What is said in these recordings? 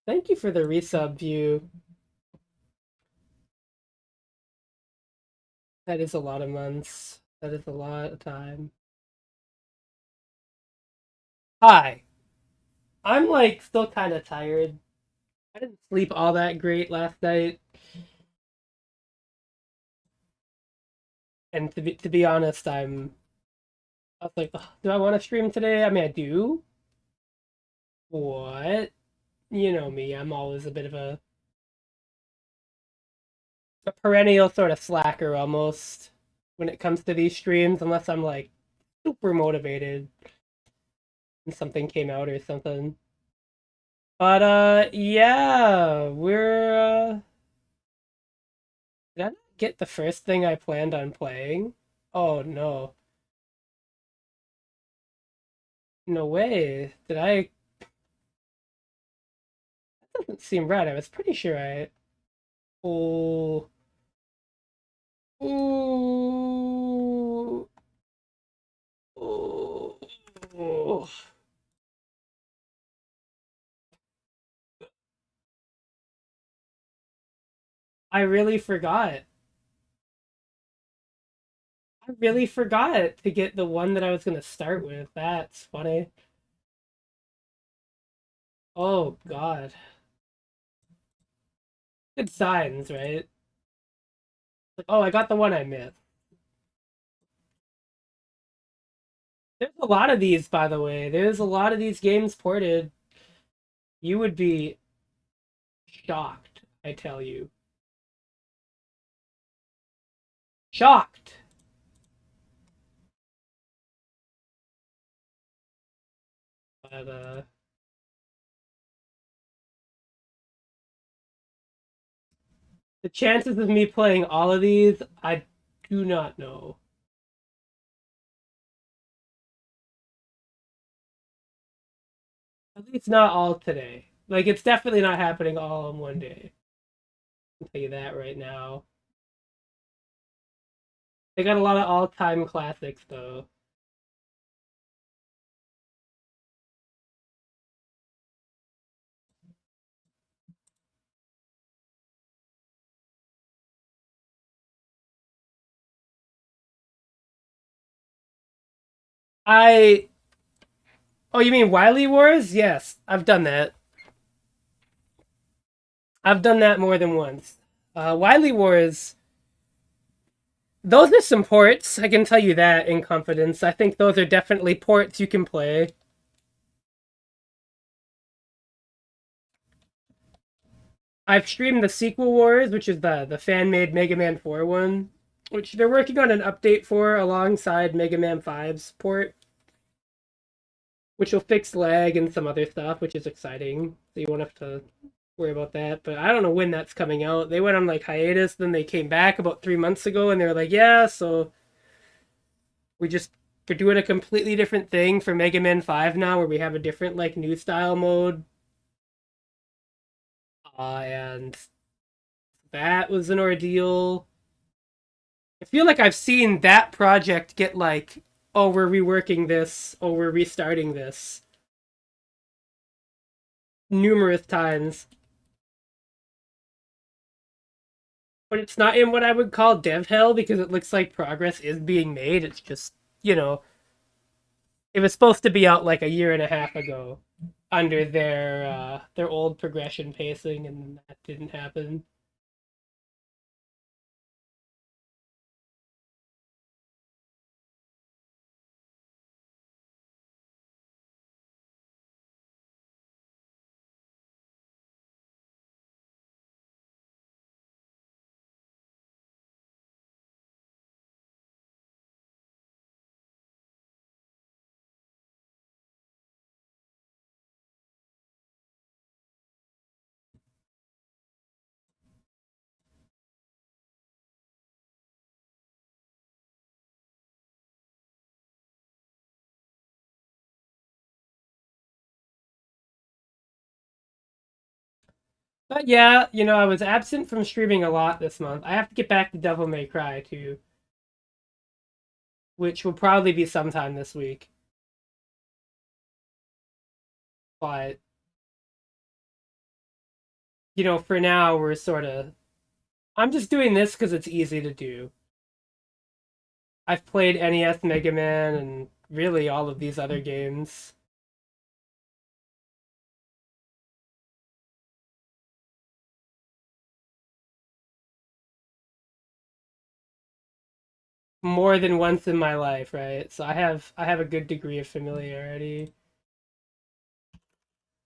Thank you for the resub view. That is a lot of months. That is a lot of time. Hi. I'm like still kind of tired. I didn't sleep all that great last night, and to be honest, I was like, "Ugh, do I want to stream today? I mean, I do. What? You know me. I'm always a bit of a perennial sort of slacker almost when it comes to these streams, unless I'm like super motivated and something came out or something. But yeah, did I not get the first thing I planned on playing? Oh no. No way. Did I That doesn't seem right. I was pretty sure I Oh Ooh. Oh. Oh. I really forgot. I really forgot to get the one that I was gonna start with. That's funny. Oh God. Good signs, right? Like, oh, I got the one I missed. There's a lot of these, by the way. There's a lot of these games ported. You would be shocked, I tell you. Shocked. But the chances of me playing all of these, I do not know. At least not all today. Like it's definitely not happening all in one day. I'll tell you that right now. They got a lot of all-time classics though. I Oh, you mean Wily Wars? Yes, I've done that. I've done that more than once. Wily Wars, those are some ports. I can tell you that in confidence. I think those are definitely ports you can play. I've streamed the Sequel Wars, which is the fan made Mega Man 4 one, which they're working on an update for alongside Mega Man 5's port, which will fix lag and some other stuff, which is exciting. So you won't have to worry about that. But I don't know when that's coming out. They went on like hiatus, then they came back about 3 months ago, and they were like, "Yeah, so we just we're doing a completely different thing for Mega Man 5 now, where we have a different like new style mode." And that was an ordeal. I feel like I've seen that project get like, "Oh, we're reworking this, oh, we're restarting this," numerous times. But it's not in what I would call dev hell because it looks like progress is being made. It's just, you know, it was supposed to be out like a year and a half ago under their old progression pacing, and that didn't happen. But yeah, I was absent from streaming a lot this month. I have to get back to Devil May Cry too, which will probably be sometime this week. But For now, we're sort of. I'm just doing this because it's easy to do. I've played NES Mega Man and really all of these other games more than once in my life, right? So I have a good degree of familiarity.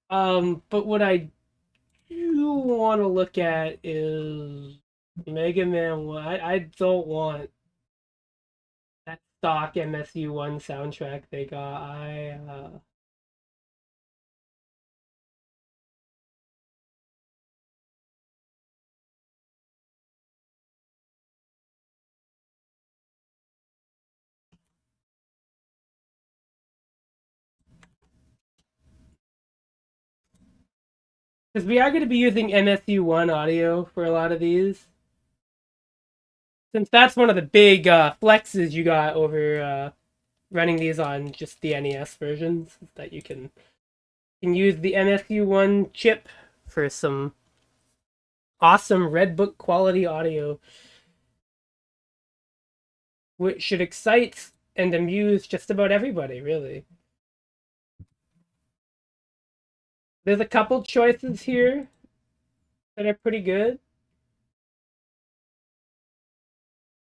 But what I do want to look at is Mega Man 1. I don't want that stock MSU1 soundtrack they got. Because we are going to be using MSU1 audio for a lot of these. Since that's one of the big flexes you got over running these on just the NES versions, that you can use the MSU1 chip for some awesome Red Book quality audio, which should excite and amuse just about everybody, really. There's a couple choices here that are pretty good.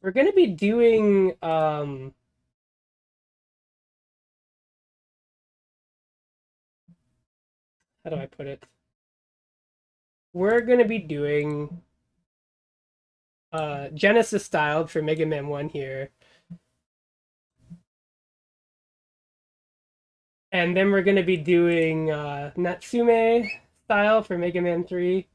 We're going to be doing how do I put it? We're going to be doing Genesis styled for Mega Man 1 here. And then we're going to be doing Natsume style for Mega Man 3.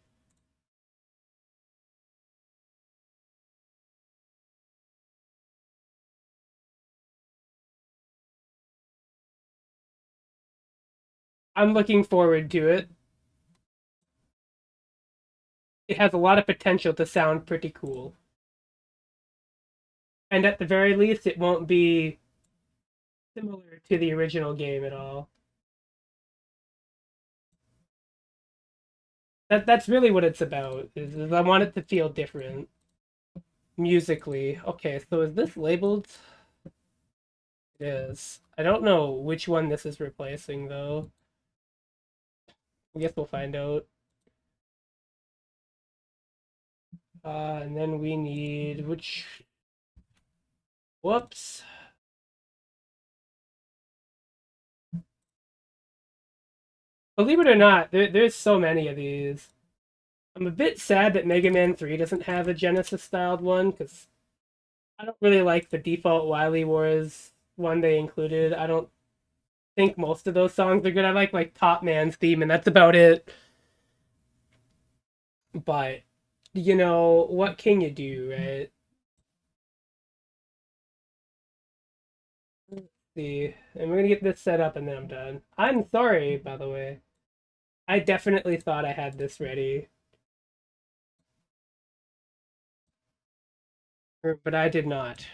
I'm looking forward to it. It has a lot of potential to sound pretty cool. And at the very least, it won't be similar to the original game at all. That's really what it's about. Is I want it to feel different musically. Okay, so is this labeled? It is. I don't know which one this is replacing though. I guess we'll find out. And then we need which. Whoops. Believe it or not, there's so many of these. I'm a bit sad that Mega Man 3 doesn't have a Genesis styled one because I don't really like the default Wily Wars one they included. I don't think most of those songs are good. I like Top Man's theme, and that's about it. But what can you do, right? Let's see, and we're gonna get this set up, and then I'm done. I'm sorry, by the way. I definitely thought I had this ready, but I did not.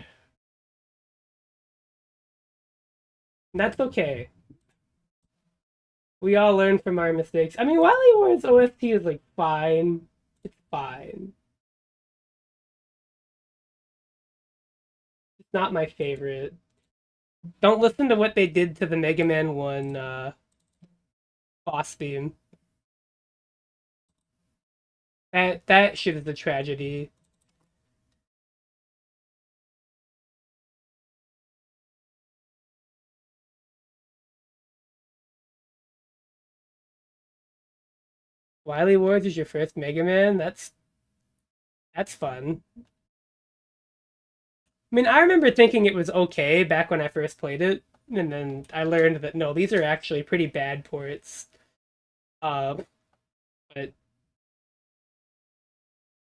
And that's okay. We all learn from our mistakes. I mean, Wily Wars OST is like fine. It's fine. It's not my favorite. Don't listen to what they did to the Mega Man 1 boss theme. That shit is a tragedy. Wily Wars is your first Mega Man? That's fun. I mean, I remember thinking it was okay back when I first played it, and then I learned that no, these are actually pretty bad ports. Uh, but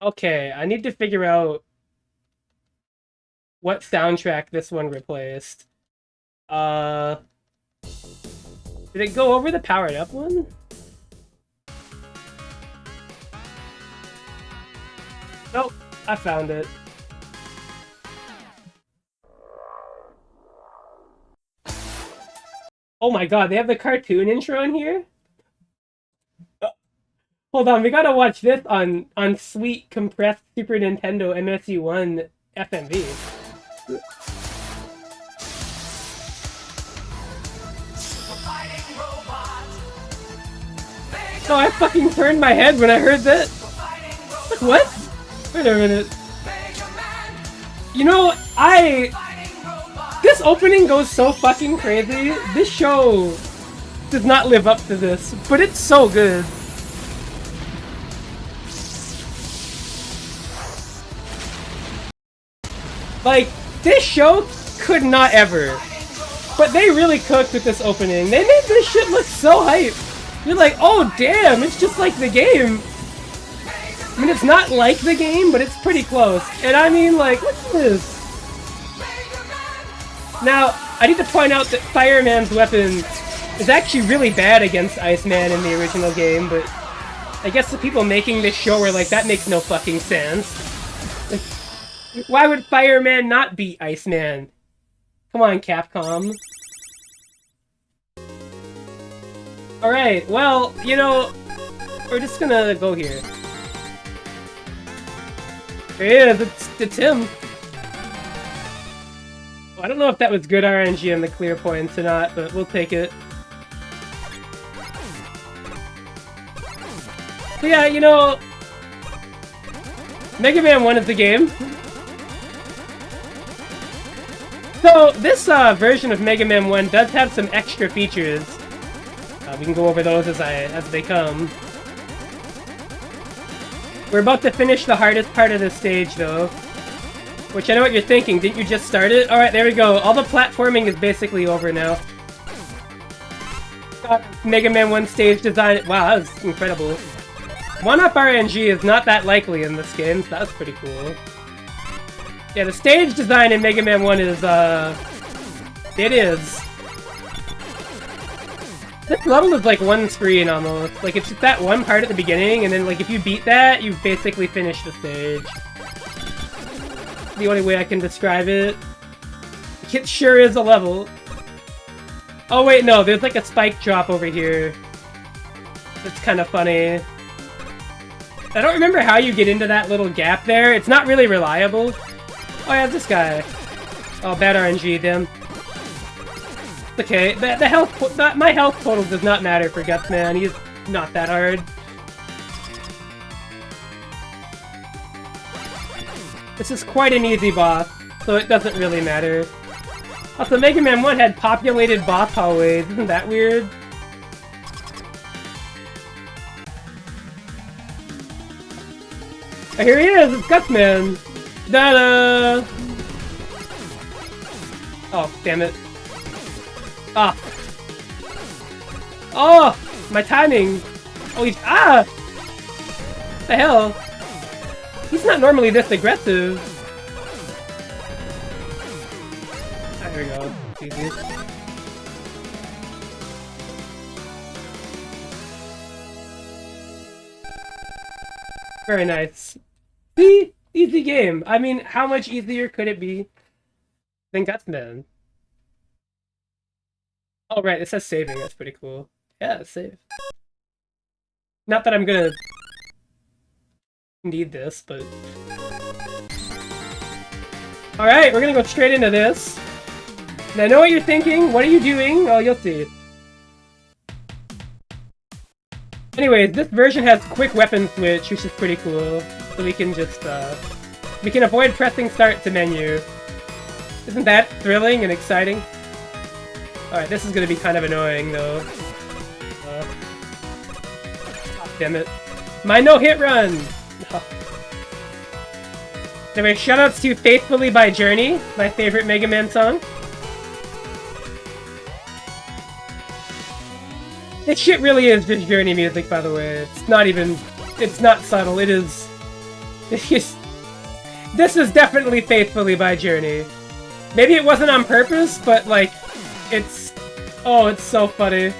okay, I need to figure out what soundtrack this one replaced. Uh, did it go over the powered up one? Nope, I found it. Oh my god, they have the cartoon intro in here? Hold on, we gotta watch this on sweet compressed Super Nintendo MSU1 FMV. No, I fucking turned my head when I heard that. What? Wait a minute. You know, this opening goes so fucking crazy. This show does not live up to this, but it's so good. Like, this show could not ever. But they really cooked with this opening. They made this shit look so hype. You're like, oh damn, it's just like the game. I mean, it's not like the game, but it's pretty close. And I mean, like, look at this. Now, I need to point out that Fireman's weapon is actually really bad against Iceman in the original game, but I guess the people making this show were like, that makes no fucking sense. Why would Fireman not beat Iceman? Come on, Capcom. Alright, well, you know, we're just gonna go here. There he is, it's him. Well, I don't know if that was good RNG on the clear points or not, but we'll take it. So yeah, you know, Mega Man 1 is the game. So, this version of Mega Man 1 does have some extra features. We can go over those as they come. We're about to finish the hardest part of this stage, though. Which I know what you're thinking, didn't you just start it? Alright, there we go. All the platforming is basically over now. Mega Man 1 stage design. Wow, that was incredible. 1-up RNG is not that likely in this game, so that's pretty cool. Yeah, the stage design in Mega Man 1 is, it is. This level is like one screen, almost. Like, it's just that one part at the beginning, and then, like, if you beat that, you've basically finished the stage. The only way I can describe it. It sure is a level. Oh, wait, no, there's, like, a spike drop over here. It's kind of funny. I don't remember how you get into that little gap there. It's not really reliable. Oh yeah, this guy. Oh, bad RNG, damn. Okay, my health total does not matter for Guts, man. He's not that hard. This is quite an easy boss, so it doesn't really matter. Also, Mega Man 1 had populated boss hallways. Isn't that weird? Oh, here he is! It's Gutsman! Da-da! Oh, damn it. Ah! Oh! My timing! Oh, he's- ah! What the hell? He's not normally this aggressive. Ah, there we go. It's easy. Very nice. See? Easy game. I mean, how much easier could it be than Gutsman? Oh, right, it says saving. That's pretty cool. Yeah, save. Not that I'm gonna need this, but... Alright, we're gonna go straight into this. And I know what you're thinking. What are you doing? Oh, you'll see. Anyways, this version has quick weapon switch, which is pretty cool. So we can just, we can avoid pressing start to menu. Isn't that thrilling and exciting? Alright, this is gonna be kind of annoying, though. Oh, damn it. My no-hit run! No. Anyway, shoutouts to Faithfully by Journey, my favorite Mega Man song. This shit really is just Journey music, by the way. It's not even... It's not subtle, it is... This is definitely Faithfully by Journey. Maybe it wasn't on purpose, but, like, it's... Oh, it's so funny.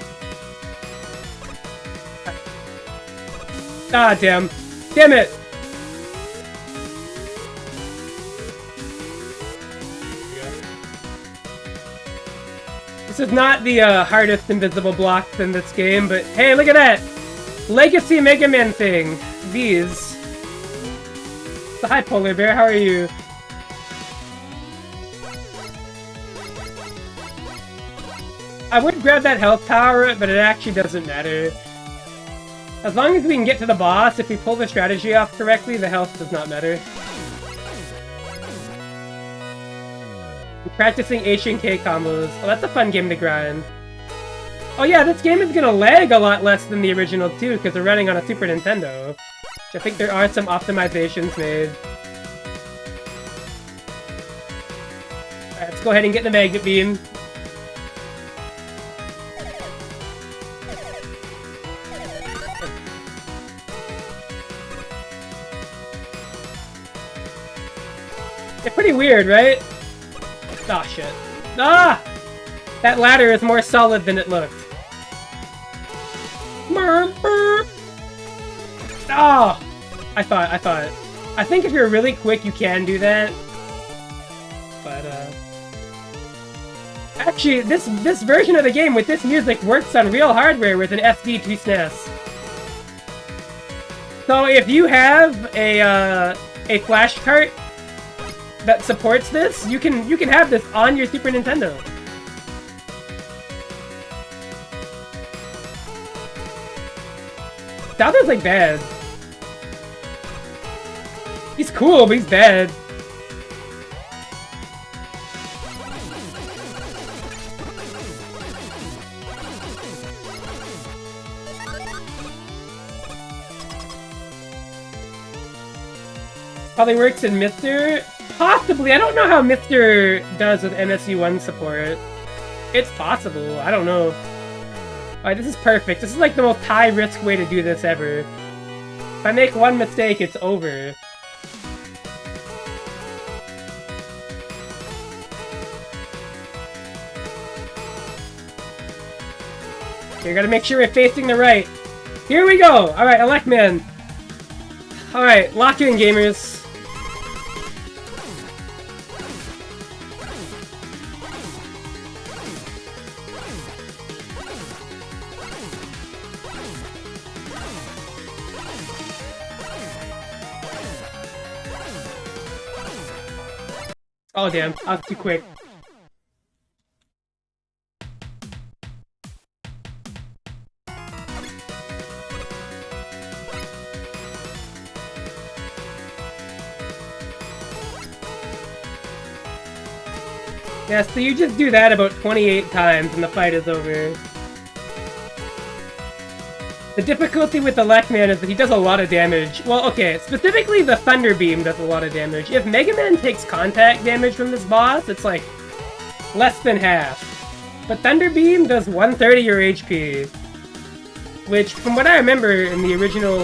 Ah, damn. Damn it! This is not the hardest invisible blocks in this game, but hey, look at that! Legacy Mega Man thing. These. So, hi, Polar Bear. How are you? I would grab that health power, but it actually doesn't matter. As long as we can get to the boss, if we pull the strategy off correctly, the health does not matter. I'm practicing H and K combos. Oh, that's a fun game to grind. Oh yeah, this game is gonna lag a lot less than the original too, because we're running on a Super Nintendo. Which I think there are some optimizations made. Alright, let's go ahead and get the Magnet Beam. It's pretty weird, right? Ah, shit. Ah! That ladder is more solid than it looked. Oh! I thought. I think if you're really quick, you can do that. But, actually, this version of the game with this music works on real hardware with an SD to SNES. So if you have a flash cart that supports this, you can have this on your Super Nintendo. Bowser's like bad. He's cool, but he's bad. Probably works in Mr. Possibly. I don't know how Mr. does with MSU1 support. It's possible. I don't know. Alright, this is perfect. This is like the most high-risk way to do this ever. If I make one mistake, it's over. You gotta make sure we're facing the right. Here we go! Alright, Electman. Alright, lock in, gamers. Oh damn, I was too quick. Yeah, so you just do that about 28 times and the fight is over. The difficulty with the Electman is that he does a lot of damage. Well, okay, specifically the Thunder Beam does a lot of damage. If Mega Man takes contact damage from this boss, it's like less than half. But Thunder Beam does 1/3 of your HP. Which, from what I remember in the original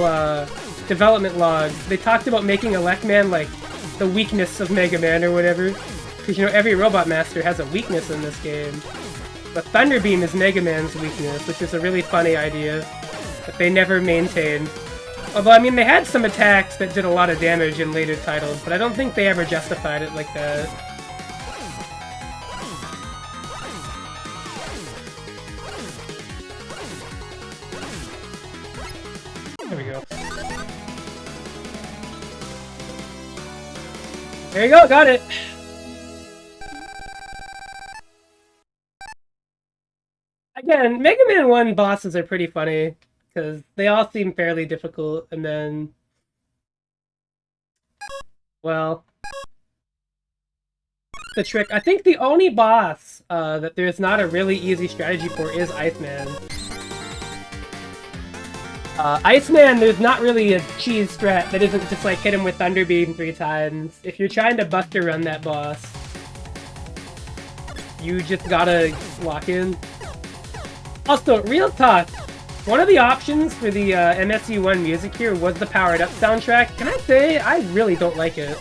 development logs, they talked about making Electman like the weakness of Mega Man or whatever. Because, you know, every Robot Master has a weakness in this game. But Thunder Beam is Mega Man's weakness, which is a really funny idea that they never maintained. Although, I mean, they had some attacks that did a lot of damage in later titles, but I don't think they ever justified it like that. There we go. There you go, got it! Again, Mega Man 1 bosses are pretty funny, because they all seem fairly difficult, and then... well... the trick. I think the only boss that there's not a really easy strategy for is Iceman. Iceman, there's not really a cheese strat that isn't just like hit him with Thunder Beam 3 times. If you're trying to Buster Run that boss, you just gotta lock in. Also, real talk, one of the options for the MSU1 music here was the Powered Up soundtrack. Can I say, I really don't like it.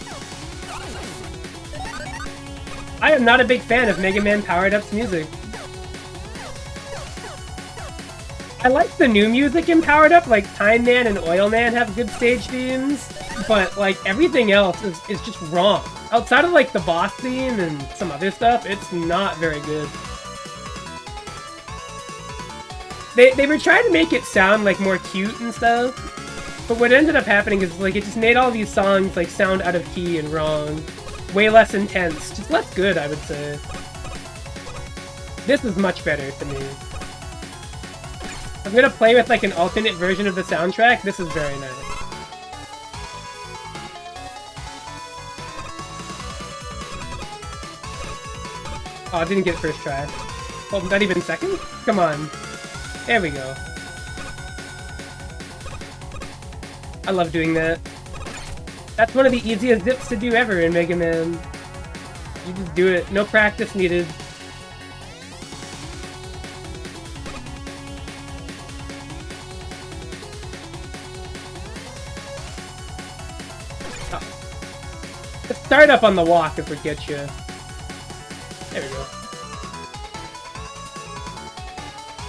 I am not a big fan of Mega Man Powered Up's music. I like the new music in Powered Up, like Time Man and Oil Man have good stage themes, but like everything else is just wrong. Outside of like the boss theme and some other stuff, it's not very good. They were trying to make it sound like more cute and stuff, but what ended up happening is like it just made all these songs like sound out of key and wrong. Way less intense, just less good, I would say. This is much better to me. I'm gonna play with like an alternate version of the soundtrack. This is very nice. Oh, I didn't get first try. Oh, not even second? Come on. There we go. I love doing that. That's one of the easiest zips to do ever in Mega Man. You just do it. No practice needed. Oh. The startup on the walk is what gets you. There we go.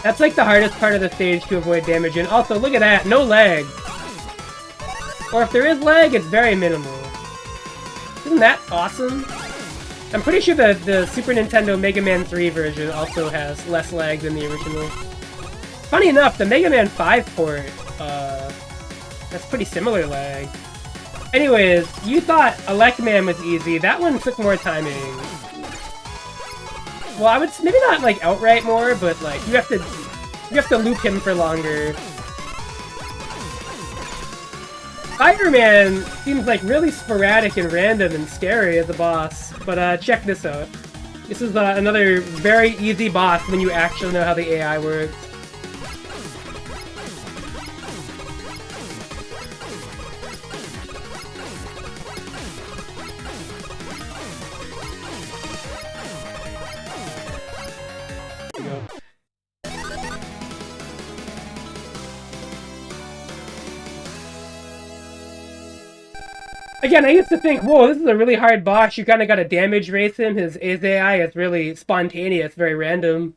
That's like the hardest part of the stage to avoid damage, and also, look at that, no lag! Or if there is lag, it's very minimal. Isn't that awesome? I'm pretty sure the Super Nintendo Mega Man 3 version also has less lag than the original. Funny enough, the Mega Man 5 port, has pretty similar lag. Anyways, you thought Electman was easy, that one took more timing. Well, I would maybe not like outright more, but like you have to loop him for longer. Fireman seems like really sporadic and random and scary as a boss, but check this out. This is another very easy boss when you actually know how the AI works. Again, I used to think, whoa, this is a really hard boss. You kind of got to damage race him. His AI is really spontaneous, very random.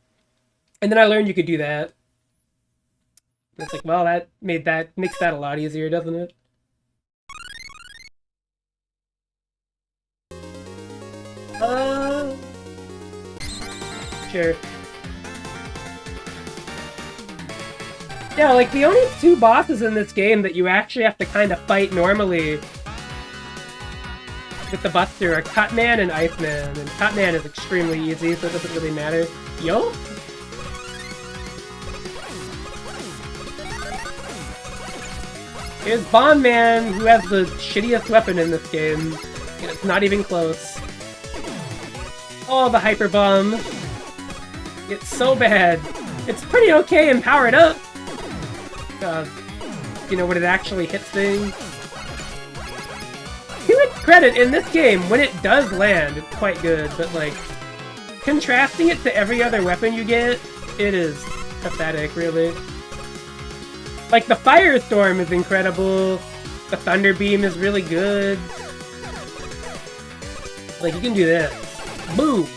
And then I learned you could do that. It's like, well, that makes that a lot easier, doesn't it? Sure. Yeah, like the only two bosses in this game that you actually have to kind of fight normally with the Buster are Cutman and Iceman, and Cutman is extremely easy, so it doesn't really matter. Yo? Here's Bondman, who has the shittiest weapon in this game, and it's not even close. Oh, the Hyper Bomb. It's so bad. It's pretty okay and powered up. You know, when it actually hits things. To its credit, in this game, when it does land, it's quite good, but like, contrasting it to every other weapon you get, it is pathetic, really. Like, the Firestorm is incredible, the Thunder Beam is really good. Like, you can do this. Boom!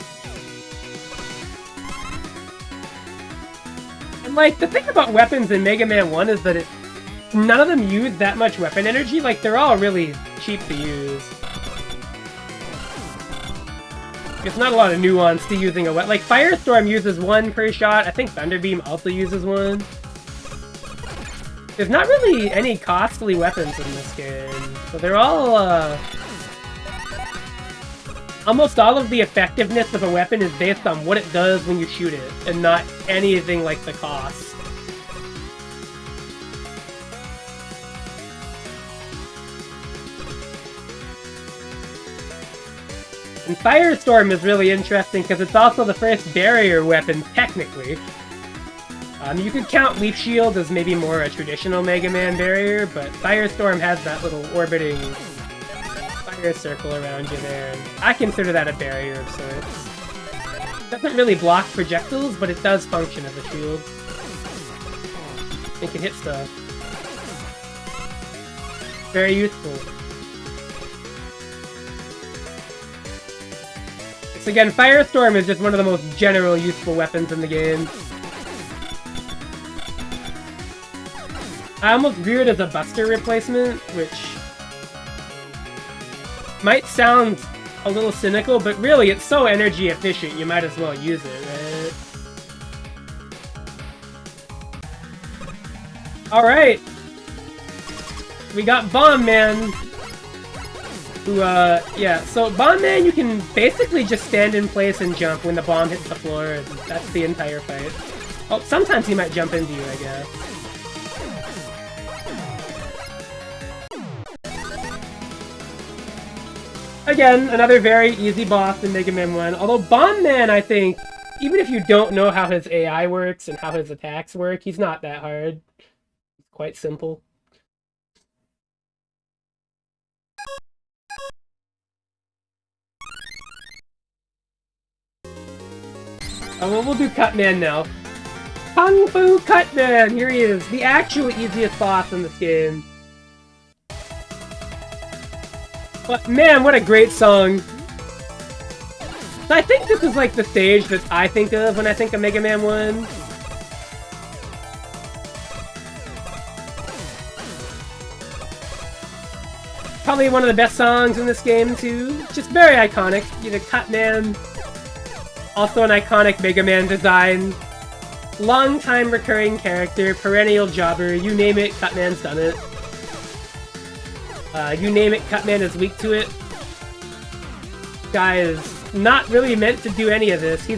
And like, the thing about weapons in Mega Man 1 is that none of them use that much weapon energy, like, they're all really cheap to use. There's not a lot of nuance to using a weapon. Like, Firestorm uses one per shot, I think Thunder Beam also uses one. There's not really any costly weapons in this game, so they're all, almost all of the effectiveness of a weapon is based on what it does when you shoot it, and not anything like the cost. And Firestorm is really interesting because it's also the first barrier weapon, technically. You could count Leaf Shield as maybe more a traditional Mega Man barrier, but Firestorm has that little orbiting fire circle around you there, and I consider that a barrier of sorts. It doesn't really block projectiles, but it does function as a shield. It can hit stuff. Very useful. So again, Firestorm is just one of the most general useful weapons in the game. I almost view it as a Buster replacement, which might sound a little cynical, but really it's so energy efficient you might as well use it, right? Alright! We got Bomb Man! Who, yeah, so Bomb Man, you can basically just stand in place and jump when the bomb hits the floor, and that's the entire fight. Oh, sometimes he might jump into you, I guess. Again, another very easy boss in Mega Man 1, although Bomb Man, I think, even if you don't know how his AI works and how his attacks work, he's not that hard. He's quite simple. Oh, well, we'll do Cutman now. Kung Fu Cutman! Here he is, the actual easiest boss in this game. But man, what a great song. So I think this is like the stage that I think of when I think of Mega Man 1. Probably one of the best songs in this game too. Just very iconic. You know, Cutman. Also an iconic Mega Man design. Long-time recurring character, perennial jobber, you name it, Cutman's done it. You name it, Cutman is weak to it. Guy is not really meant to do any of this. He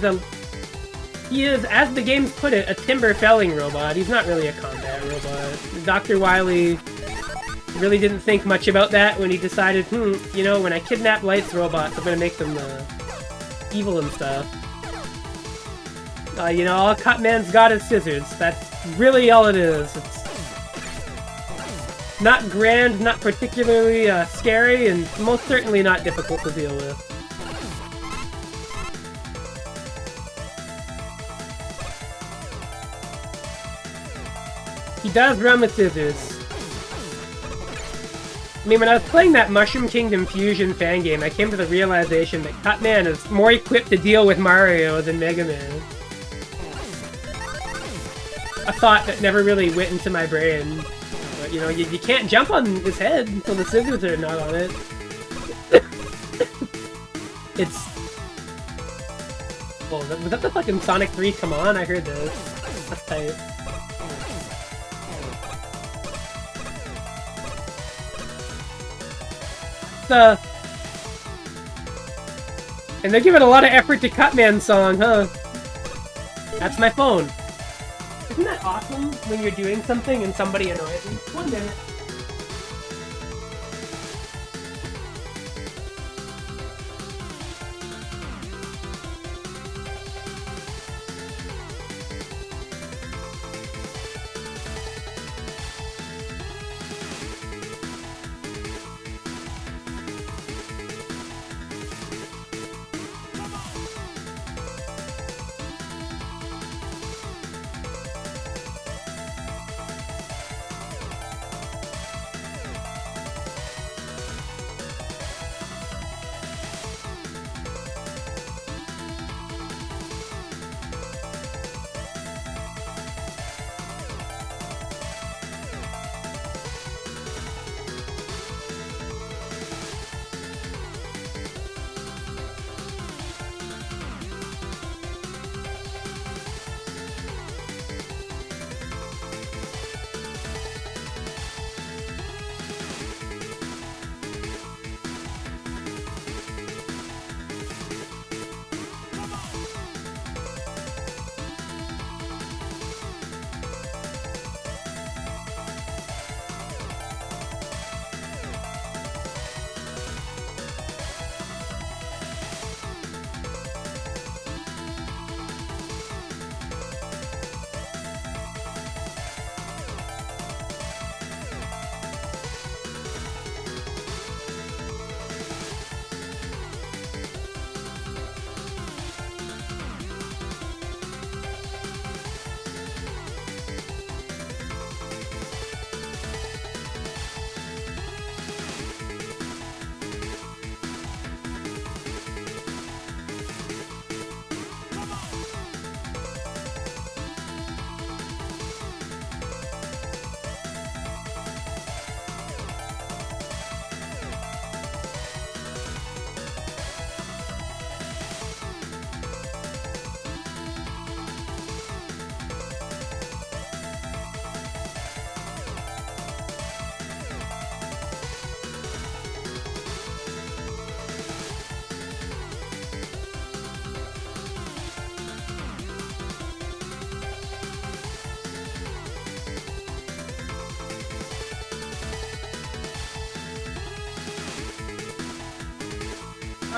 is, as the games put it, a timber felling robot. He's not really a combat robot. Dr. Wily really didn't think much about that when he decided, you know, when I kidnap Light's robots, I'm gonna make them evil and stuff. You know, all Cutman's got is scissors. That's really all it is. It's not grand, not particularly scary, and most certainly not difficult to deal with. He does run with scissors. I mean, when I was playing that Mushroom Kingdom Fusion fan game, I came to the realization that Cutman is more equipped to deal with Mario than Mega Man. A thought that never really went into my brain. But, you know, you can't jump on his head until the scissors are not on it. It's... Oh, was that the fucking Sonic 3 Come On? I heard this. That's tight. And they're giving a lot of effort to Cutman's song, huh? That's my phone. Isn't that awesome when you're doing something and somebody annoys you? 1 minute.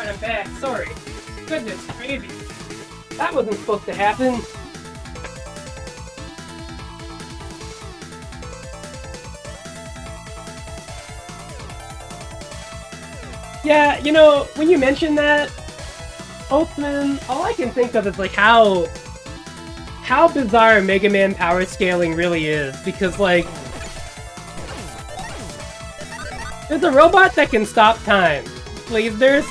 Alright, I'm back. Sorry. Goodness, crazy. That wasn't supposed to happen. Yeah, you know, when you mention that, Oathman, all I can think of is like how bizarre Mega Man power scaling really is, because like there's a robot that can stop time. Like if there's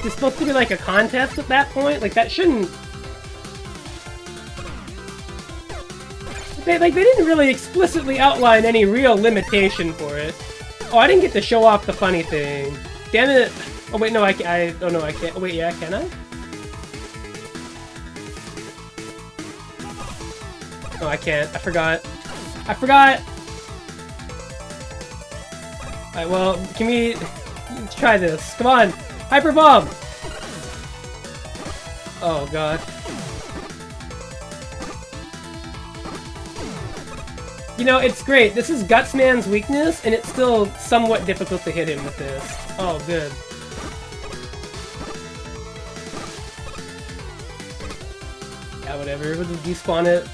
supposed to be like a contest at that point, like that shouldn't. They didn't really explicitly outline any real limitation for it. Oh, I didn't get to show off the funny thing. Damn it! Oh wait, no, oh no, I can't. Oh wait, yeah, can I? Oh, I can't. I forgot. I forgot! Alright, well, can we try this? Come on! Hyper Bomb! Oh god. You know, it's great. This is Gutsman's weakness, and it's still somewhat difficult to hit him with this. Oh, good. Yeah, whatever. We'll just despawn it.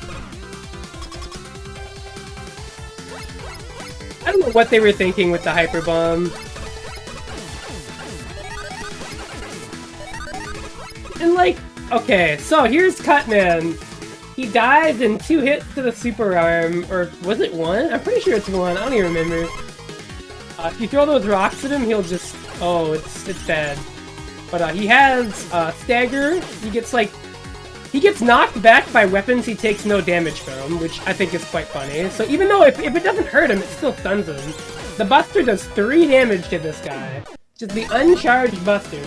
I don't know what they were thinking with the Hyper Bomb. And like, okay, so here's Cutman. He dies in 2 hits to the super arm, or was it 1? I'm pretty sure it's 1, I don't even remember. If you throw those rocks at him, he'll just... oh, it's bad. But he has Stagger. He gets knocked back by weapons he takes no damage from, which I think is quite funny. So even though if it doesn't hurt him, it still stuns him. The Buster does 3 damage to this guy. Just the uncharged Buster.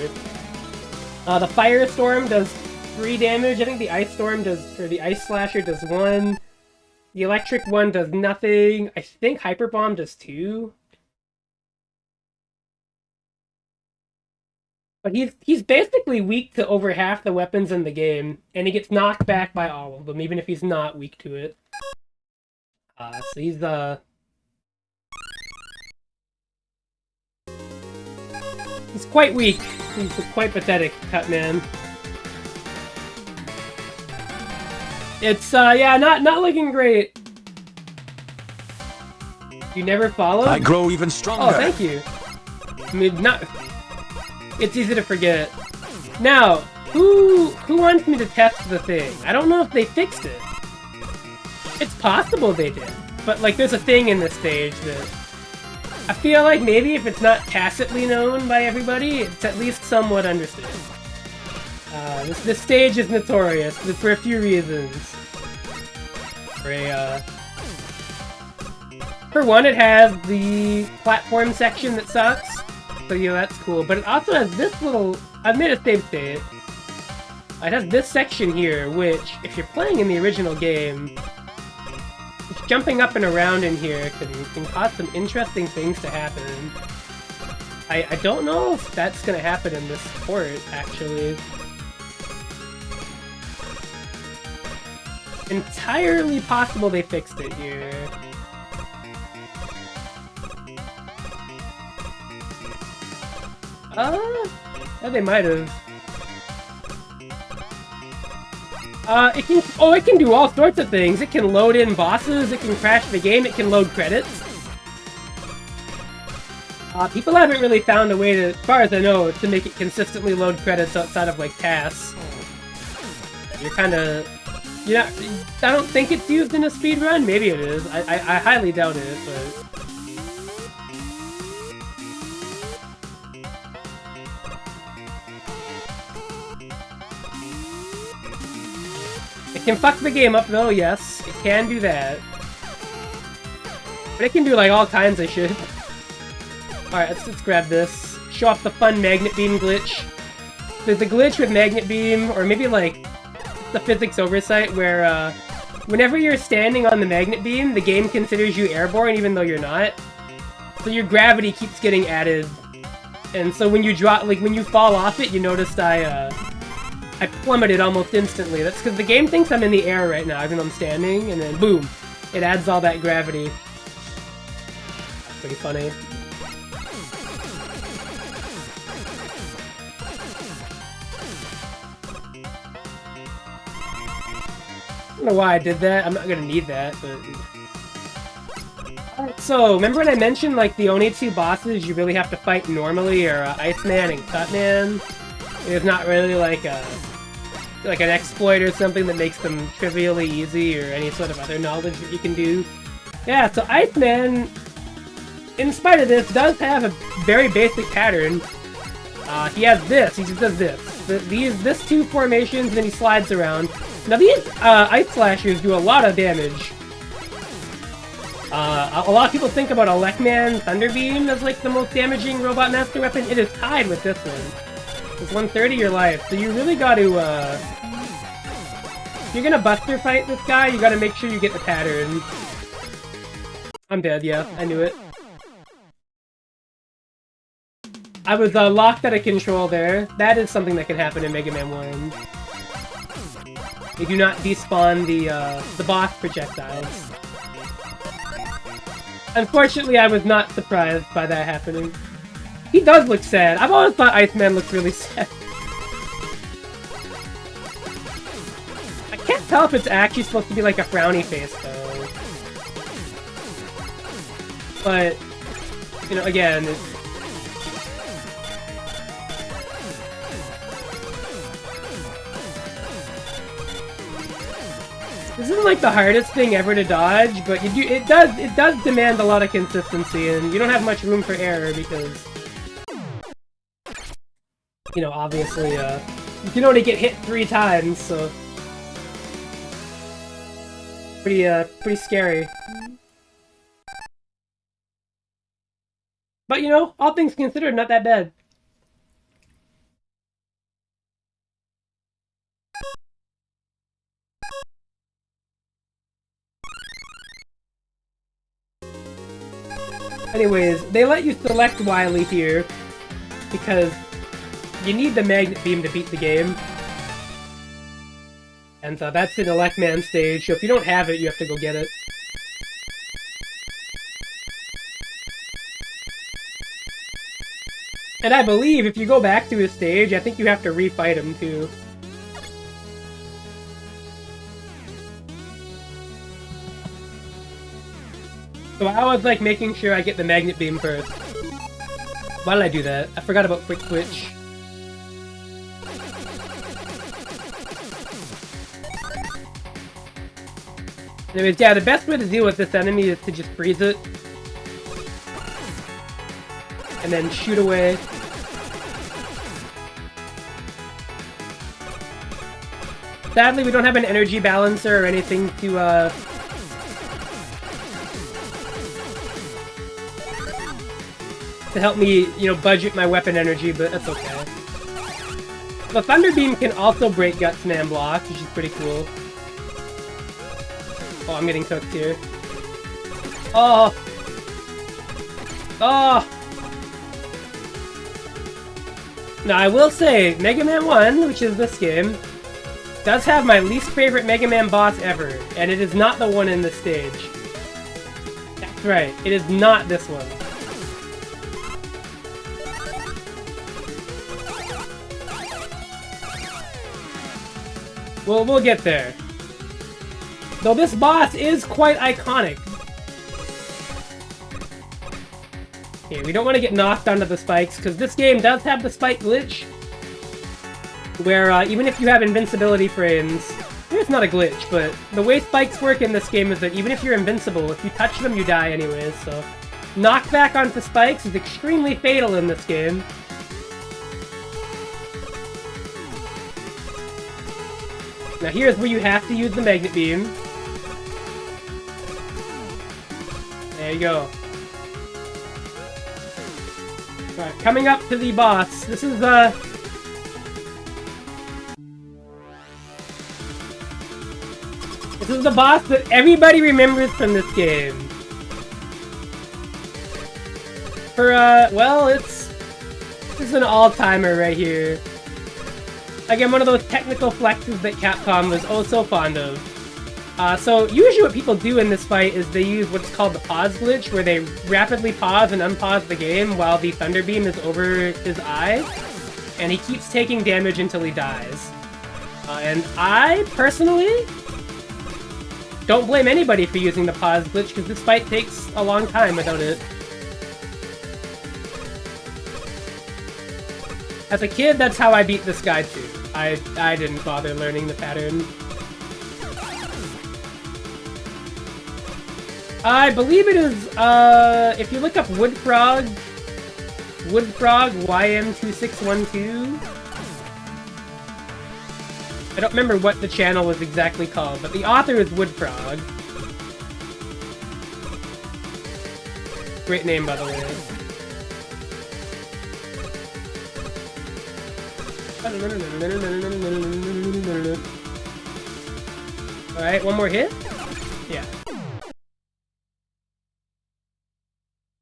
The Firestorm does 3 damage. I think the Ice Storm does, or the Ice Slasher does 1. The Electric one does nothing. I think Hyper Bomb does 2. But he's basically weak to over half the weapons in the game, and he gets knocked back by all of them, even if he's not weak to it. So he's quite weak. He's quite pathetic, Cutman. It's yeah, not looking great. You never followed? I grow even stronger. Oh, thank you. I mean, not. It's easy to forget. Now, who wants me to test the thing? I don't know if they fixed it. It's possible they did, but like, there's a thing in this stage that I feel like maybe if it's not tacitly known by everybody, it's at least somewhat understood. This stage is notorious for a few reasons. For one, it has the platform section that sucks. So yeah, that's cool. But it also has this little... I've made a save state. It has this section here, which, if you're playing in the original game, jumping up and around in here can cause some interesting things to happen. I don't know if that's gonna happen in this port, actually. Entirely possible they fixed it here. Yeah, they might have. It can do all sorts of things. It can load in bosses, it can crash the game, it can load credits. People haven't really found a way to, as far as I know, to make it consistently load credits outside of, like, tasks. You're kinda... Yeah, I don't think it's used in a speedrun. Maybe it is. I highly doubt it, but... It can fuck the game up, though, yes. It can do that. But it can do, like, all kinds of shit. Alright, let's grab this. Show off the fun Magnet Beam glitch. There's a glitch with Magnet Beam, or maybe, like, the physics oversight, where, whenever you're standing on the Magnet Beam, the game considers you airborne, even though you're not. So your gravity keeps getting added. And so when you drop, like, when you fall off it, you noticed I plummeted almost instantly. That's because the game thinks I'm in the air right now, even though I'm standing, and then boom, it adds all that gravity. That's pretty funny. don't know why I did that. I'm not gonna need that, but... So, remember when I mentioned, like, the only two bosses you really have to fight normally are Iceman and Cutman? There's not really, like, an exploit or something that makes them trivially easy or any sort of other knowledge that you can do. Yeah, so Iceman, in spite of this, does have a very basic pattern. He has this. He just does this. This two formations, and then he slides around. Now these Ice Slashers do a lot of damage. A lot of people think about Elecman Thunderbeam as like the most damaging Robot Master weapon. It is tied with this one. It's 1/3 your life, so you really got to, if you're gonna Buster fight this guy, you gotta make sure you get the pattern. I'm dead, yeah, I knew it. I was locked out of control there. That is something that can happen in Mega Man 1. You do not despawn the boss projectiles. Unfortunately, I was not surprised by that happening. He does look sad. I've always thought Iceman looked really sad. I can't tell if it's actually supposed to be like a frowny face, though. But, you know, again, this isn't like the hardest thing ever to dodge, but it does demand a lot of consistency, and you don't have much room for error because, you know, obviously, you can only get hit 3 times, so pretty scary. But you know, all things considered, not that bad. Anyways, they let you select Wily here, because you need the Magnet Beam to beat the game. And that's an Elecman stage, so if you don't have it, you have to go get it. And I believe if you go back to his stage, I think you have to refight him too. So I was like making sure I get the Magnet Beam first. Why did I do that? I forgot about Quick Switch. Anyways, yeah, the best way to deal with this enemy is to just freeze it. And then shoot away. Sadly, we don't have an energy balancer or anything to help me, you know, budget my weapon energy, but that's okay. The Thunder Beam can also break Gutsman blocks, which is pretty cool. Oh, I'm getting cooked here. Oh! Oh! Now, I will say, Mega Man 1, which is this game, does have my least favorite Mega Man boss ever, and it is not the one in this stage. That's right, it is not this one. Well, we'll get there. Though this boss is quite iconic. Okay, we don't want to get knocked onto the spikes, because this game does have the spike glitch. Where, even if you have invincibility frames, it's not a glitch, but the way spikes work in this game is that even if you're invincible, if you touch them, you die anyways, so... Knockback onto spikes is extremely fatal in this game. Now here's where you have to use the Magnet Beam. There you go. Alright, coming up to the boss. This is, This is the boss that everybody remembers from this game. For, well, this is an all-timer right here. Again, one of those technical flexes that Capcom was oh so fond of. So usually what people do in this fight is they use what's called the pause glitch, where they rapidly pause and unpause the game while the Thunder Beam is over his eye, and he keeps taking damage until he dies. And I, personally, Don't blame anybody for using the pause glitch, because this fight takes a long time without it. As a kid, that's how I beat this guy too. I didn't bother learning the pattern. I believe it is, if you look up Woodfrog YM2612. I don't remember what the channel was exactly called, but the author is Woodfrog. Great name, by the way. Alright, one more hit? Yeah.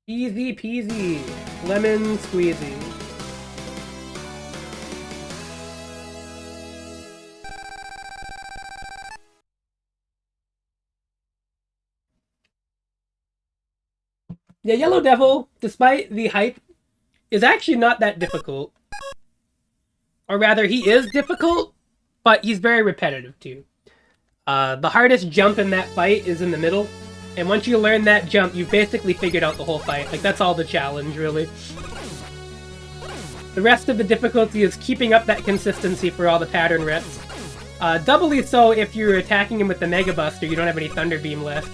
Easy peasy. Lemon squeezy. Yeah, Yellow Devil, despite the hype, is actually not that difficult. Or rather, he is difficult, but he's very repetitive too. The hardest jump in that fight is in the middle. And once you learn that jump, you've basically figured out the whole fight. Like, that's all the challenge, really. The rest of the difficulty is keeping up that consistency for all the pattern reps. Doubly so if you're attacking him with the Mega Buster, you don't have any Thunder Beam left.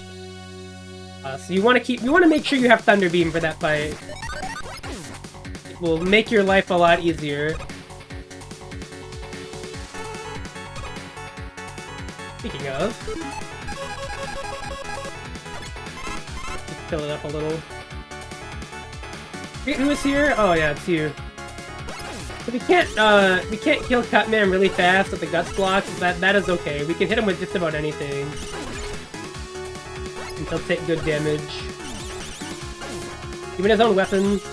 So you want to make sure you have Thunder Beam for that fight. It will make your life a lot easier. Speaking of, just fill it up a little. Wait, who is here? Oh yeah, it's you. But we can't kill Cutman really fast with the Guts blocks. That is okay. We can hit him with just about anything. And he'll take good damage. Even his own weapons.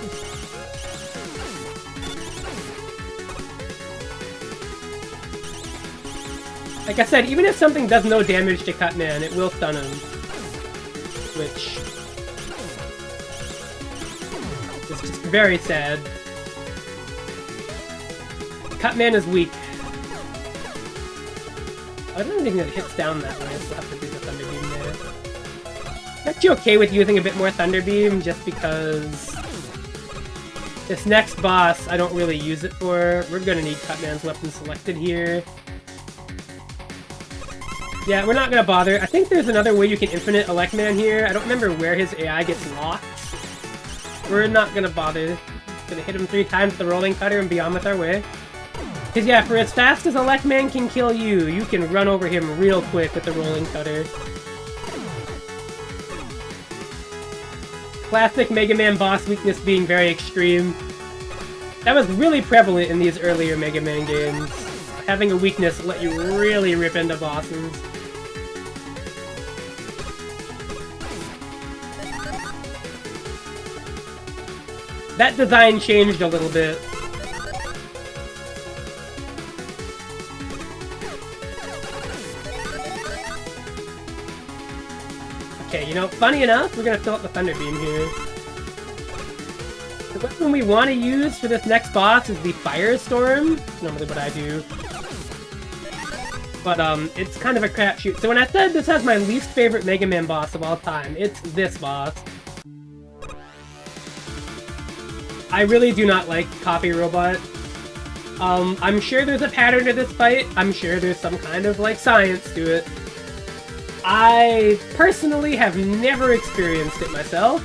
Like I said, even if something does no damage to Cutman, it will stun him. Which is just very sad. Cutman is weak. I don't think it hits down that way, so I'll have to do the Thunder Beam there. I'm actually okay with using a bit more Thunder Beam, just because this next boss I don't really use it for. We're gonna need Cutman's weapon selected here. Yeah, we're not gonna bother. I think there's another way you can infinite Electman here. I don't remember where his AI gets locked. We're not gonna bother. Gonna hit him 3 times with the rolling cutter and be on with our way. Cause yeah, for as fast as Electman can kill you, you can run over him real quick with the rolling cutter. Classic Mega Man boss weakness being very extreme. That was really prevalent in these earlier Mega Man games. Having a weakness let you really rip into bosses. That design changed a little bit. Okay, you know, funny enough, we're gonna fill up the Thunder Beam here. The weapon we want to use for this next boss is the Firestorm. It's normally what I do. But, it's kind of a crapshoot. So when I said this has my least favorite Mega Man boss of all time, it's this boss. I really do not like Copy Robot. I'm sure there's a pattern to this fight. I'm sure there's some kind of, like, science to it. I personally have never experienced it myself.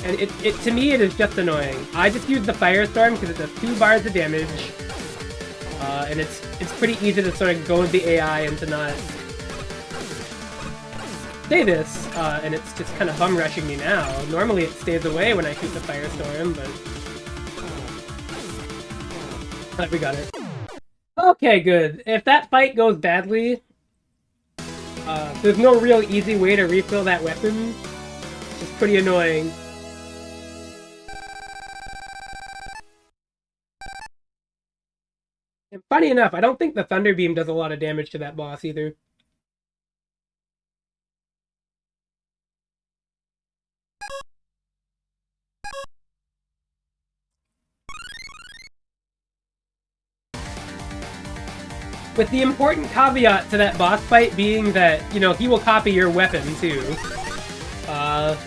And to me, it is just annoying. I just use the Firestorm because it does 2 bars of damage. And it's pretty easy to sort of go with the AI and to not say this, and it's just kind of bum rushing me now. Normally it stays away when I shoot the Firestorm, but we got it. Okay, good. If that fight goes badly, there's no real easy way to refill that weapon. It's pretty annoying. And funny enough, I don't think the Thunder Beam does a lot of damage to that boss either. With the important caveat to that boss fight being that, you know, he will copy your weapon, too.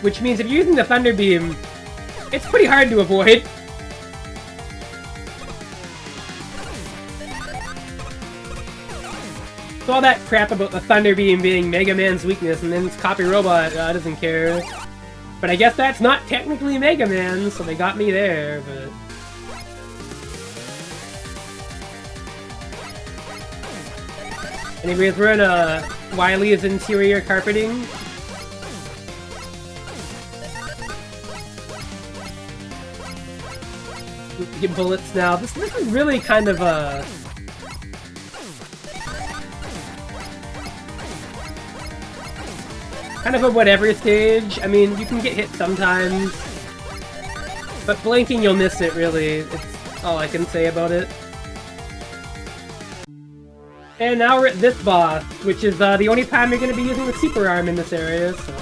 Which means if you're using the Thunder Beam, it's pretty hard to avoid. So all that crap about the Thunder Beam being Mega Man's weakness and then it's Copy Robot doesn't care. But I guess that's not technically Mega Man, so they got me there, but... Anyways, we're in Wily's interior carpeting. Get bullets now. This is really kind of a... kind of a whatever stage. I mean, you can get hit sometimes. But blanking, you'll miss it, really. It's all I can say about it. And now we're at this boss, which is the only time you're going to be using the super arm in this area, so...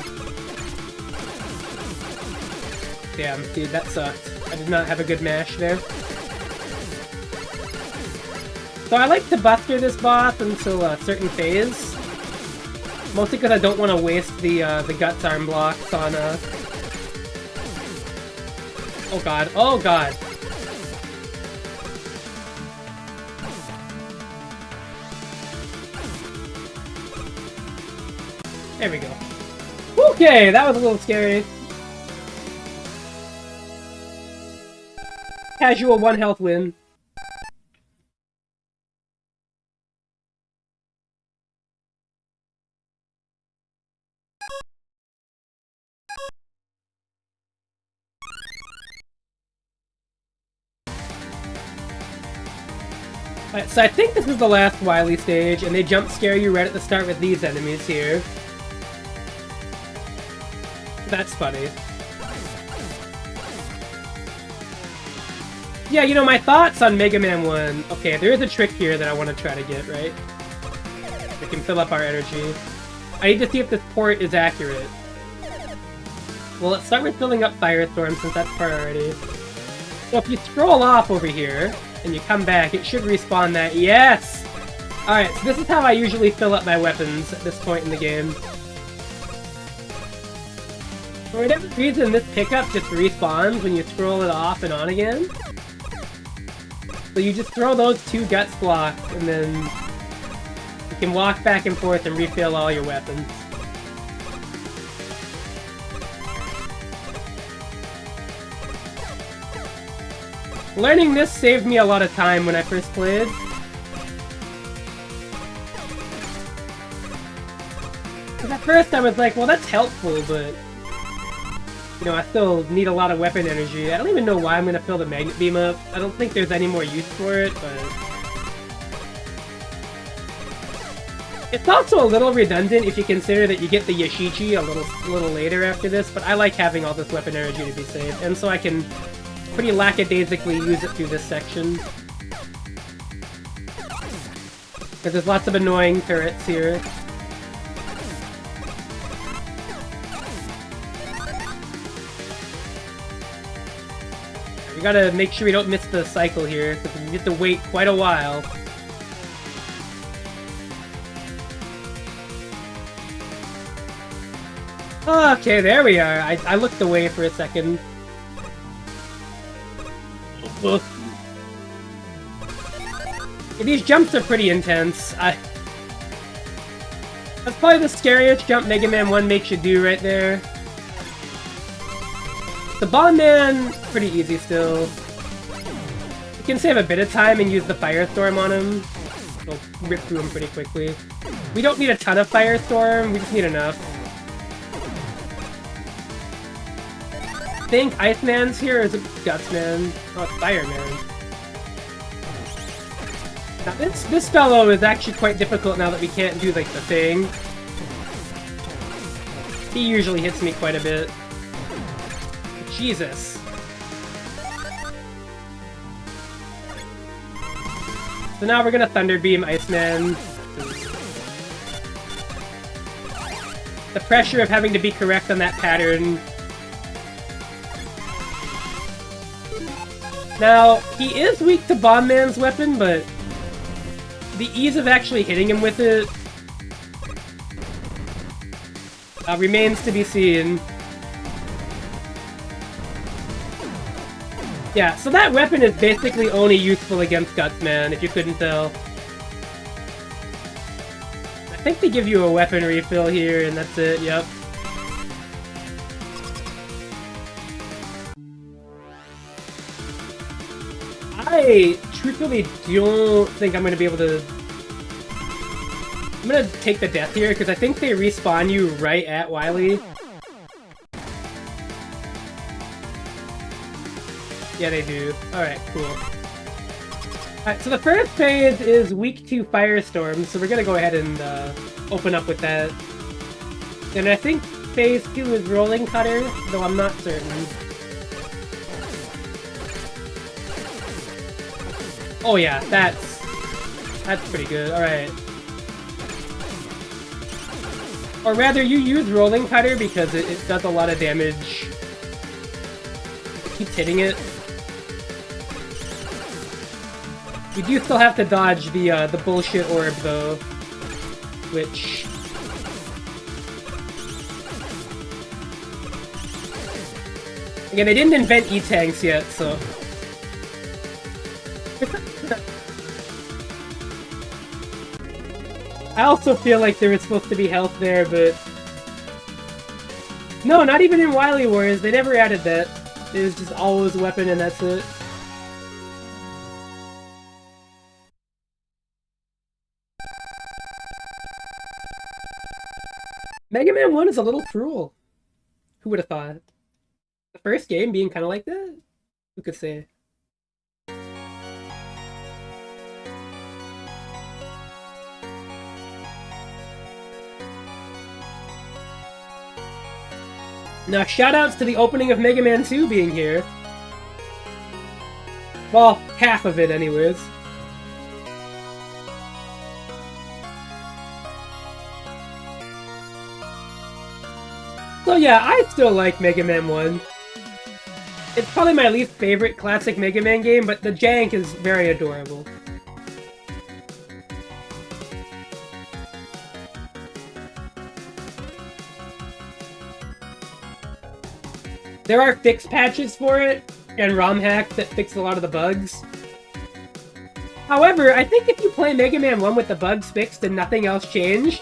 Damn, dude, that sucked. I did not have a good mash there. So I like to buster this boss until a certain phase. Mostly because I don't want to waste the guts arm blocks on, Oh god, oh god! There we go. Okay, that was a little scary. Casual 1 health win. Alright, so I think this is the last Wily stage, and they jump scare you right at the start with these enemies here. That's funny. Yeah, you know, my thoughts on Mega Man 1... Okay, there is a trick here that I want to try to get, right? We can fill up our energy. I need to see if this port is accurate. Well, let's start with filling up Firestorm, since that's priority. So if you scroll off over here, and you come back, it should respawn that. Yes! Alright, so this is how I usually fill up my weapons at this point in the game. For whatever reason, this pickup just respawns when you scroll it off and on again. So you just throw those 2 guts blocks, and then you can walk back and forth and refill all your weapons. Learning this saved me a lot of time when I first played. Because at first I was like, well, that's helpful, but... You know, I still need a lot of weapon energy. I don't even know why I'm going to fill the magnet beam up. I don't think there's any more use for it, but... It's also a little redundant if you consider that you get the Yashichi a little later after this, but I like having all this weapon energy to be saved, and so I can pretty lackadaisically use it through this section. Because there's lots of annoying turrets here. We gotta make sure we don't miss the cycle here, because we have to wait quite a while. Okay, there we are. I looked away for a second. Ugh. Yeah, these jumps are pretty intense. That's probably the scariest jump Mega Man 1 makes you do right there. The Bomb Man, pretty easy still. You can save a bit of time and use the Firestorm on him. It'll rip through him pretty quickly. We don't need a ton of Firestorm, we just need enough. I think Iceman's here, or is it Gutsman? Oh, it's Fireman. Now this fellow is actually quite difficult now that we can't do, like, the thing. He usually hits me quite a bit. Jesus. So now we're gonna Thunder Beam Iceman. The pressure of having to be correct on that pattern. Now, he is weak to Bomb Man's weapon, but the ease of actually hitting him with it remains to be seen. Yeah, so that weapon is basically only useful against Gutsman, if you couldn't tell. I think they give you a weapon refill here, and that's it, yep. I truthfully don't think I'm going to be able to... I'm going to take the death here, because I think they respawn you right at Wily. Yeah, they do. Alright, cool. Alright, so the first phase is weak to Firestorm, so we're gonna go ahead and open up with that. And I think phase 2 is Rolling Cutter, though I'm not certain. Oh yeah, that's pretty good. Alright. Or rather, you use Rolling Cutter because it does a lot of damage. It keeps hitting it. You do still have to dodge the bullshit orb, though. Which... Again, they didn't invent E-Tanks yet, so... I also feel like there was supposed to be health there, but... No, not even in Wily Wars, they never added that. It was just always a weapon and that's it. Mega Man 1 is a little cruel. Who would have thought? The first game being kind of like that? Who could say? Now, shoutouts to the opening of Mega Man 2 being here. Well, half of it anyways. So yeah, I still like Mega Man 1. It's probably my least favorite classic Mega Man game, but the jank is very adorable. There are fix patches for it, and ROM hacks that fix a lot of the bugs. However, I think if you play Mega Man 1 with the bugs fixed and nothing else changed,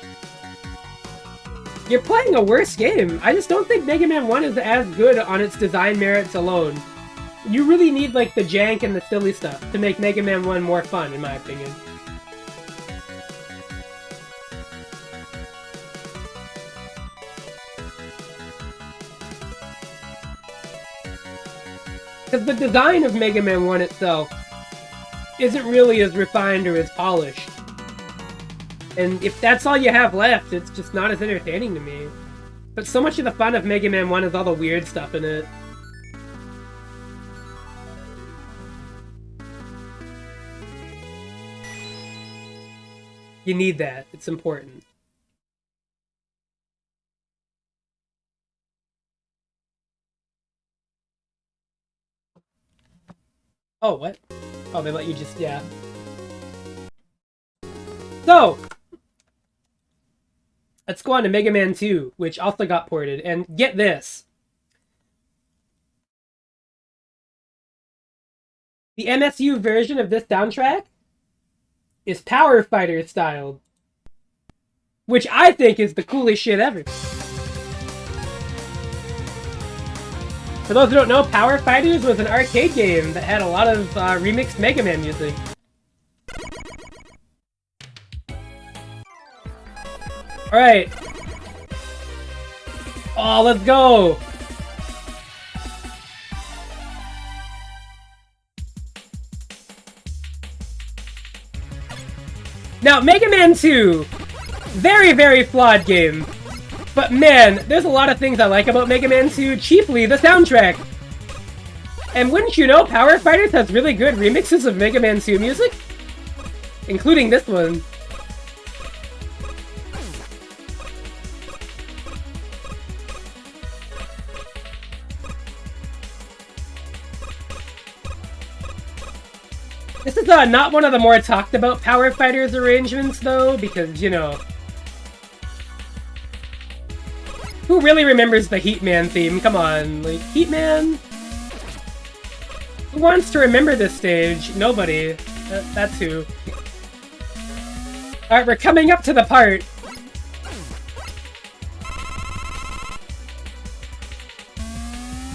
you're playing a worse game. I just don't think Mega Man 1 is as good on its design merits alone. You really need, like, the jank and the silly stuff to make Mega Man 1 more fun, in my opinion. Because the design of Mega Man 1 itself isn't really as refined or as polished. And if that's all you have left, it's just not as entertaining to me. But so much of the fun of Mega Man 1 is all the weird stuff in it. You need that. It's important. Oh, what? Oh, they let you just, yeah. So, let's go on to Mega Man 2, which also got ported. And get this. The MSU version of this soundtrack is Power Fighter styled. Which I think is the coolest shit ever. For those who don't know, Power Fighters was an arcade game that had a lot of remixed Mega Man music. Alright. Oh, let's go! Now, Mega Man 2, very, very flawed game. But man, there's a lot of things I like about Mega Man 2, chiefly the soundtrack. And wouldn't you know, Power Fighters has really good remixes of Mega Man 2 music? Including this one. This is not one of the more talked about Power Fighters arrangements, though, because, you know... Who really remembers the Heatman theme? Come on, like, Heatman? Who wants to remember this stage? Nobody. That's who. Alright, we're coming up to the part.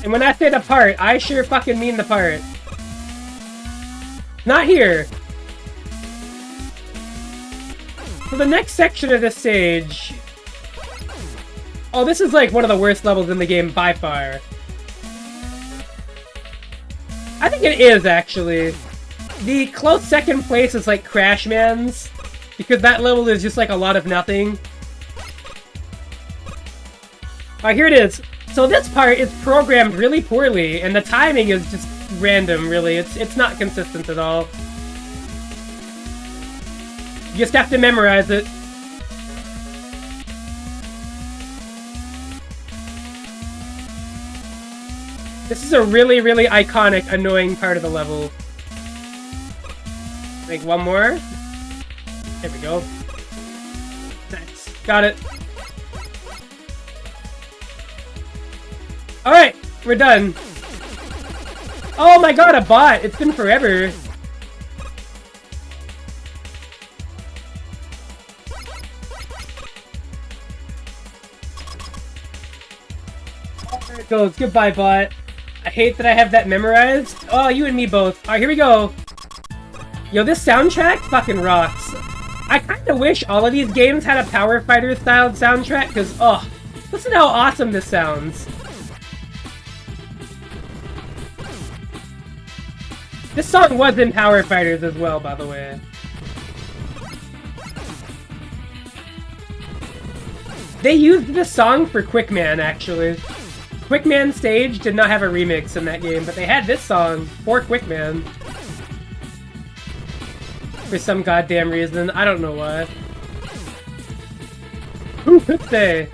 And when I say the part, I sure fucking mean the part. Not here. So the next section of this stage... Oh, this is like one of the worst levels in the game by far. I think it is, actually. The close second place is like Crash Man's, because that level is just like a lot of nothing. Alright, here it is. So this part is programmed really poorly, and the timing is just random, really. It's not consistent at all. You just have to memorize it. This is a really, really iconic, annoying part of the level. Make one more. There we go. Nice. Got it. Alright, we're done. Oh my god, a bot! It's been forever. There it goes. Goodbye, bot. I hate that I have that memorized. Oh, you and me both. Alright, here we go. Yo, this soundtrack fucking rocks. I kinda wish all of these games had a Power Fighter styled soundtrack, because, oh, listen to how awesome this sounds. This song was in Power Fighters as well, by the way. They used this song for Quickman, actually. Quickman Stage did not have a remix in that game, but they had this song for Quickman. For some goddamn reason. I don't know why. Who could say?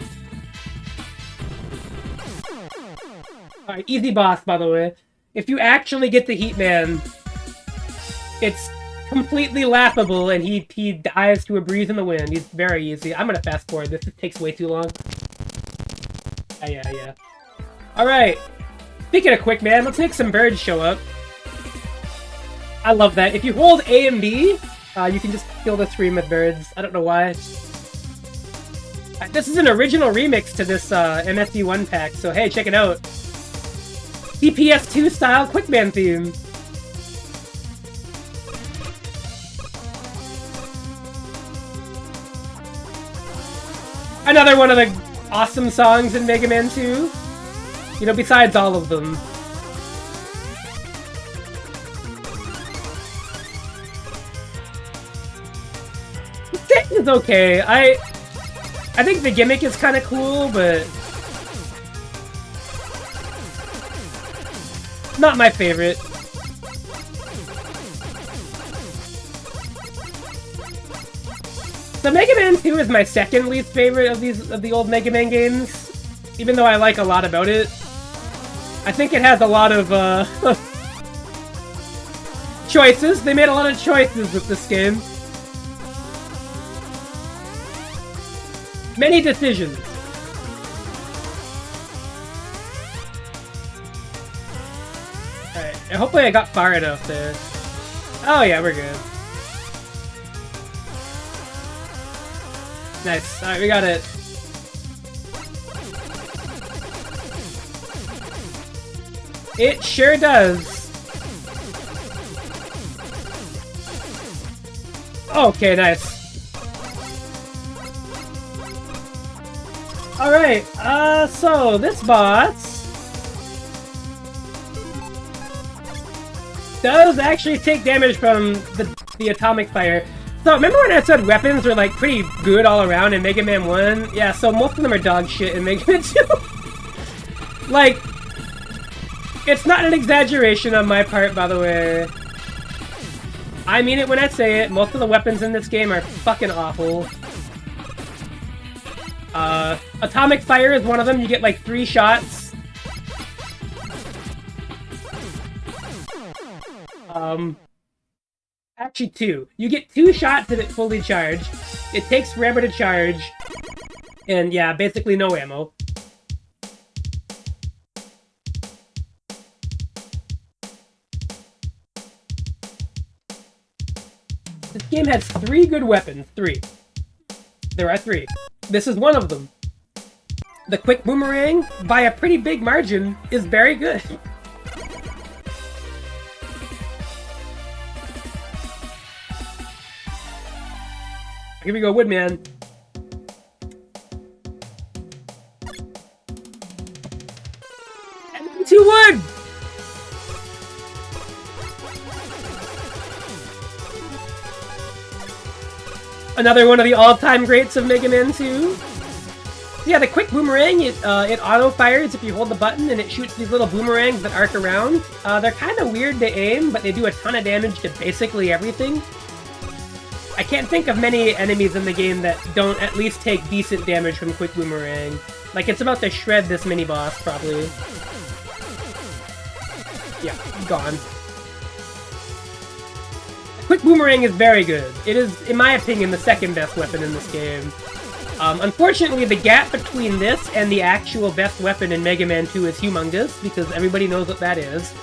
Alright, easy boss, by the way. If you actually get the Heatman, it's completely laughable, and he dies to a breeze in the wind. He's very easy. I'm gonna fast forward this. It takes way too long. Yeah. Alright. Speaking of Quickman, let's make some birds show up. I love that. If you hold A and B, you can just kill the screen with birds. I don't know why. This is an original remix to this MSD1 pack, so hey, check it out. CPS2 style Quickman theme. Another one of the awesome songs in Mega Man 2. You know, besides all of them. The stage is okay. I think the gimmick is kind of cool, but not my favorite. So Mega Man 2 is my second least favorite of the old Mega Man games, even though I like a lot about it. I think it has a lot of choices. They made a lot of choices with this game. Many decisions. Alright, hopefully I got far enough there. Oh yeah, we're good. Nice. Alright, we got it. It sure does. Okay, nice. Alright, so this boss does actually take damage from the atomic fire. So, remember when I said weapons were, like, pretty good all around in Mega Man 1? Yeah, so most of them are dog shit in Mega Man 2. Like, it's not an exaggeration on my part, by the way. I mean it when I say it. Most of the weapons in this game are fucking awful. Atomic fire is one of them. You get, like, 3 shots. Actually, 2. You get 2 shots at it fully charged. It takes forever to charge. And yeah, basically no ammo. This game has 3 good weapons. 3. There are 3. This is one of them. The quick boomerang, by a pretty big margin, is very good. Here we go, Woodman. And 2 wood! Another one of the all-time greats of Mega Man 2. Yeah, the quick boomerang, it auto-fires if you hold the button, and it shoots these little boomerangs that arc around. They're kind of weird to aim, but they do a ton of damage to basically everything. I can't think of many enemies in the game that don't at least take decent damage from quick boomerang. Like, it's about to shred this mini-boss, probably. Yeah, gone. Quick boomerang is very good. It is, in my opinion, the second best weapon in this game. Unfortunately, the gap between this and the actual best weapon in Mega Man 2 is humongous, because everybody knows what that is.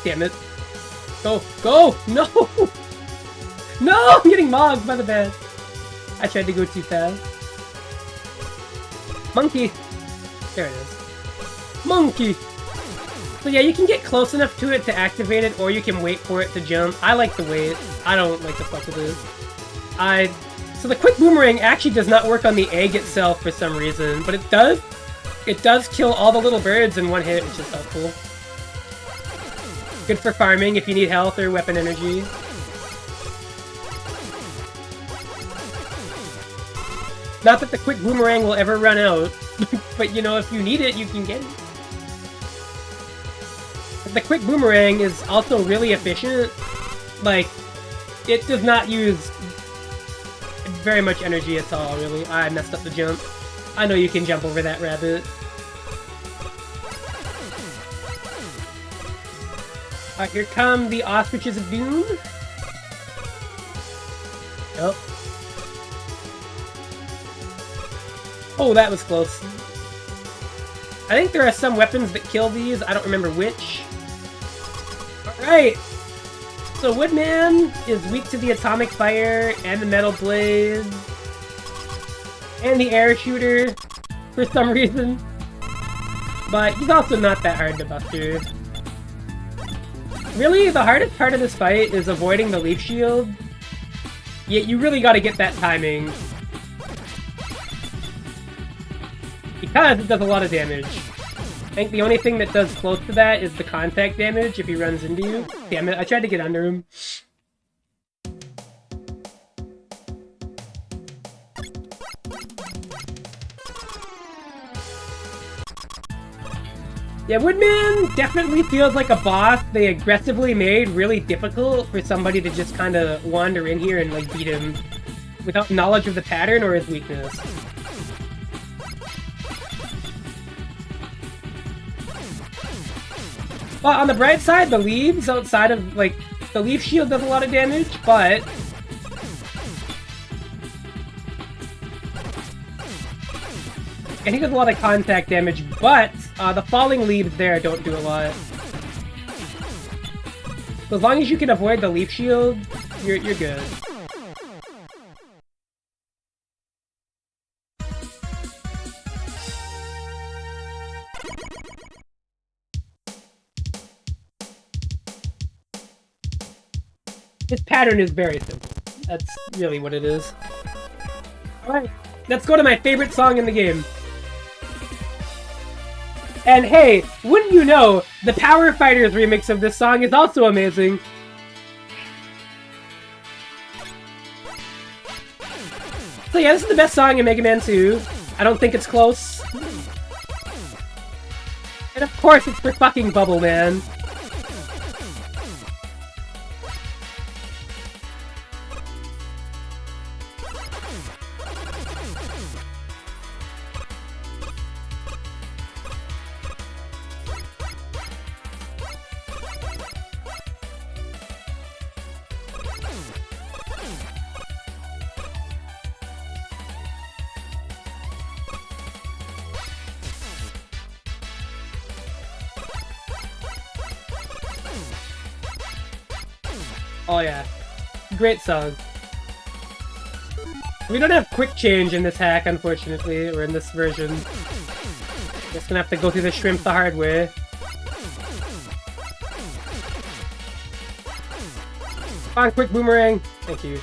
Damn it. Go! Go! No! No! I'm getting mogged by the bed. I tried to go too fast. Monkey! There it is. Monkey! So yeah, you can get close enough to it to activate it, or you can wait for it to jump. I like to wait. I don't like to fuck with this. So the quick boomerang actually does not work on the egg itself for some reason, but it does. It does kill all the little birds in one hit, which is helpful. Good for farming if you need health or weapon energy. Not that the quick boomerang will ever run out, but you know, if you need it, you can get it. The quick boomerang is also really efficient. Like, it does not use very much energy at all, really. I messed up the jump. I know you can jump over that rabbit. Alright, here come the Ostriches of Doom. Oh. Oh, that was close. I think there are some weapons that kill these. I don't remember which. Alright. So Woodman is weak to the atomic fire and the metal blaze. And the air shooter for some reason. But he's also not that hard to buster. Really, the hardest part of this fight is avoiding the leaf shield. Yeah, you really gotta get that timing. Because it does a lot of damage. I think the only thing that does close to that is the contact damage if he runs into you. Damn it, I tried to get under him. Yeah, Woodman definitely feels like a boss they aggressively made really difficult for somebody to just kind of wander in here and like beat him without knowledge of the pattern or his weakness. Well, on the bright side, the leaves outside of, like, the leaf shield does a lot of damage, but and he does a lot of contact damage, but the falling leaves there don't do a lot. So as long as you can avoid the leaf shield, you're good. This pattern is very simple. That's really what it is. Alright, let's go to my favorite song in the game. And hey, wouldn't you know, the Power Fighters remix of this song is also amazing. So yeah, this is the best song in Mega Man 2. I don't think it's close. And of course it's for fucking Bubble Man. Oh yeah. Great song. We don't have quick change in this hack, unfortunately, or in this version. Just gonna have to go through the shrimp the hard way. Come on, quick boomerang! Thank you.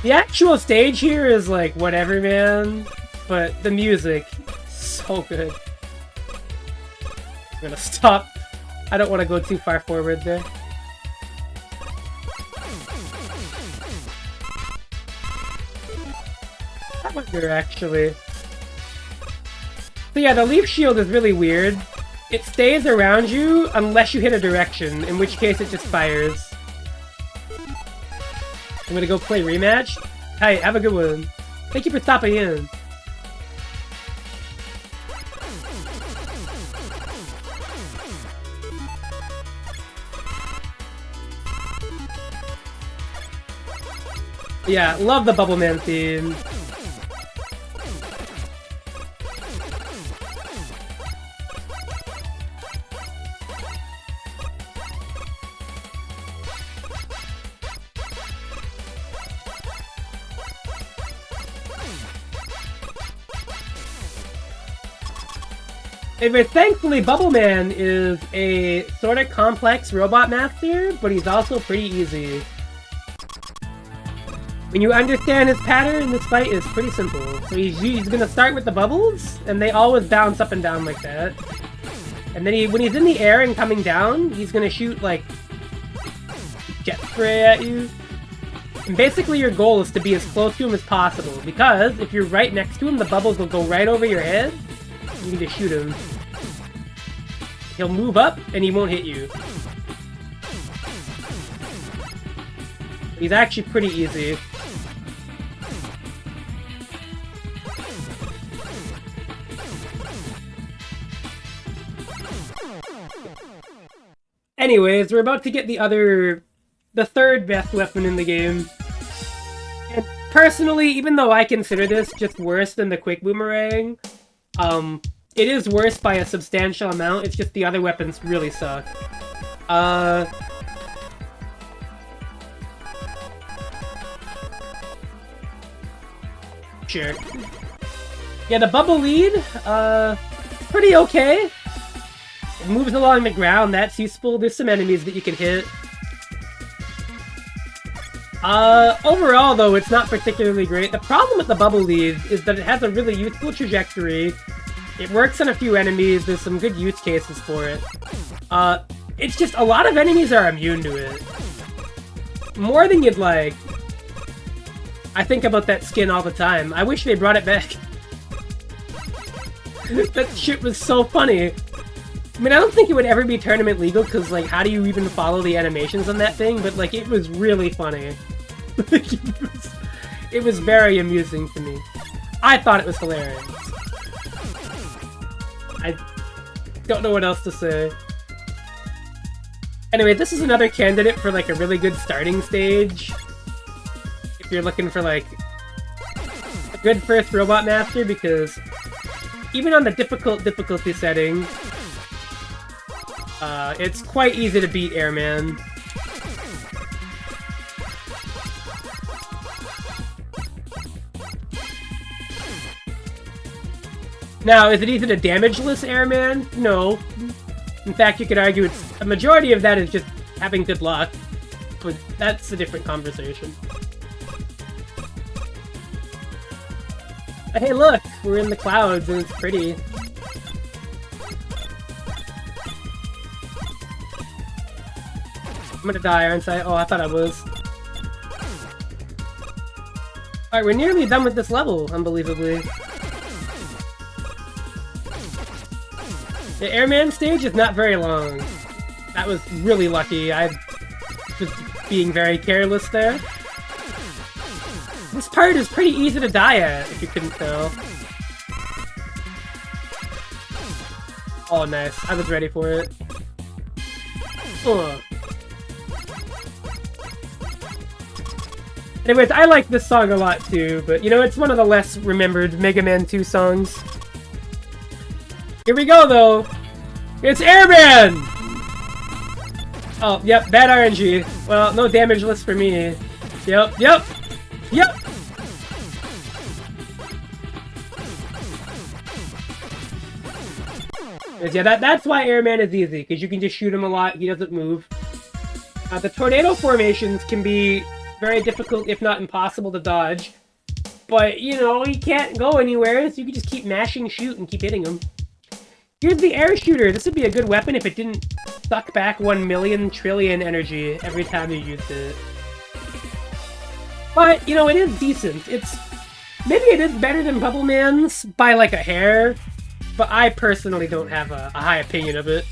The actual stage here is like whatever, man, but the music, so good. I'm gonna stop. I don't want to go too far forward there. I wonder, actually. So yeah, the leaf shield is really weird. It stays around you unless you hit a direction, in which case it just fires. I'm gonna go play rematch. Hi, have a good one. Thank you for stopping in. Yeah, love the Bubble Man theme. Anyway, thankfully, Bubble Man is a sort of complex robot master, but he's also pretty easy. When you understand his pattern, this fight is pretty simple. So he's gonna start with the bubbles, and they always bounce up and down like that. And then when he's in the air and coming down, he's gonna shoot, like, jet spray at you. And basically your goal is to be as close to him as possible, because if you're right next to him, the bubbles will go right over your head. You can just shoot him. He'll move up, and he won't hit you. He's actually pretty easy. Anyways, we're about to get the third best weapon in the game. And personally, even though I consider this just worse than the Quick Boomerang, it is worse by a substantial amount. It's just the other weapons really suck. Sure. Yeah, the bubble lead, pretty okay. It moves along the ground, that's useful. There's some enemies that you can hit. Overall, though, it's not particularly great. The problem with the bubble lead is that it has a really useful trajectory. It works on a few enemies, there's some good use cases for it. It's just a lot of enemies are immune to it. More than you'd like. I think about that skin all the time. I wish they brought it back. That shit was so funny. I mean, I don't think it would ever be tournament legal, because, like, how do you even follow the animations on that thing? But, like, it was really funny. It was very amusing to me. I thought it was hilarious. I don't know what else to say. Anyway, this is another candidate for, like, a really good starting stage. If you're looking for, like, a good first Robot Master, because even on the difficulty setting, it's quite easy to beat Airman. Now, is it easy to damageless Airman? No. In fact, you could argue a majority of that is just having good luck, but that's a different conversation. But hey, look! We're in the clouds and it's pretty. I'm gonna die, aren't I? Oh, I thought I was. Alright, we're nearly done with this level, unbelievably. The Airman stage is not very long. That was really lucky. just being very careless there. This part is pretty easy to die at, if you couldn't tell. Oh, nice. I was ready for it. Ugh. Anyways, I like this song a lot too, but you know, it's one of the less remembered Mega Man 2 songs. Here we go, though! It's Airman! Oh, yep, bad RNG. Well, no damage list for me. Yep. Yeah, that's why Airman is easy, because you can just shoot him a lot, he doesn't move. The tornado formations can be very difficult, if not impossible, to dodge. But, you know, he can't go anywhere, so you can just keep mashing shoot and keep hitting him. Here's the air shooter. This would be a good weapon if it didn't suck back 1,000,000 trillion energy every time you used it. But, you know, it is decent. Maybe it is better than Bubble Man's by, like, a hair, but I personally don't have a high opinion of it.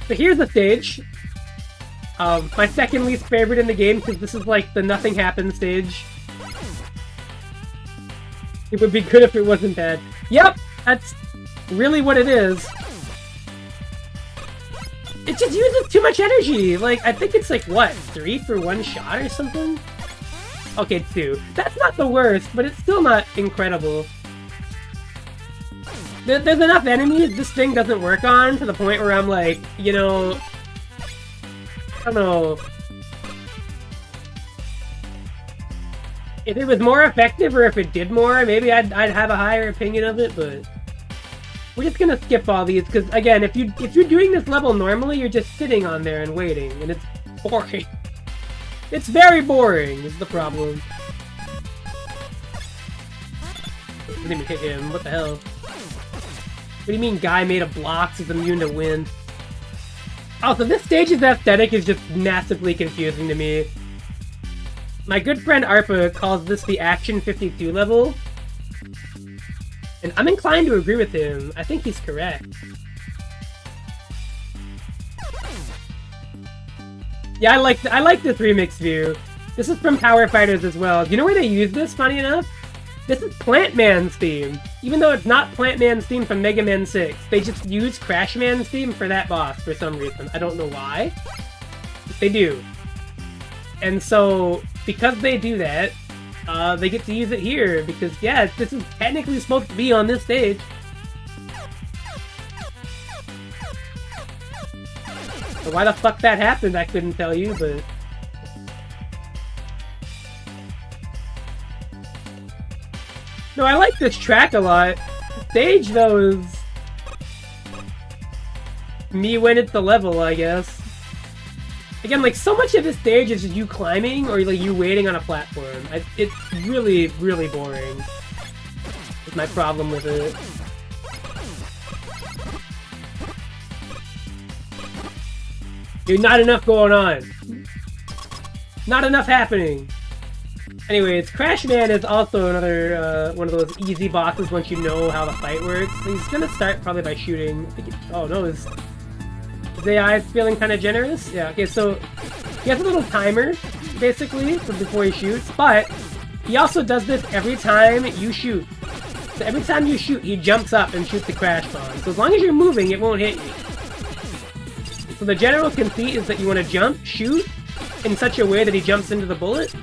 So here's the stage. My second least favorite in the game, because this is like the nothing happens stage. It would be good if it wasn't bad. Yep, that's really what it is. It just uses too much energy. Like, I think it's like, what, 3 for 1 shot or something? Okay, 2. That's not the worst, but it's still not incredible. There's enough enemies this thing doesn't work on to the point where I'm like, you know... I don't know. If it was more effective or if it did more, maybe I'd have a higher opinion of it, but... We're just gonna skip all these, because again, if you're doing this level normally, you're just sitting on there and waiting, and it's boring. It's very boring, is the problem. I didn't even hit him, what the hell? What do you mean guy made of blocks is immune to wind? Also, this stage's aesthetic is just massively confusing to me. My good friend Arpa calls this the Action 52 level. And I'm inclined to agree with him. I think he's correct. Yeah, I like this remix view. This is from Power Fighters as well. Do you know where they use this, funny enough? This is Plant Man's theme. Even though it's not Plant Man's theme from Mega Man 6. They just use Crash Man's theme for that boss for some reason. I don't know why. But they do. And so, because they do that, they get to use it here. Because, yeah, this is technically supposed to be on this stage. So why the fuck that happened, I couldn't tell you, but... No, I like this track a lot. The stage, though, is... me when it's the level, I guess. Again, like, so much of this stage is just you climbing, or, like, you waiting on a platform. It's really, really boring. That's my problem with it. Dude, not enough going on. Not enough happening. Anyways, Crash Man is also another one of those easy bosses once you know how the fight works. So he's gonna start probably by shooting. Oh no, his AI is feeling kind of generous? Yeah, okay, so he has a little timer, basically, for before he shoots, but he also does this every time you shoot. So every time you shoot, he jumps up and shoots the Crash Bomb. So as long as you're moving, it won't hit you. So the general conceit is that you want to jump, shoot, in such a way that he jumps into the bullet,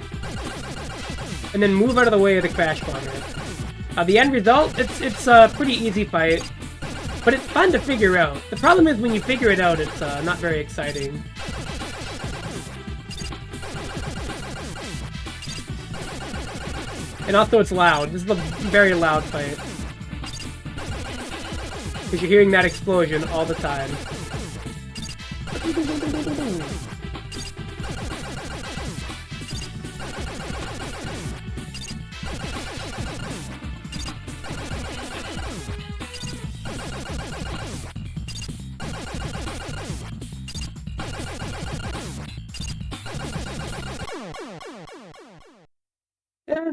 and then move out of the way of the Crash Bomber. The end result, it's a pretty easy fight, but it's fun to figure out. The problem is when you figure it out, it's not very exciting. And also it's loud. This is a very loud fight. Because you're hearing that explosion all the time.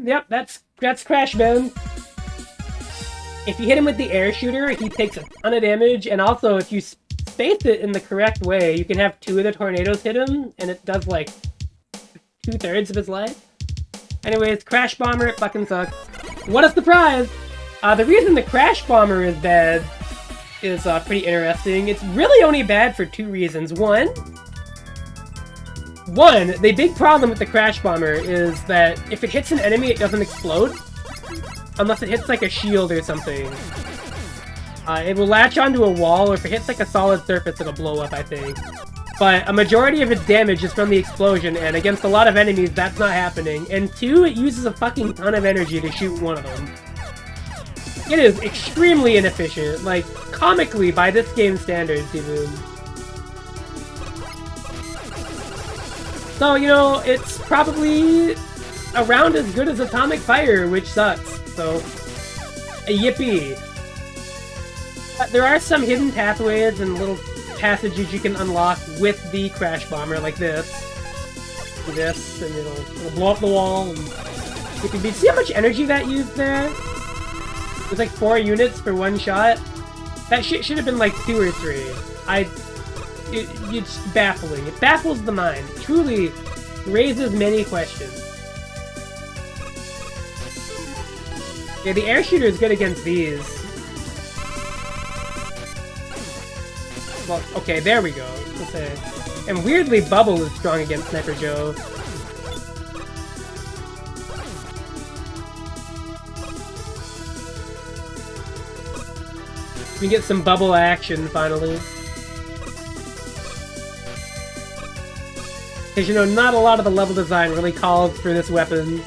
Yep, that's Crash Man. If you hit him with the air shooter, he takes a ton of damage, and also if you space it in the correct way, you can have 2 of the tornadoes hit him, and it does, like, 2/3 of his life. Anyways, Crash Bomber, it fucking sucks. What a surprise! The reason the Crash Bomber is bad is pretty interesting. It's really only bad for 2 reasons. One, the big problem with the Crash Bomber is that if it hits an enemy, it doesn't explode. Unless it hits, like, a shield or something. It will latch onto a wall, or if it hits, like, a solid surface, it'll blow up, I think. But a majority of its damage is from the explosion, and against a lot of enemies, that's not happening. And 2, it uses a fucking ton of energy to shoot one of them. It is extremely inefficient, like, comically, by this game's standards, even. So, you know, it's probably around as good as Atomic Fire, which sucks, so... yippee! But there are some hidden pathways and little passages you can unlock with the Crash Bomber, like this. Do this, and it'll blow up the wall, and... See how much energy that used there? It was like 4 units for 1 shot. That shit should have been like 2 or 3. It's baffling. It baffles the mind. It truly raises many questions. Yeah, the air shooter is good against these. Well, okay, there we go. And weirdly, Bubble is strong against Sniper Joe. We get some bubble action, finally. Because, you know, not a lot of the level design really calls for this weapon.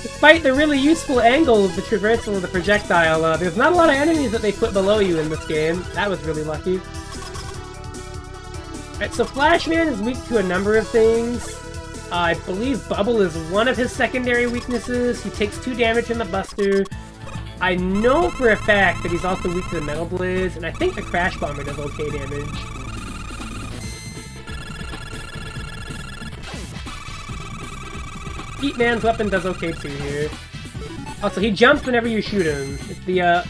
Despite the really useful angle of the traversal of the projectile, there's not a lot of enemies that they put below you in this game. That was really lucky. Alright, so Flashman is weak to a number of things. I believe Bubble is one of his secondary weaknesses. He takes 2 damage from the Buster. I know for a fact that he's also weak to the Metal Blaze, and I think the Crash Bomber does okay damage. Heat Man's weapon does okay too here. Also, he jumps whenever you shoot him. It's the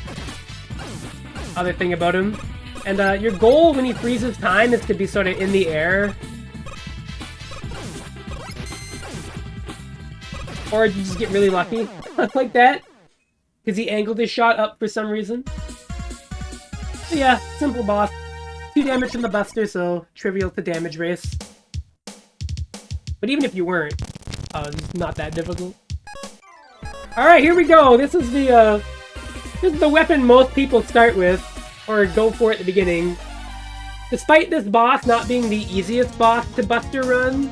other thing about him. And your goal when he freezes time is to be sort of in the air. Or you just get really lucky like that. Because he angled his shot up for some reason. But yeah, simple boss. 2 damage from the Buster, so trivial to damage race. But even if you weren't, it's not that difficult. Alright, here we go! This is the weapon most people start with, or go for at the beginning. Despite this boss not being the easiest boss to Buster run,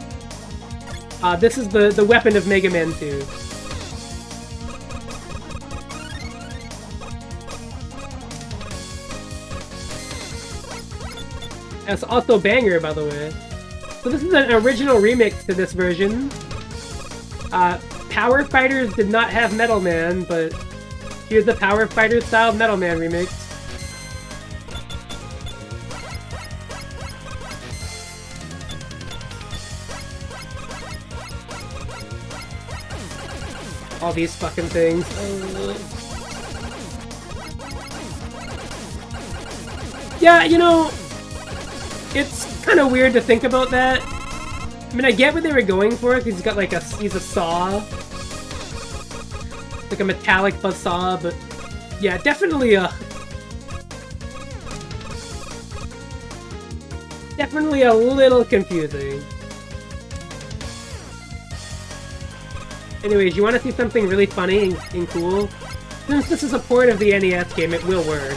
this is the weapon of Mega Man 2. It's also Banger, by the way. So this is an original remix to this version. Power Fighters did not have Metal Man, but here's the Power Fighter style Metal Man remix. All these fucking things. Yeah, you know, it's kind of weird to think about that. I mean, I get what they were going for, because he's got like he's a saw. Like a metallic buzzsaw, but yeah, definitely a little confusing. Anyways, you want to see something really funny and cool? Since this is a port of the NES game, it will work.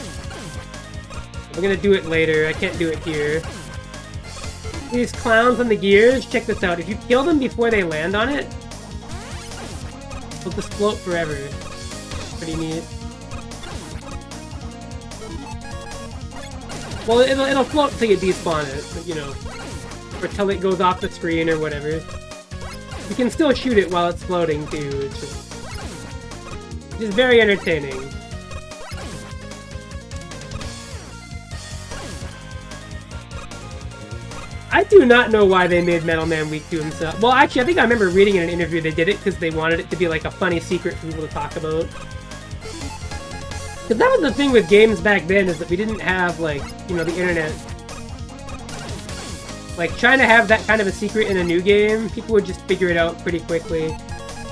We're gonna do it later, I can't do it here. These clowns on the gears, check this out. If you kill them before they land on it, they'll just float forever. Pretty neat. Well, it'll float until you despawn it, but, you know, or till it goes off the screen or whatever. You can still shoot it while it's floating too. It's just very entertaining. I do not know why they made Metal Man weak to himself. Well, actually, I think I remember reading in an interview they did it because they wanted it to be like a funny secret for people to talk about. Because that was the thing with games back then, is that we didn't have, like, you know, the internet. Like, trying to have that kind of a secret in a new game, people would just figure it out pretty quickly.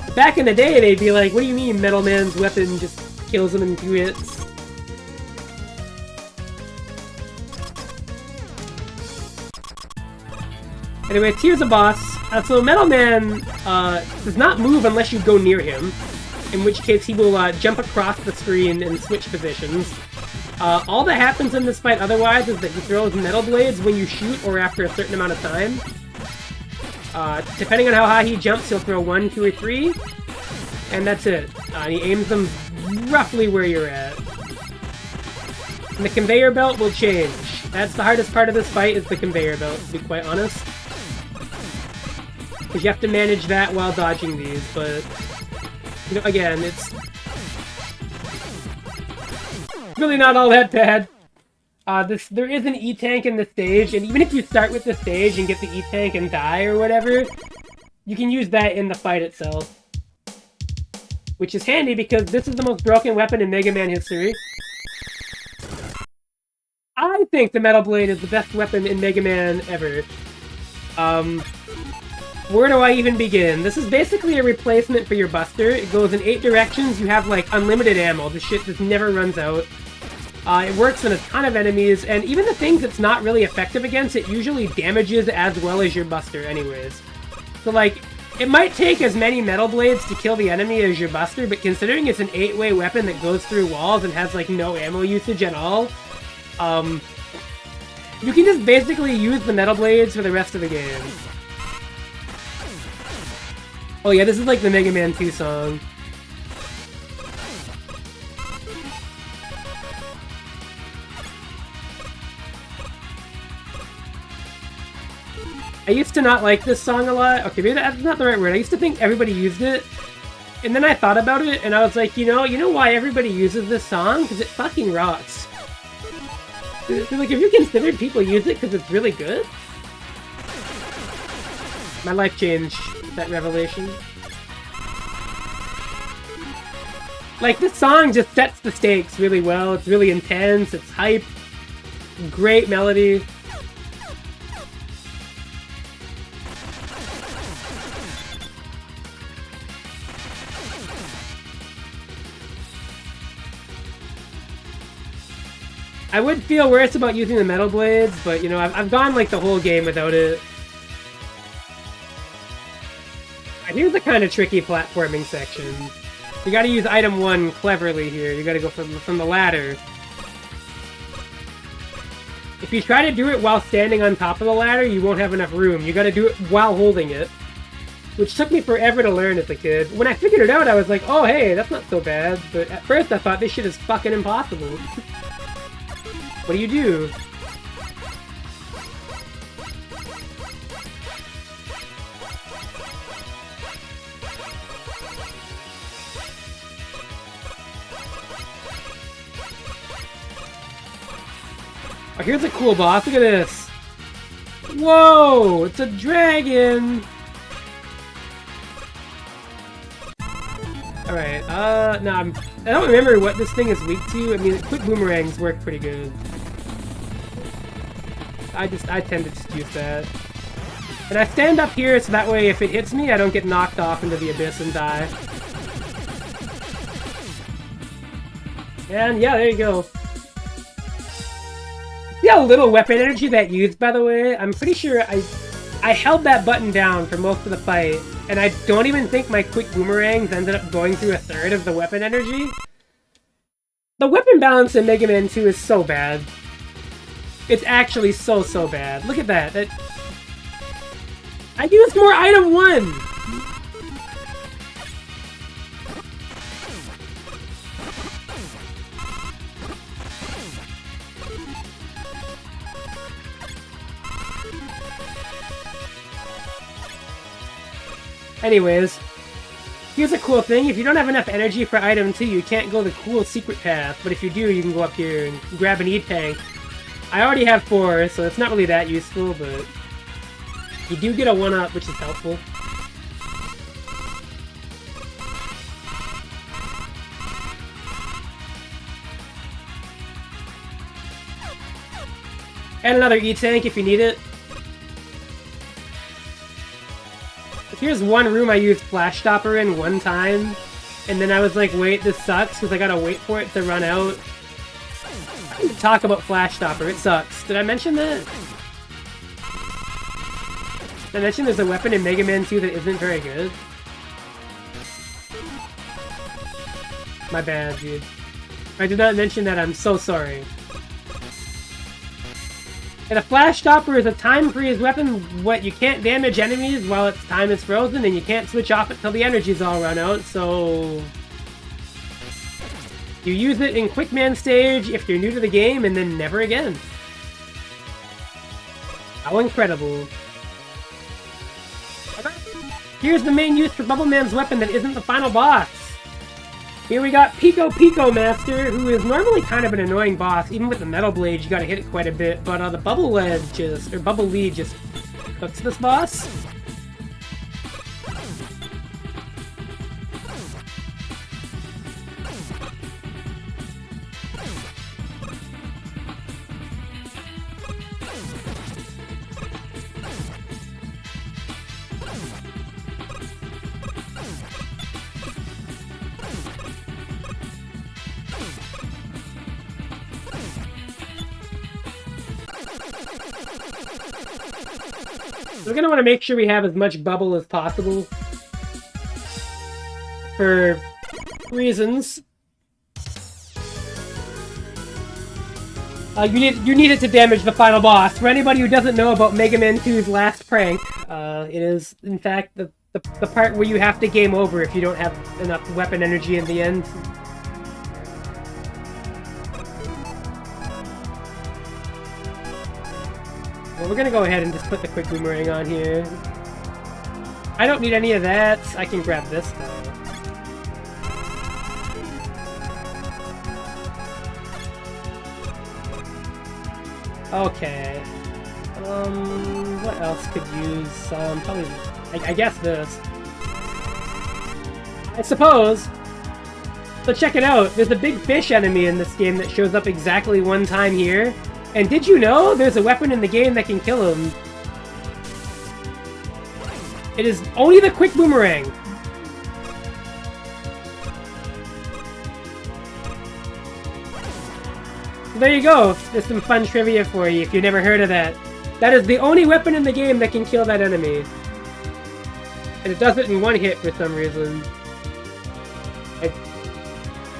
But back in the day, they'd be like, what do you mean Metal Man's weapon just kills them in 2 hits? Anyways, here's a boss. So Metal Man does not move unless you go near him, in which case he will jump across the screen and switch positions. All that happens in this fight otherwise is that he throws metal blades when you shoot or after a certain amount of time. Depending on how high he jumps, he'll throw 1, 2, or 3, and that's it. And he aims them roughly where you're at. And the conveyor belt will change. That's the hardest part of this fight, is the conveyor belt, to be quite honest. Because you have to manage that while dodging these, but... You know, again, it's... really not all that bad. There is an E-Tank in the stage, and even if you start with the stage and get the E-Tank and die or whatever, you can use that in the fight itself. Which is handy, because this is the most broken weapon in Mega Man history. I think the Metal Blade is the best weapon in Mega Man ever. Where do I even begin? This is basically a replacement for your Buster. It goes in 8 directions, you have, like, unlimited ammo. The shit just never runs out. It works on a ton of enemies, and even the things it's not really effective against, it usually damages as well as your Buster anyways. So, like, it might take as many Metal Blades to kill the enemy as your Buster, but considering it's an 8-way weapon that goes through walls and has, like, no ammo usage at all, you can just basically use the Metal Blades for the rest of the game. Oh yeah, this is like the Mega Man 2 song. I used to not like this song a lot. Okay, maybe that's not the right word. I used to think everybody used it. And then I thought about it, and I was like, you know why everybody uses this song? Because it fucking rocks. Like, have you considered people use it because it's really good? My life changed with that revelation. Like, this song just sets the stakes really well. It's really intense, it's hype, great melody. I would feel worse about using the Metal Blades, but, you know, I've gone, like, the whole game without it. And here's the kind of tricky platforming section. You gotta use item 1 cleverly here. You gotta go from the ladder. If you try to do it while standing on top of the ladder, you won't have enough room. You gotta do it while holding it. Which took me forever to learn as a kid. When I figured it out, I was like, oh hey, that's not so bad. But at first I thought this shit is fucking impossible. What do you do? Oh, here's a cool boss. Look at this. Whoa! It's a dragon! Alright, no, I don't remember what this thing is weak to. I mean, quick boomerangs work pretty good. I tend to just use that. And I stand up here so that way if it hits me, I don't get knocked off into the abyss and die. And yeah, there you go. See how little weapon energy that used, by the way? I'm pretty sure I held that button down for most of the fight, and I don't even think my quick boomerangs ended up going through a third of the weapon energy. The weapon balance in Mega Man 2 is so bad. It's actually so bad. Look at that. I used more item 1! Anyways, here's a cool thing. If you don't have enough energy for item 2, you can't go the cool secret path. But if you do, you can go up here and grab an E-Tank. I already have 4, so it's not really that useful, but you do get a 1-up, which is helpful. And another E-Tank if you need it. Here's one room I used Flash Stopper in one time, and then I was like, wait, this sucks, because I gotta wait for it to run out. I need to talk about Flash Stopper, it sucks. Did I mention that? Did I mention there's a weapon in Mega Man 2 that isn't very good? My bad, dude. If I did not mention that, I'm so sorry. And a Flash Stopper is a time-freeze weapon. What, you can't damage enemies while its time is frozen, and you can't switch off it till the energy's all run out, so... You use it in Quick Man stage if you're new to the game, and then never again. How incredible. Here's the main use for Bubble Man's weapon that isn't the final boss. Here we got Pico Pico Master, who is normally kind of an annoying boss. Even with the Metal Blade, you gotta hit it quite a bit. But the Bubble Lead just cooks this boss. We're gonna want to make sure we have as much bubble as possible. For reasons. You need it to damage the final boss. For anybody who doesn't know about Mega Man 2's last prank, it is, in fact, the part where you have to game over if you don't have enough weapon energy in the end. Well, we're gonna go ahead and just put the quick boomerang on here. I don't need any of that. I can grab this, though. Okay. What else could use? Probably... I guess this. I suppose. So check it out. There's a big fish enemy in this game that shows up exactly one time here. And did you know there's a weapon in the game that can kill him? It is only the quick boomerang. So there you go. There's some fun trivia for you if you've never heard of that. That is the only weapon in the game that can kill that enemy. And it does it in one hit for some reason.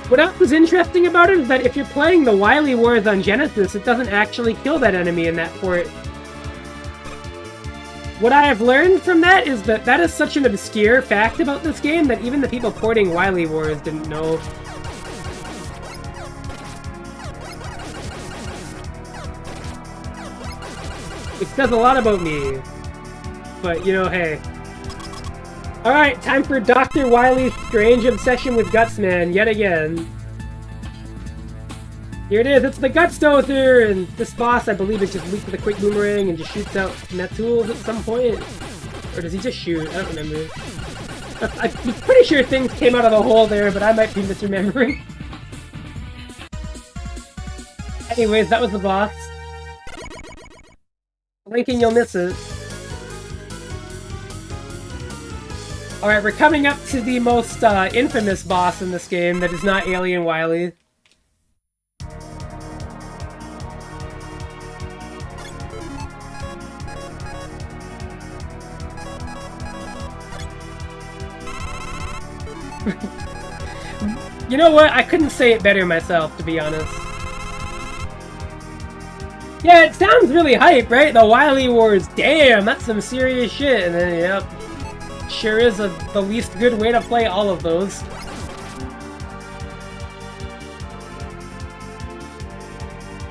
What else is interesting about it is that if you're playing the Wily Wars on Genesis, it doesn't actually kill that enemy in that port. What I have learned from that is that that is such an obscure fact about this game that even the people porting Wily Wars didn't know. It says a lot about me. But, you know, hey. Alright, time for Dr. Wily's strange obsession with Gutsman, yet again. Here it is, it's the Gutsdozer! And this boss, I believe, is just weak with a quick boomerang and just shoots out Netools at some point. Or does he just shoot? I don't remember. I'm pretty sure things came out of the hole there, but I might be misremembering. Anyways, that was the boss. Blinking, you'll miss it. Alright, we're coming up to the most infamous boss in this game that is not Alien Wily. You know what? I couldn't say it better myself, to be honest. Yeah, it sounds really hype, right? The Wily Wars, damn, that's some serious shit. And then, yep. Sure is the least good way to play all of those.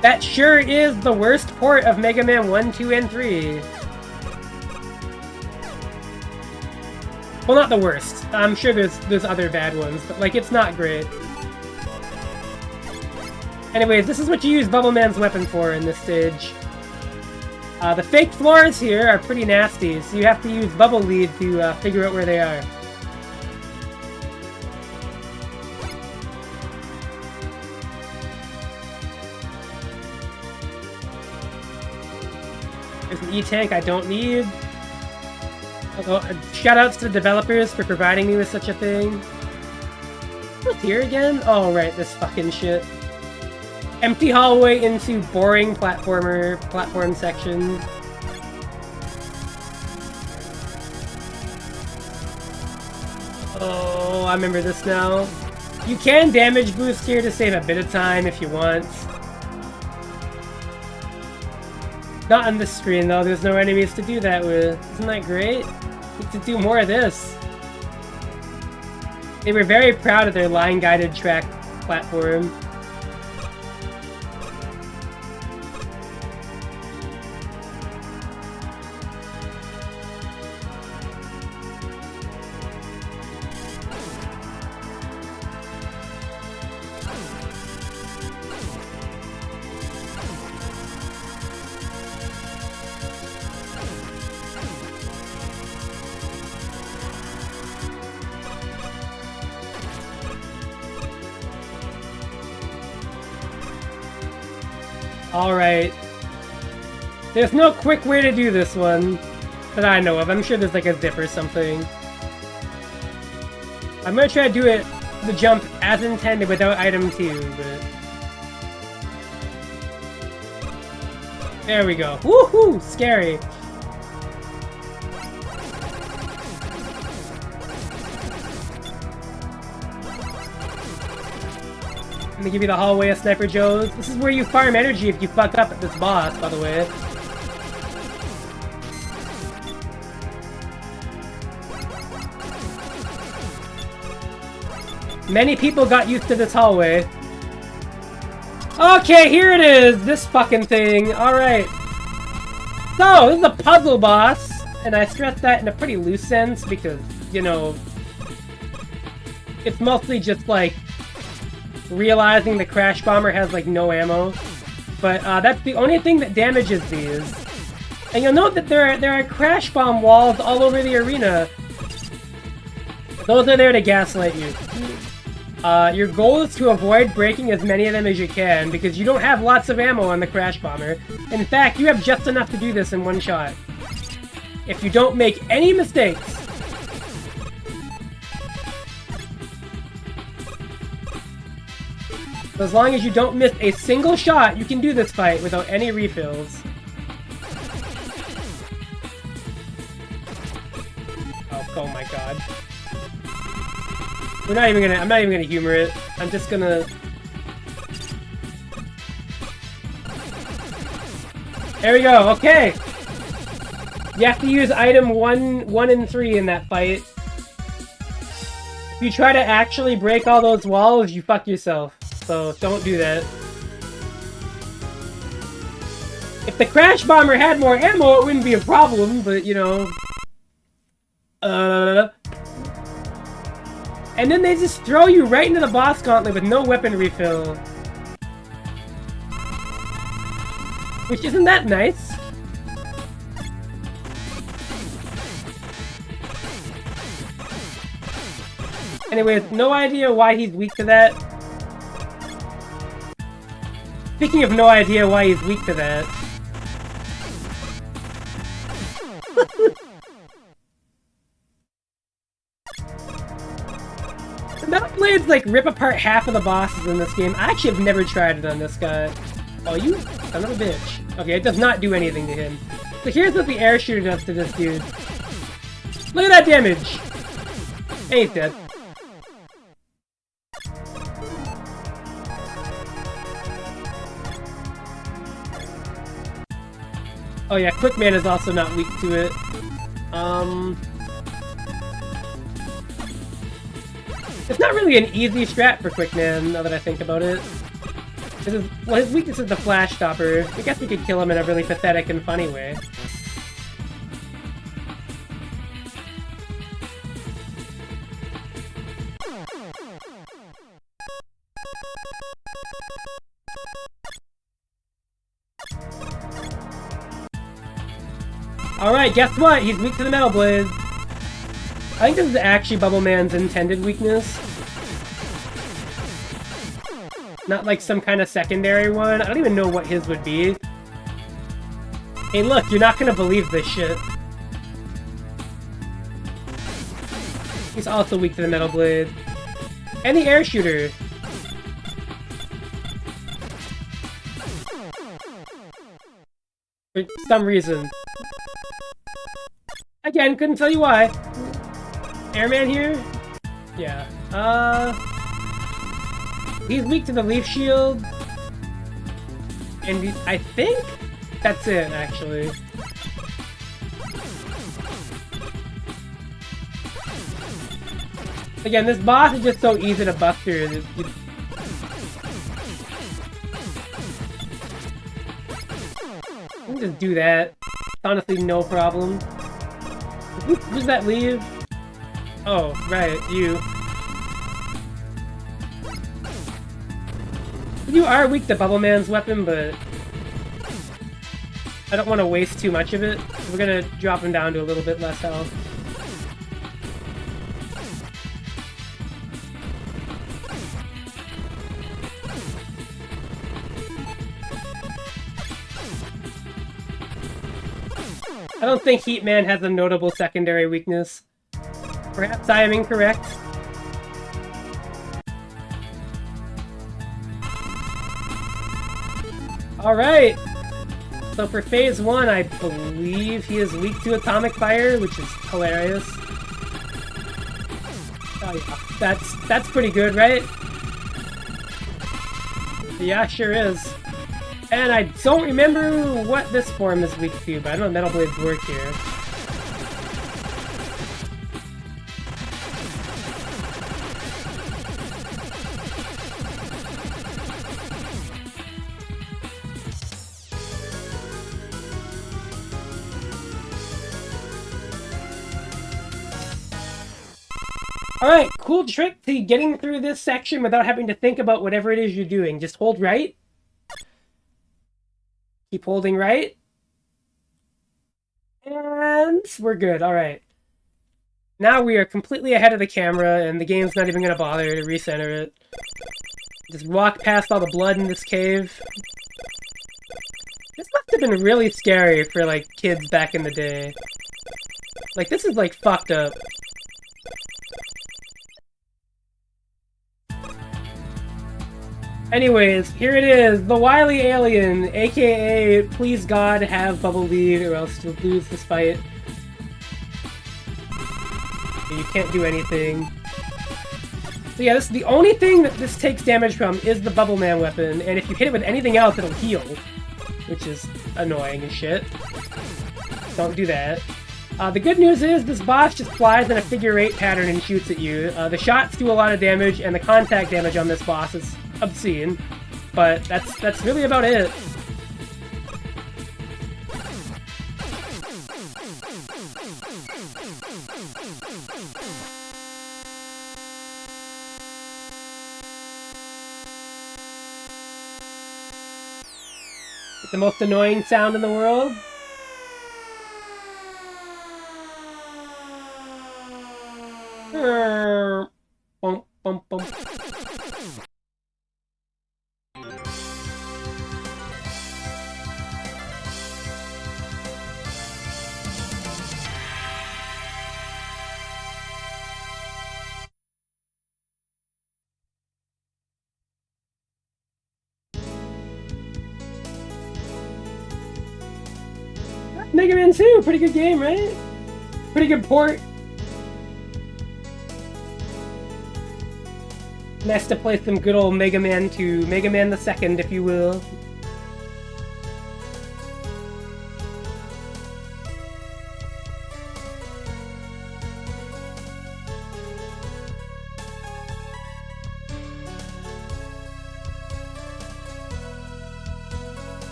That sure is the worst port of Mega Man 1, 2, and 3. Well, not the worst. I'm sure there's other bad ones, but like, it's not great. Anyways, this is what you use Bubble Man's weapon for in this stage. The fake floors here are pretty nasty, so you have to use Bubble Lead to figure out where they are. There's an E-tank I don't need. Although, shoutouts to the developers for providing me with such a thing. What's here again? Oh, right, this fucking shit. Empty hallway into boring platform section. Oh, I remember this now. You can damage boost here to save a bit of time if you want. Not on this screen though, there's no enemies to do that with. Isn't that great? Need to do more of this. They were very proud of their line-guided track platform. Alright. There's no quick way to do this one that I know of. I'm sure there's like a zip or something. I'm gonna try to do it, the jump as intended without item 2, but... There we go. Woohoo! Scary. Let me give you the hallway of Sniper Joe's. This is where you farm energy if you fuck up at this boss, by the way. Many people got used to this hallway. Okay, here it is! This fucking thing. Alright. So, this is a puzzle boss. And I stress that in a pretty loose sense because, you know... It's mostly just like... realizing the Crash Bomber has like no ammo. But that's the only thing that damages these. And you'll note that there are Crash Bomb walls all over the arena. Those are there to gaslight you. Your goal is to avoid breaking as many of them as you can, because you don't have lots of ammo on the Crash Bomber. In fact, you have just enough to do this in one shot. If you don't make any mistakes. So as long as you don't miss a single shot, you can do this fight without any refills. Oh my god. I'm not even gonna humor it. I'm just gonna... There we go, okay! You have to use item 1 and 3 in that fight. If you try to actually break all those walls, you fuck yourself. So, don't do that. If the Crash Bomber had more ammo, it wouldn't be a problem, but, you know... And then they just throw you right into the boss gauntlet with no weapon refill. Which isn't that nice. Anyways, no idea why he's weak to that. Speaking of no idea why he's weak to that. Metal Blades, like, rip apart half of the bosses in this game. I actually have never tried it on this guy. Oh, you son of a bitch. Okay, it does not do anything to him. So here's what the air shooter does to this dude. Look at that damage! And he's dead. Oh yeah, Quickman is also not weak to it. It's not really an easy strat for Quickman, now that I think about it. Well, his weakness is the Flash Stopper. I guess we could kill him in a really pathetic and funny way. Alright, guess what? He's weak to the Metal Blades. I think this is actually Bubble Man's intended weakness. Not like some kind of secondary one. I don't even know what his would be. Hey, look, you're not gonna believe this shit. He's also weak to the Metal Blade. And the Air Shooter. For some reason. Again, couldn't tell you why. Airman here? Yeah. He's weak to the Leaf Shield. And I think that's it, actually. Again, this boss is just so easy to buster. You can just do that. Honestly, no problem. Who's that leave? Oh, right, you. You are weak to Bubble Man's weapon, but I don't want to waste too much of it. We're gonna drop him down to a little bit less health. I don't think Heat Man has a notable secondary weakness. Perhaps I am incorrect. Alright! So for phase 1, I believe he is weak to Atomic Fire, which is hilarious. Oh yeah, that's pretty good, right? Yeah, sure is. And I don't remember what this form is weak to, but I know Metal Blades work here. Alright, cool trick to getting through this section without having to think about whatever it is you're doing. Just hold right. Keep holding right. And we're good, alright. Now we are completely ahead of the camera, and the game's not even gonna bother to recenter it. Just walk past all the blood in this cave. This must have been really scary for, like, kids back in the day. Like, this is, like, fucked up. Anyways, here it is, the wily alien, aka please God have Bubble lead or else you'll lose this fight. You can't do anything. So yeah, this the only thing that this takes damage from is the Bubble Man weapon, and if you hit it with anything else, it'll heal. Which is annoying as shit. Don't do that. The good news is this boss just flies in a figure-8 pattern and shoots at you. The shots do a lot of damage, and the contact damage on this boss is obscene, but that's really about it. It's the most annoying sound in the world. Bump, bump, bump. Mega Man 2, pretty good game, right? Pretty good port. Nice to play some good old Mega Man 2, Mega Man the Second, if you will.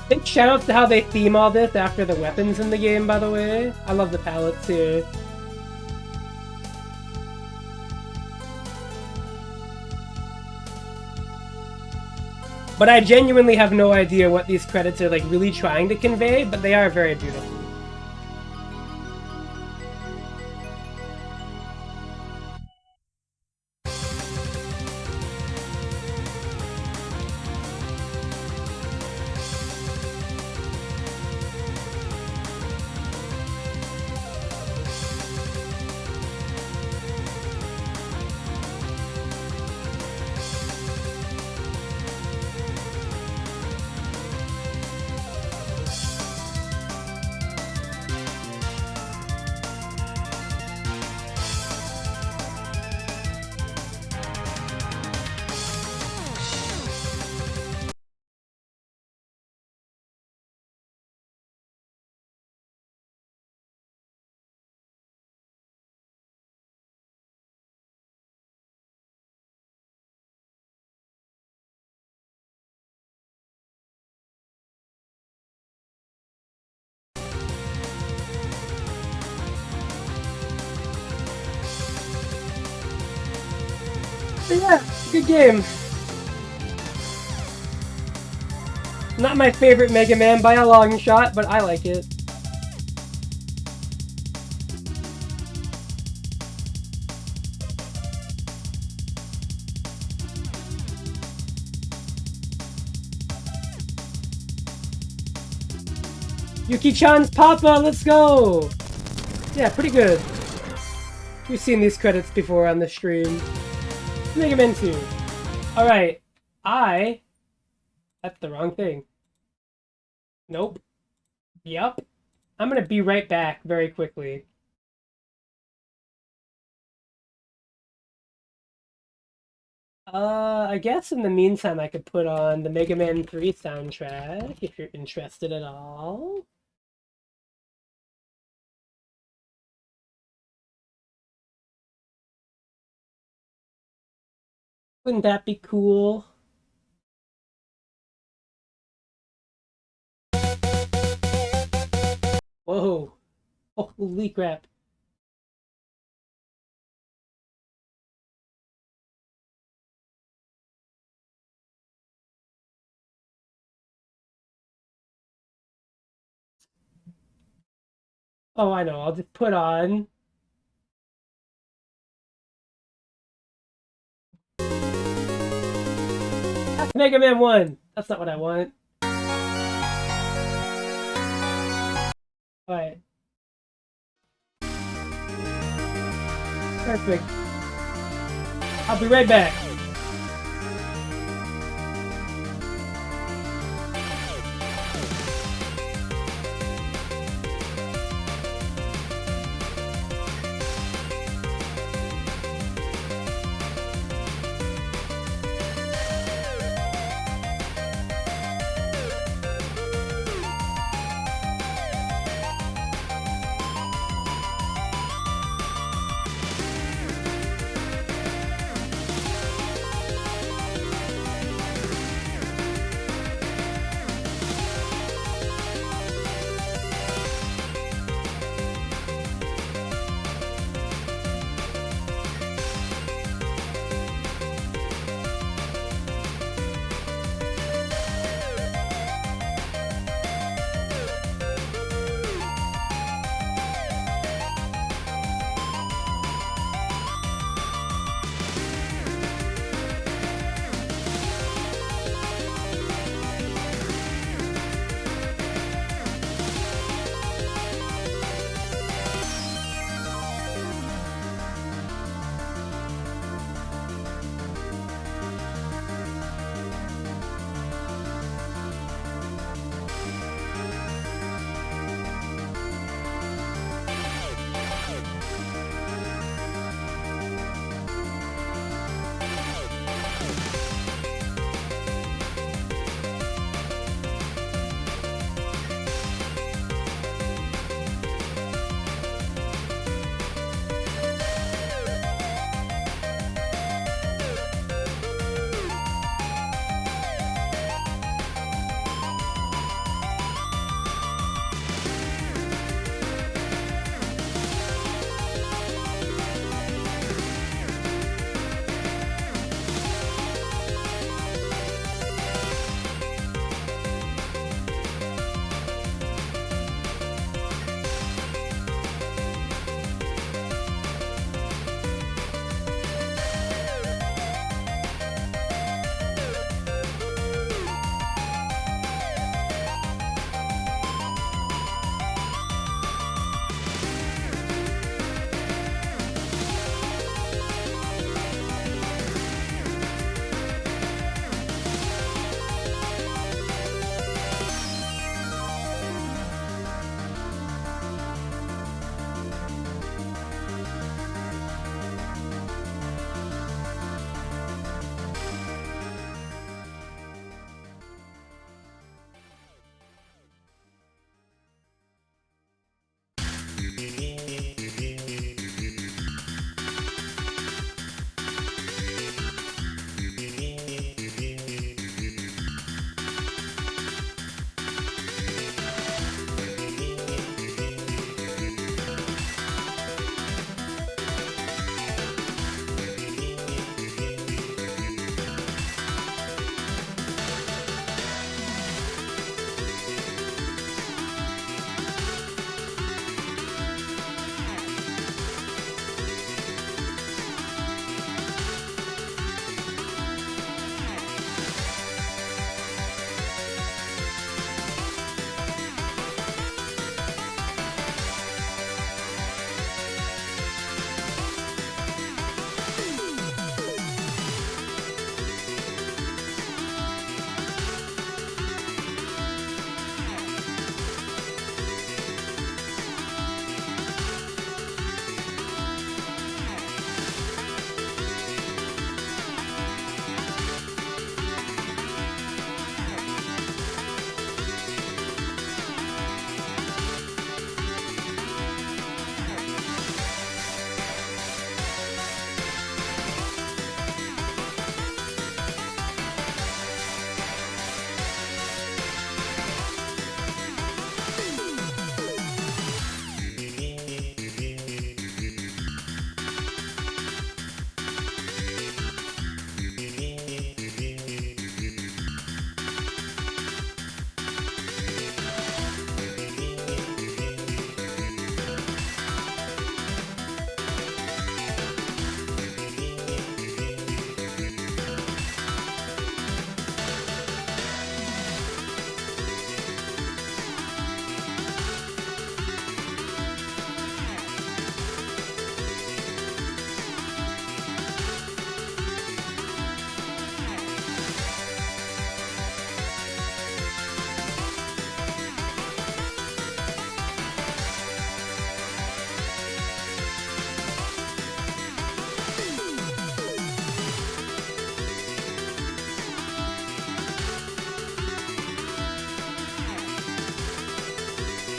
Big shoutouts to how they theme all this after the weapons in the game, by the way. I love the palettes here. But I genuinely have no idea what these credits are like really trying to convey, but they are very beautiful. But yeah, good game. Not my favorite Mega Man by a long shot, but I like it. Yuki-chan's Papa, let's go! Yeah, pretty good. We've seen these credits before on the stream. Mega Man 2. Alright, That's the wrong thing. Nope. Yup. I'm gonna be right back very quickly. I guess in the meantime I could put on the Mega Man 3 soundtrack, if you're interested at all. Wouldn't that be cool? Whoa. Holy crap. Oh, I know. I'll just put on... That's Mega Man 1! That's not what I want. Alright. Perfect. I'll be right back.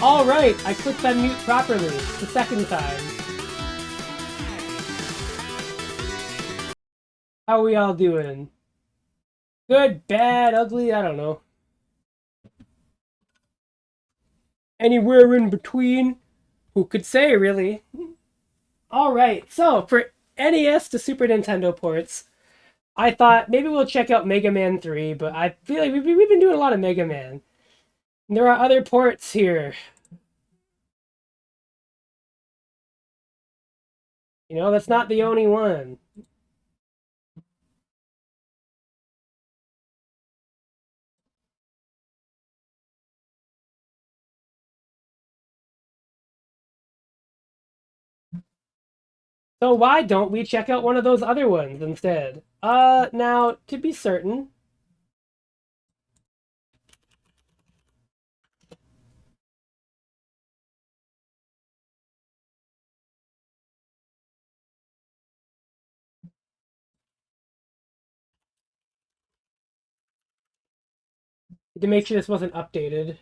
Alright, I clicked on mute properly. The second time. How are we all doing? Good, bad, ugly, I don't know. Anywhere in between? Who could say, really? Alright, so for NES to Super Nintendo ports, I thought maybe we'll check out Mega Man 3, but I feel like we've been doing a lot of Mega Man. And there are other ports here. You know, that's not the only one. So why don't we check out one of those other ones instead? Now, to be certain... to make sure this wasn't updated.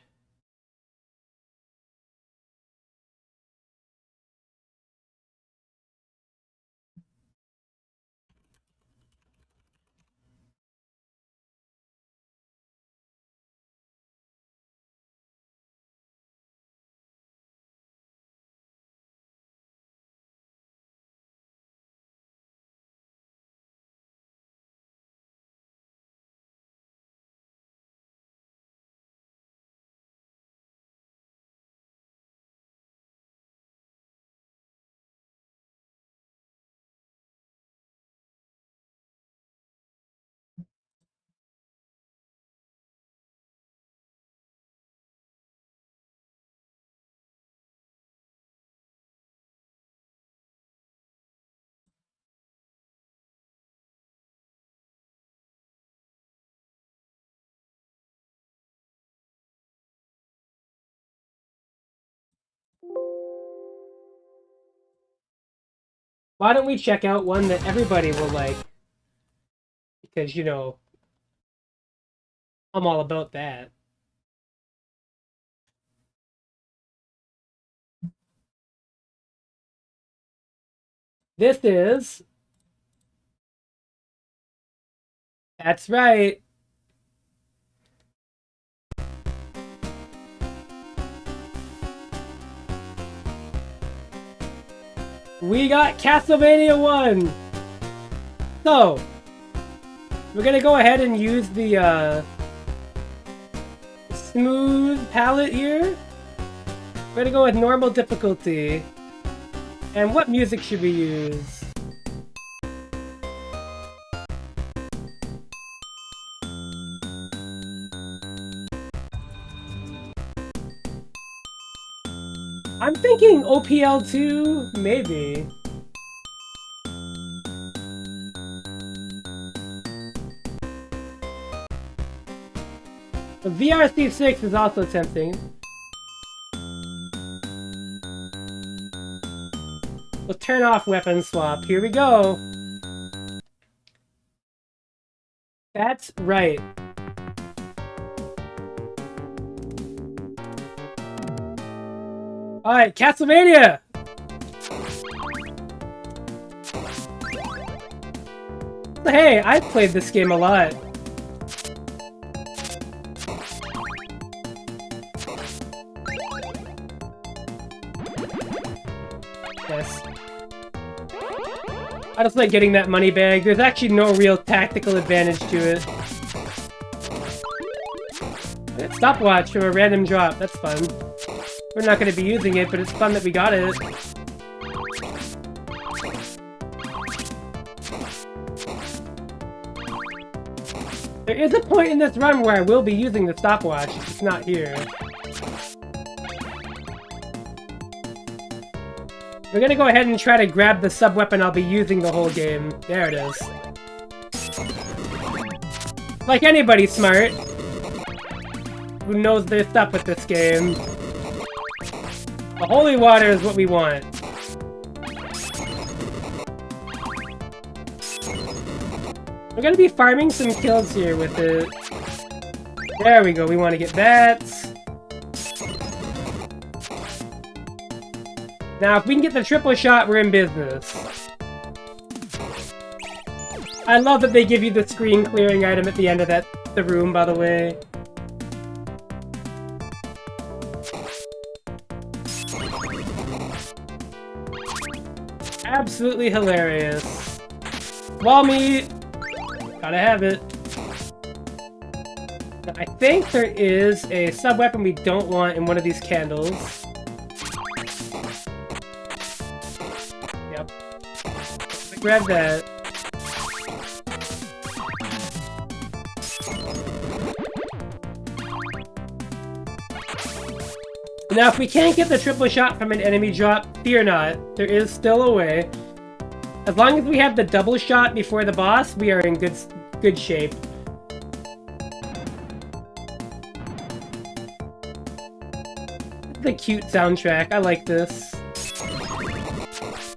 Why don't we check out one that everybody will like? Because, you know, I'm all about that. This is... That's right. We got Castlevania 1! So, we're gonna go ahead and use the, smooth palette here. We're gonna go with normal difficulty. And what music should we use? I'm thinking OPL2, maybe. The VRC6 is also tempting. We'll turn off weapon swap. Here we go. That's right. Alright, Castlevania! Hey, I've played this game a lot. Yes. I just like getting that money bag. There's actually no real tactical advantage to it. Stopwatch from a random drop. That's fun. We're not going to be using it, but it's fun that we got it. There is a point in this run where I will be using the stopwatch, it's just not here. We're gonna go ahead and try to grab the sub-weapon I'll be using the whole game. There it is. Like anybody smart who knows their stuff with this game. The holy water is what we want. We're gonna be farming some kills here with it. There we go, we want to get that. Now, if we can get the triple shot, we're in business. I love that they give you the screen clearing item at the end of the room, by the way. Absolutely hilarious. Wall meat! Gotta have it. I think there is a sub-weapon we don't want in one of these candles. Yep. Grab that. Now, if we can't get the triple shot from an enemy drop, fear not. There is still a way. As long as we have the double shot before the boss, we are in good shape. This is a cute soundtrack. I like this.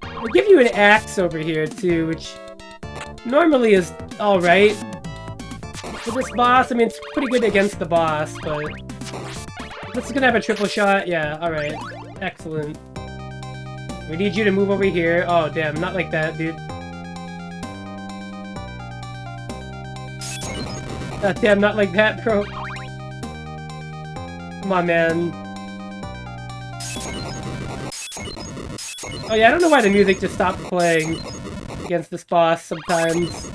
They give you an axe over here, too, which normally is alright. For this boss, I mean, it's pretty good against the boss, but... This is gonna have a triple shot? Yeah, alright. Excellent. We need you to move over here. Oh, damn, not like that, dude. God damn, not like that, bro. Come on, man. Oh yeah, I don't know why the music just stopped playing against this boss sometimes.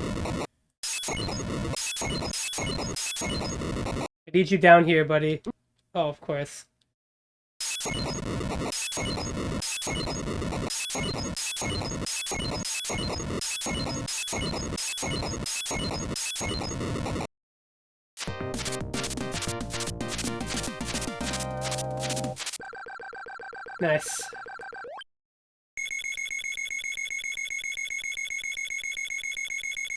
I need you down here, buddy. Oh, of course. Nice.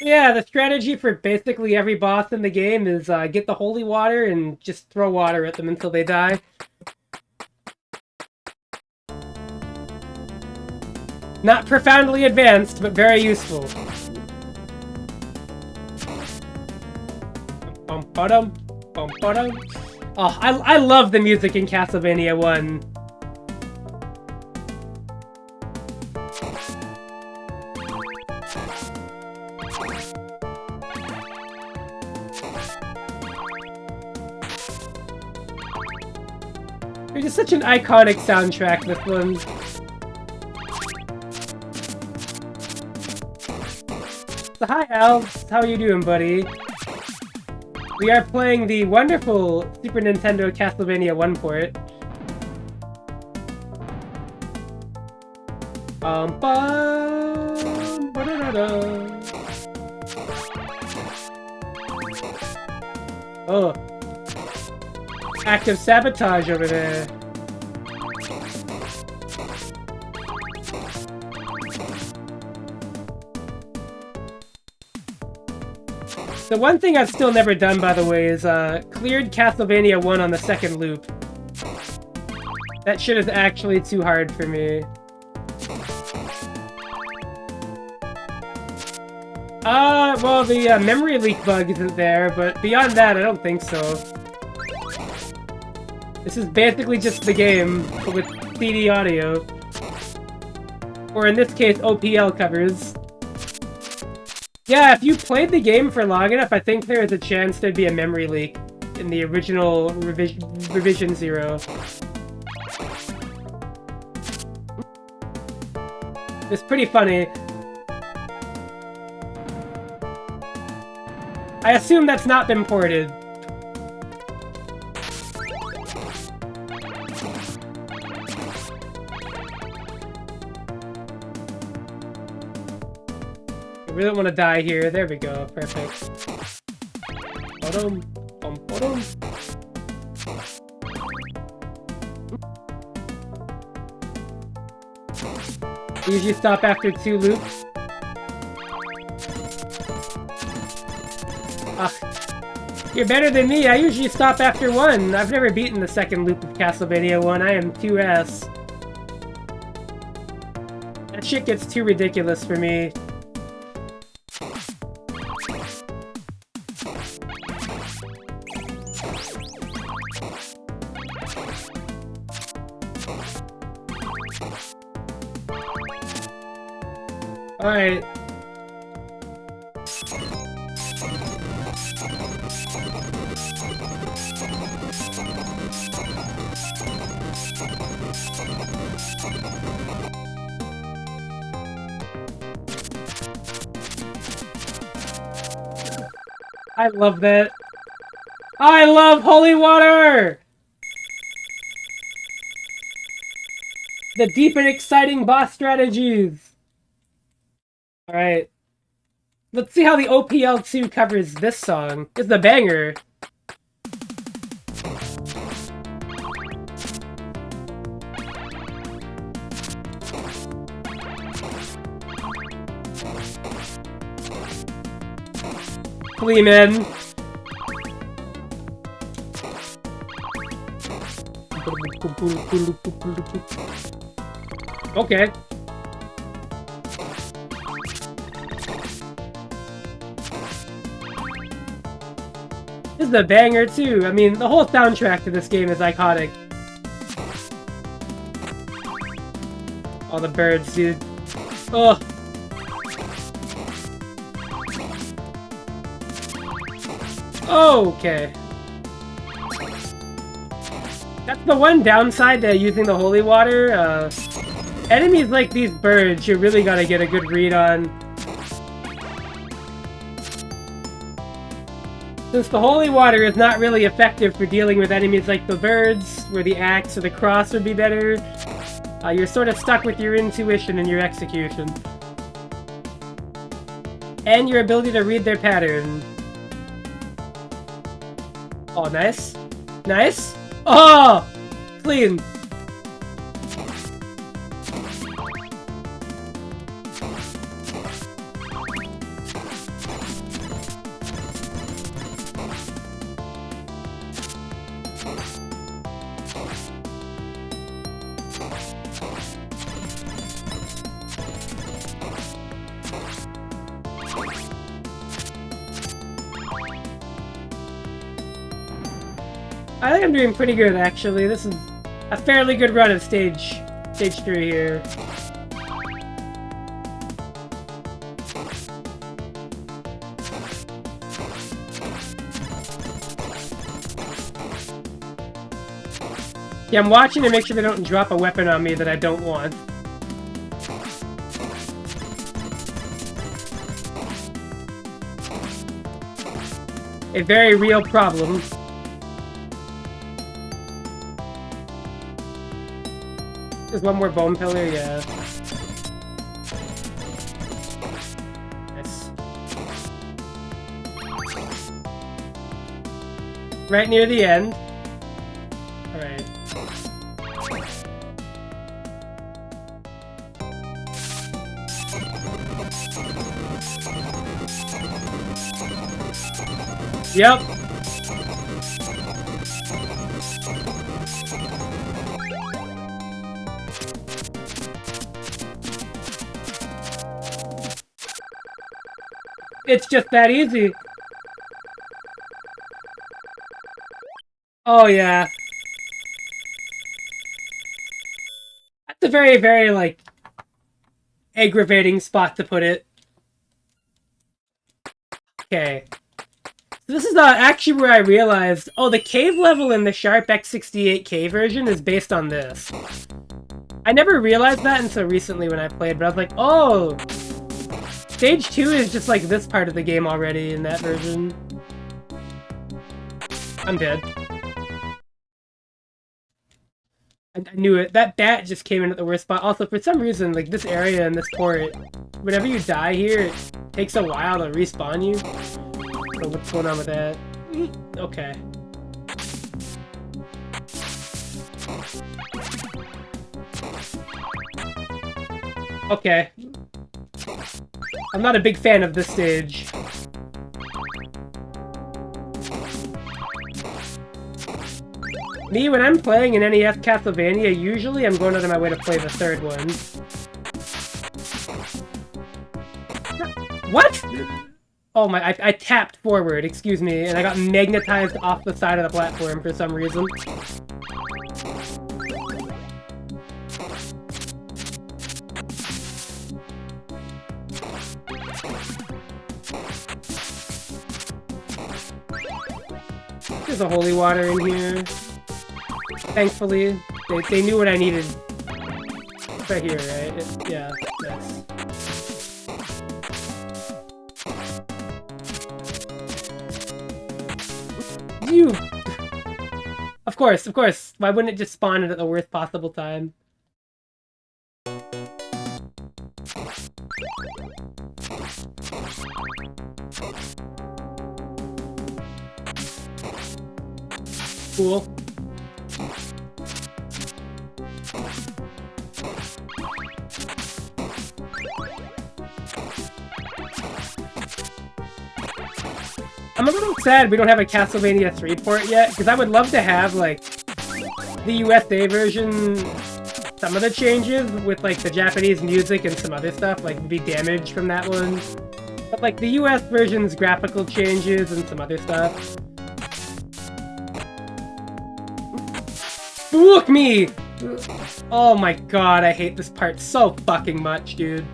Yeah, the strategy for basically every boss in the game is get the holy water and just throw water at them until they die. Not profoundly advanced, but very useful. Bum-ba-dum, bum-ba-dum. Oh, I love the music in Castlevania 1. It's just such an iconic soundtrack, this one. So hi, Al. How are you doing, buddy? We are playing the wonderful Super Nintendo Castlevania 1 port. Bum, ba-da-da-da. Oh. Active sabotage over there. The one thing I've still never done, by the way, is cleared Castlevania 1 on the second loop. That shit is actually too hard for me. Well, the memory leak bug isn't there, but beyond that, I don't think so. This is basically just the game, but with CD audio. Or in this case, OPL covers. Yeah, if you played the game for long enough, I think there is a chance there'd be a memory leak in the original Revision 0. It's pretty funny. I assume that's not been ported. I really don't want to die here. There we go. Perfect. Bottom. Bottom. Usually stop after 2 loops. You're better than me. I usually stop after 1. I've never beaten the second loop of Castlevania 1. I am 2S. That shit gets too ridiculous for me. Alright. I love that. I love holy water! The deep and exciting boss strategies! Alright. Let's see how the OPL2 covers this song. It's the banger. Fleeman. Okay. This is a banger too. I mean, the whole soundtrack to this game is iconic. All the birds, dude. Ugh. Okay. That's the one downside to using the holy water. Enemies like these birds, you really gotta get a good read on. Since the holy water is not really effective for dealing with enemies like the birds, where the axe or the cross would be better, you're sort of stuck with your intuition and your execution. And your ability to read their pattern. Oh, nice. Nice. Oh! Clean. I think I'm doing pretty good, actually. This is a fairly good run of stage 3 here. Yeah, I'm watching to make sure they don't drop a weapon on me that I don't want. A very real problem. There's one more bone pillar, yeah. Yes. Right near the end. Alright. Yep. It's just that easy. Oh, yeah. That's a very, very, like, aggravating spot to put it. Okay. So this is actually where I realized, oh, the cave level in the Sharp X68K version is based on this. I never realized that until recently when I played, but I was like, oh! Stage 2 is just like this part of the game already in that version. I'm dead. I knew it. That bat just came in at the worst spot. Also, for some reason, like this area and this port, whenever you die here, it takes a while to respawn you. So what's going on with that? Okay. Okay. I'm not a big fan of this stage. Me, when I'm playing an NES Castlevania, usually I'm going out of my way to play the third one. What? Oh my, I tapped forward, excuse me, and I got magnetized off the side of the platform for some reason. There's a holy water in here. Thankfully, they knew what I needed. It's right here, right? Yeah, nice. You! Of course, of course. Why wouldn't it just spawn it at the worst possible time? Cool. I'm a little sad we don't have a Castlevania 3 port yet, because I would love to have, like, the USA version, some of the changes with, like, the Japanese music and some other stuff, like, would be damaged from that one. But, like, the US version's graphical changes and some other stuff. Look me! Oh my god, I hate this part so fucking much, dude.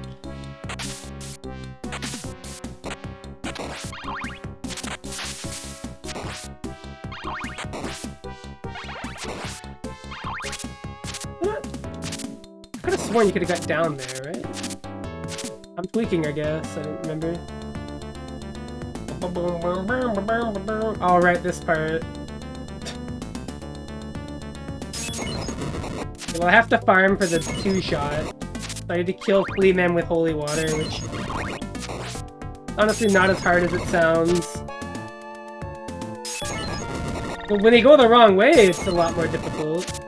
I could have sworn you could have got down there, right? I'm tweaking, I guess. I didn't remember. Oh, right, this part. Well, I have to farm for the 2-shot. So I need to kill Flea Man with holy water, which honestly not as hard as it sounds. But when they go the wrong way, it's a lot more difficult.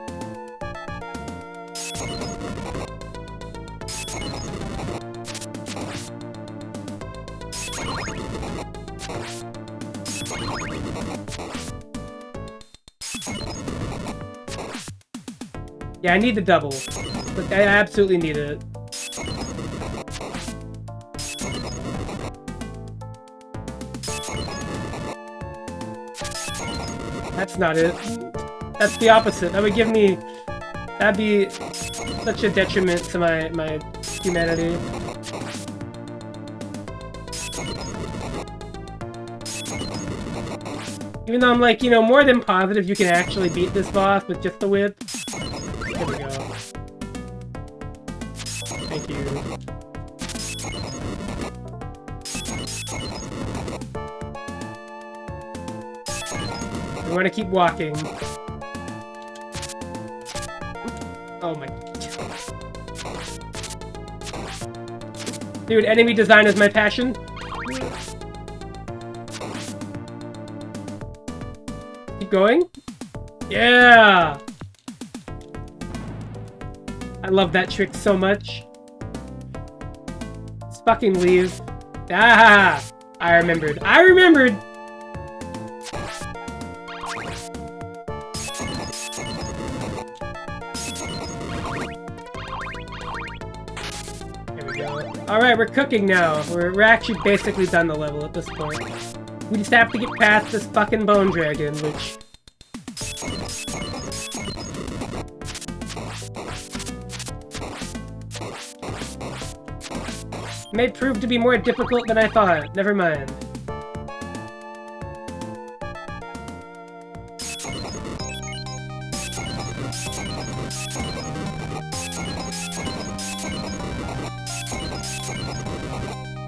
Yeah, I need the double. Like, I absolutely need it. That's not it. That's the opposite. That would give me... That'd be such a detriment to my humanity. Even though I'm like, you know, more than positive you can actually beat this boss with just the whip. There we go. Thank you. We want to keep walking. Oh my... Dude, enemy design is my passion. Keep going. Yeah! I love that trick so much. Let's fucking leave. Ah! I remembered. I remembered! There we go. Alright, we're cooking now. We're actually basically done the level at this point. We just have to get past this fucking bone dragon, which... may prove to be more difficult than I thought. Never mind.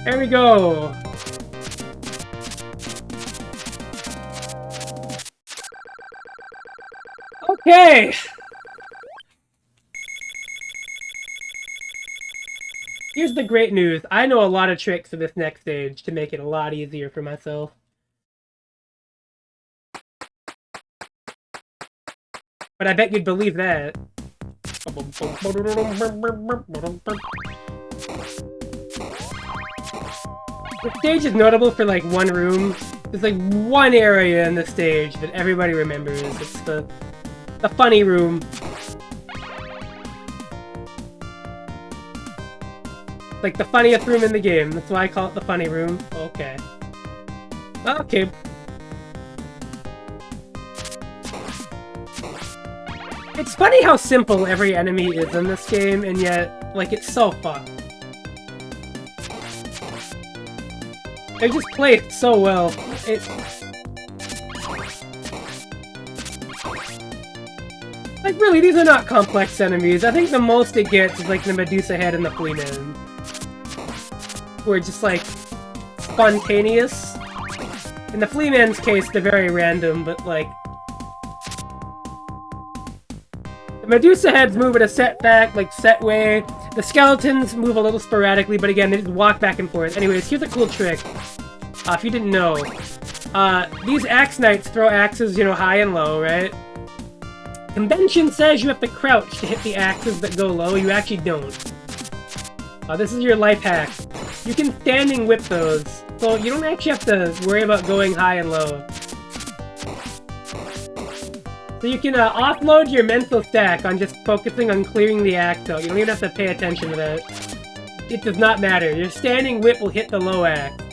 There we go. Okay. Here's the great news. I know a lot of tricks for this next stage to make it a lot easier for myself. But I bet you'd believe that. The stage is notable for like one room. There's like one area in the stage that everybody remembers. It's the funny room. Like the funniest room in the game. That's why I call it the funny room. Okay. Okay. It's funny how simple every enemy is in this game, and yet, like, it's so fun. They just played so well. Like, really, these are not complex enemies. I think the most it gets is, like, the Medusa head and the Flea Man. Who are just, like, spontaneous. In the Flea Man's case, they're very random, but, like... The Medusa heads move at a set way. The skeletons move a little sporadically, but again, they just walk back and forth. Anyways, here's a cool trick. If you didn't know. These Axe Knights throw axes, you know, high and low, right? Convention says you have to crouch to hit the axes that go low. You actually don't. This is your life hack. You can standing whip those, so you don't actually have to worry about going high and low. So you can offload your mental stack on just focusing on clearing the axe out. You don't even have to pay attention to that. It does not matter. Your standing whip will hit the low axe.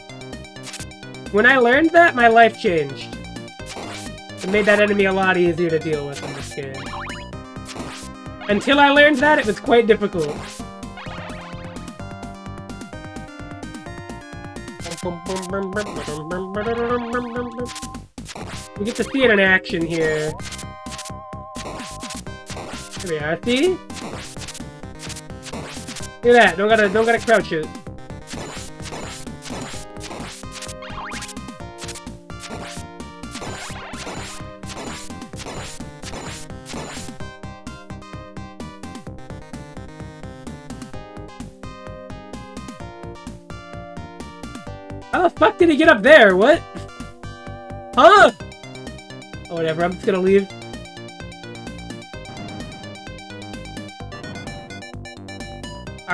When I learned that, my life changed. It made that enemy a lot easier to deal with in this game. Until I learned that, it was quite difficult. We get to see it in action here. Here we are, see? Look at that, don't gotta crouch it. How the fuck did he get up there? What? Huh? Oh, whatever, I'm just gonna leave.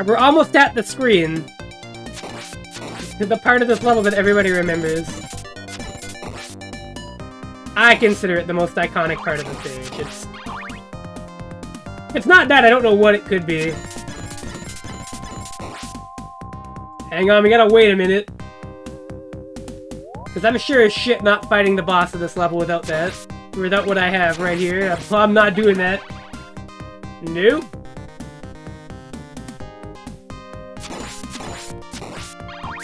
We're almost at the screen. The part of this level that everybody remembers. I consider it the most iconic part of the stage. It's not that, I don't know what it could be. Hang on, we gotta wait a minute. Because I'm sure as shit not fighting the boss of this level without that. Without what I have right here. I'm not doing that. Nope.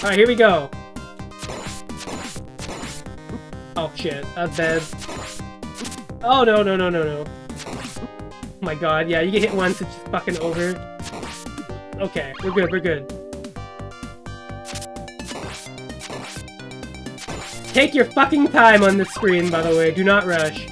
Alright, here we go. Oh shit, that's bad. Oh no. Oh my god, yeah, you get hit once, it's just fucking over. Okay, we're good. Take your fucking time on this screen, by the way, do not rush.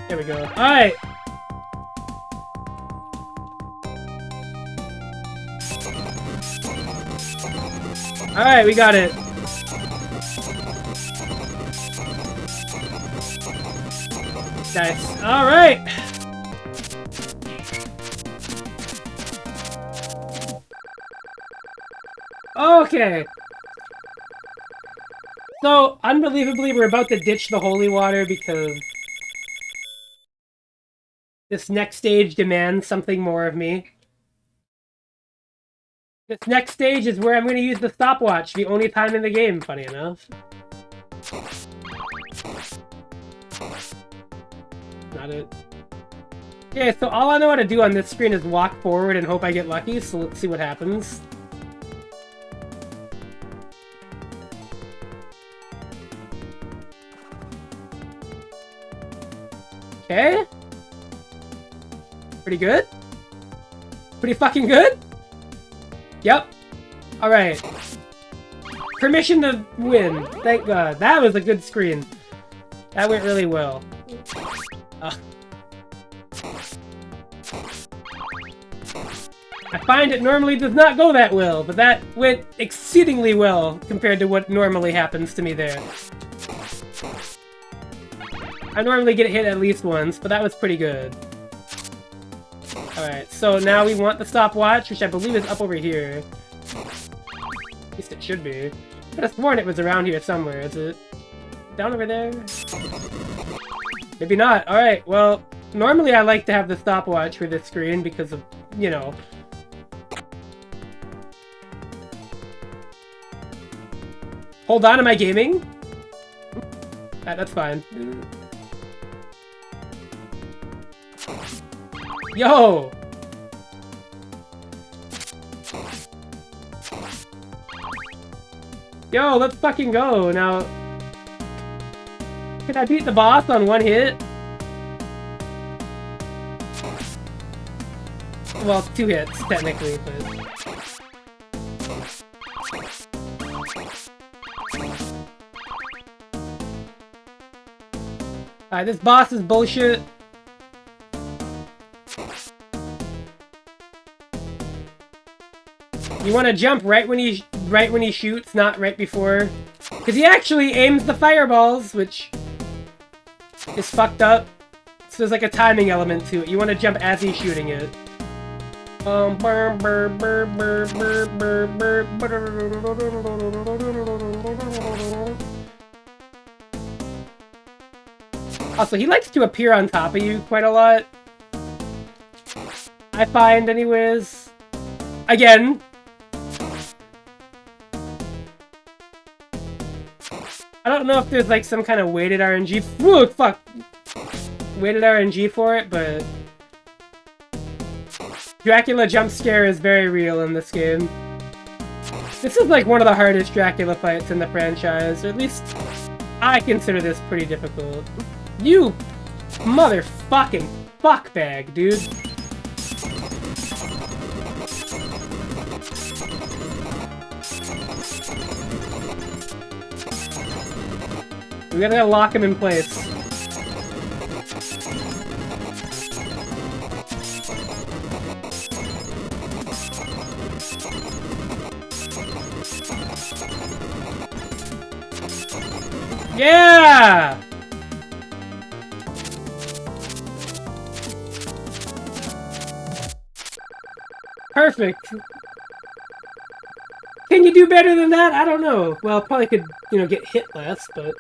There we go. Alright! Alright, we got it. Nice. Alright! Okay. So, unbelievably, we're about to ditch the holy water because this next stage demands something more of me. This next stage is where I'm going to use the stopwatch, the only time in the game, funny enough. Not it. Okay, so all I know how to do on this screen is walk forward and hope I get lucky, so let's see what happens. Okay. Pretty good. Pretty fucking good. Yep. Alright. Permission to win. Thank God. That was a good screen. That went really well. I find it normally does not go that well, but that went exceedingly well compared to what normally happens to me there. I normally get hit at least once, but that was pretty good. Alright, so now we want the stopwatch, which I believe is up over here. At least it should be. I could have sworn it was around here somewhere. Is it down over there? Maybe not. Alright, well, normally I like to have the stopwatch for this screen because of, you know... Hold on, am I gaming? That's fine. Yo! Yo, let's fucking go. Now, can I beat the boss on one hit? Well, 2 hits, technically, but... Alright, this boss is bullshit. You want to jump right when he shoots, not right before, because he actually aims the fireballs, which is fucked up. So there's like a timing element to it. You want to jump as he's shooting it. Also, he likes to appear on top of you quite a lot. I find, anyways. Again. I don't know if there's like some kind of weighted RNG. Whoa, fuck! Weighted RNG for it, but Dracula jump scare is very real in this game. This is like one of the hardest Dracula fights in the franchise, or at least I consider this pretty difficult. You motherfucking fuckbag, dude. We gotta lock him in place. Yeah! Perfect. Can you do better than that? I don't know. Well, probably could, you know, get hit less, but...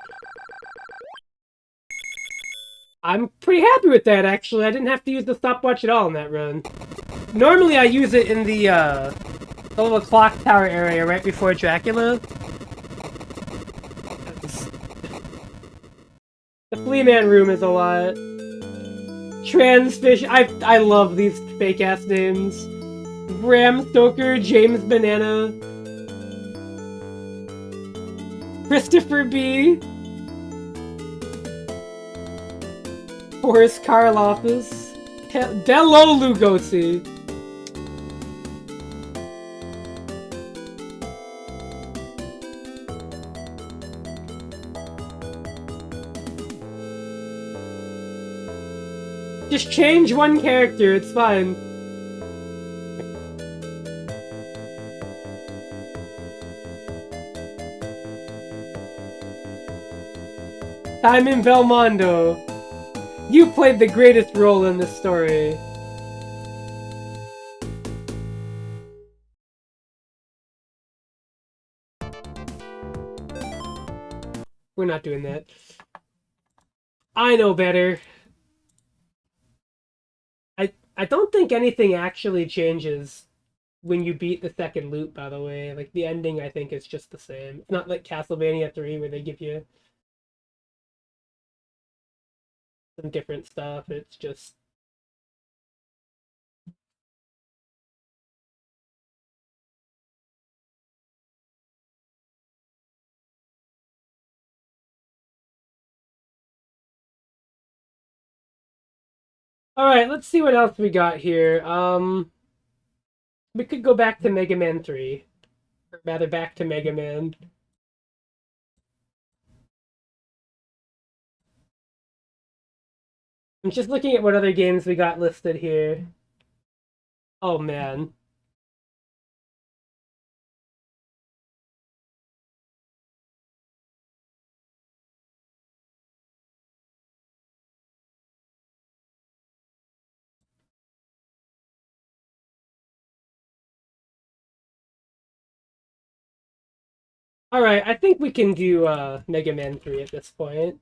I'm pretty happy with that, actually. I didn't have to use the stopwatch at all in that run. Normally I use it in the little clock tower area right before Dracula. The Flea Man room is a lot. Transfish, I love these fake-ass names. Bram Stoker, James Banana. Christopher B. Boris Karloffus. Delo Lugosi. Just change one character, it's fine. Simon Belmondo. You played the greatest role in this story. We're not doing that. I know better. I don't think anything actually changes when you beat the second loop, by the way. Like, the ending, I think, is just the same. It's not like Castlevania 3 where they give you some different stuff. It's just... Alright, let's see what else we got here. We could go back to Mega Man 3. Or rather, back to Mega Man. I'm just looking at what other games we got listed here. Oh, man. Alright, I think we can do Mega Man 3 at this point.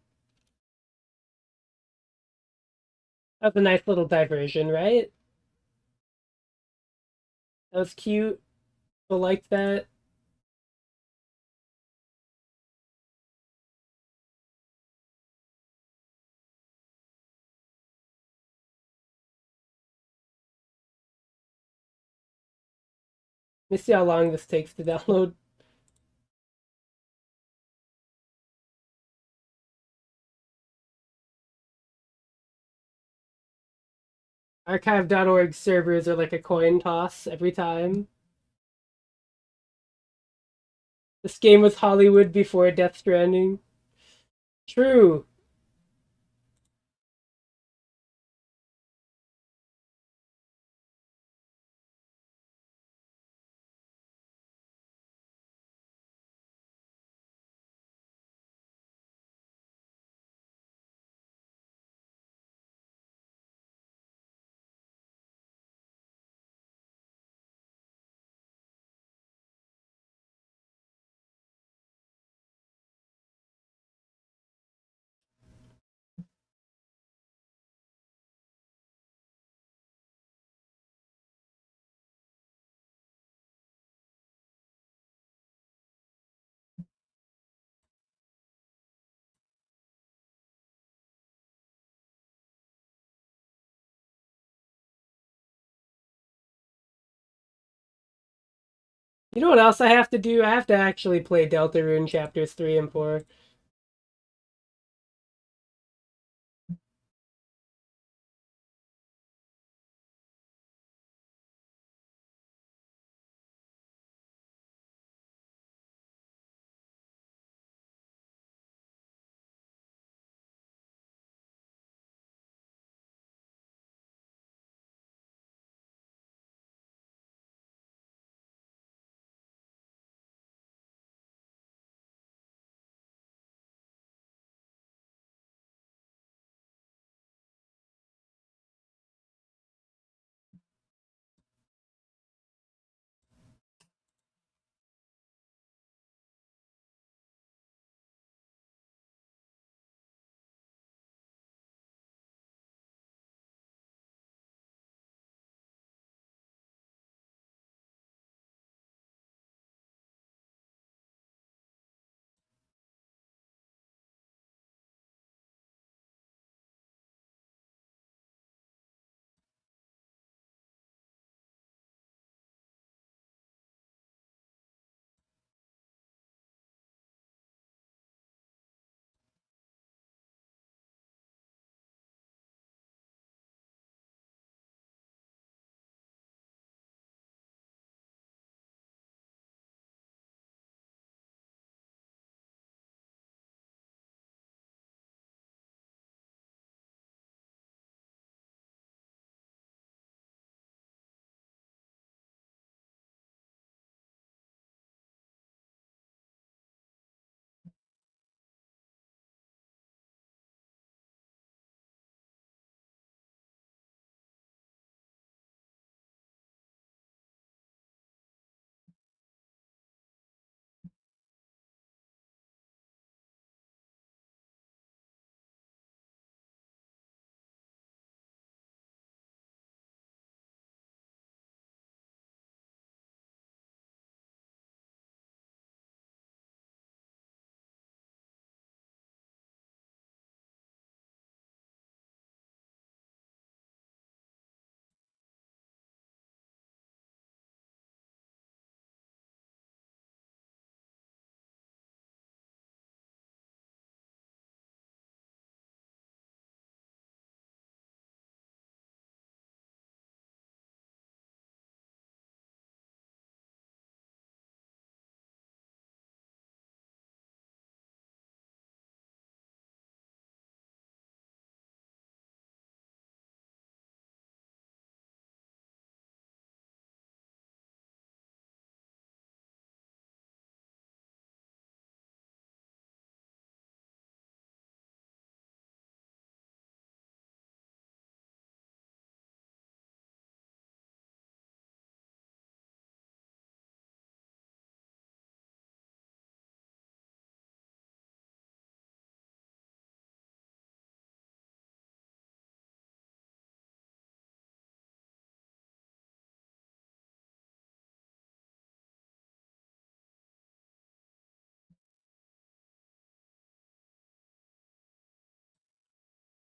That was a nice little diversion, right? That was cute. People liked that. Let me see how long this takes to download. Archive.org servers are like a coin toss every time. This game was Hollywood before Death Stranding. True. You know what else I have to do? I have to actually play Deltarune chapters 3 and 4.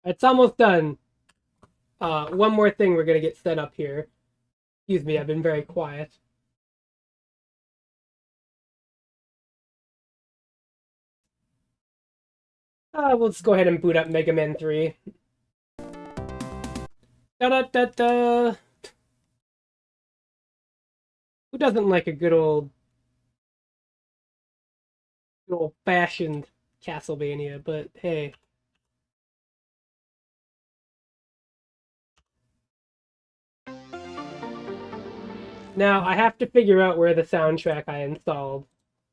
It's almost done. One more thing we're gonna get set up here. Excuse me, I've been very quiet. We'll just go ahead and boot up Mega Man 3. Da-da-da-da! Who doesn't like a good old-fashioned Castlevania, but hey. Now, I have to figure out where the soundtrack I installed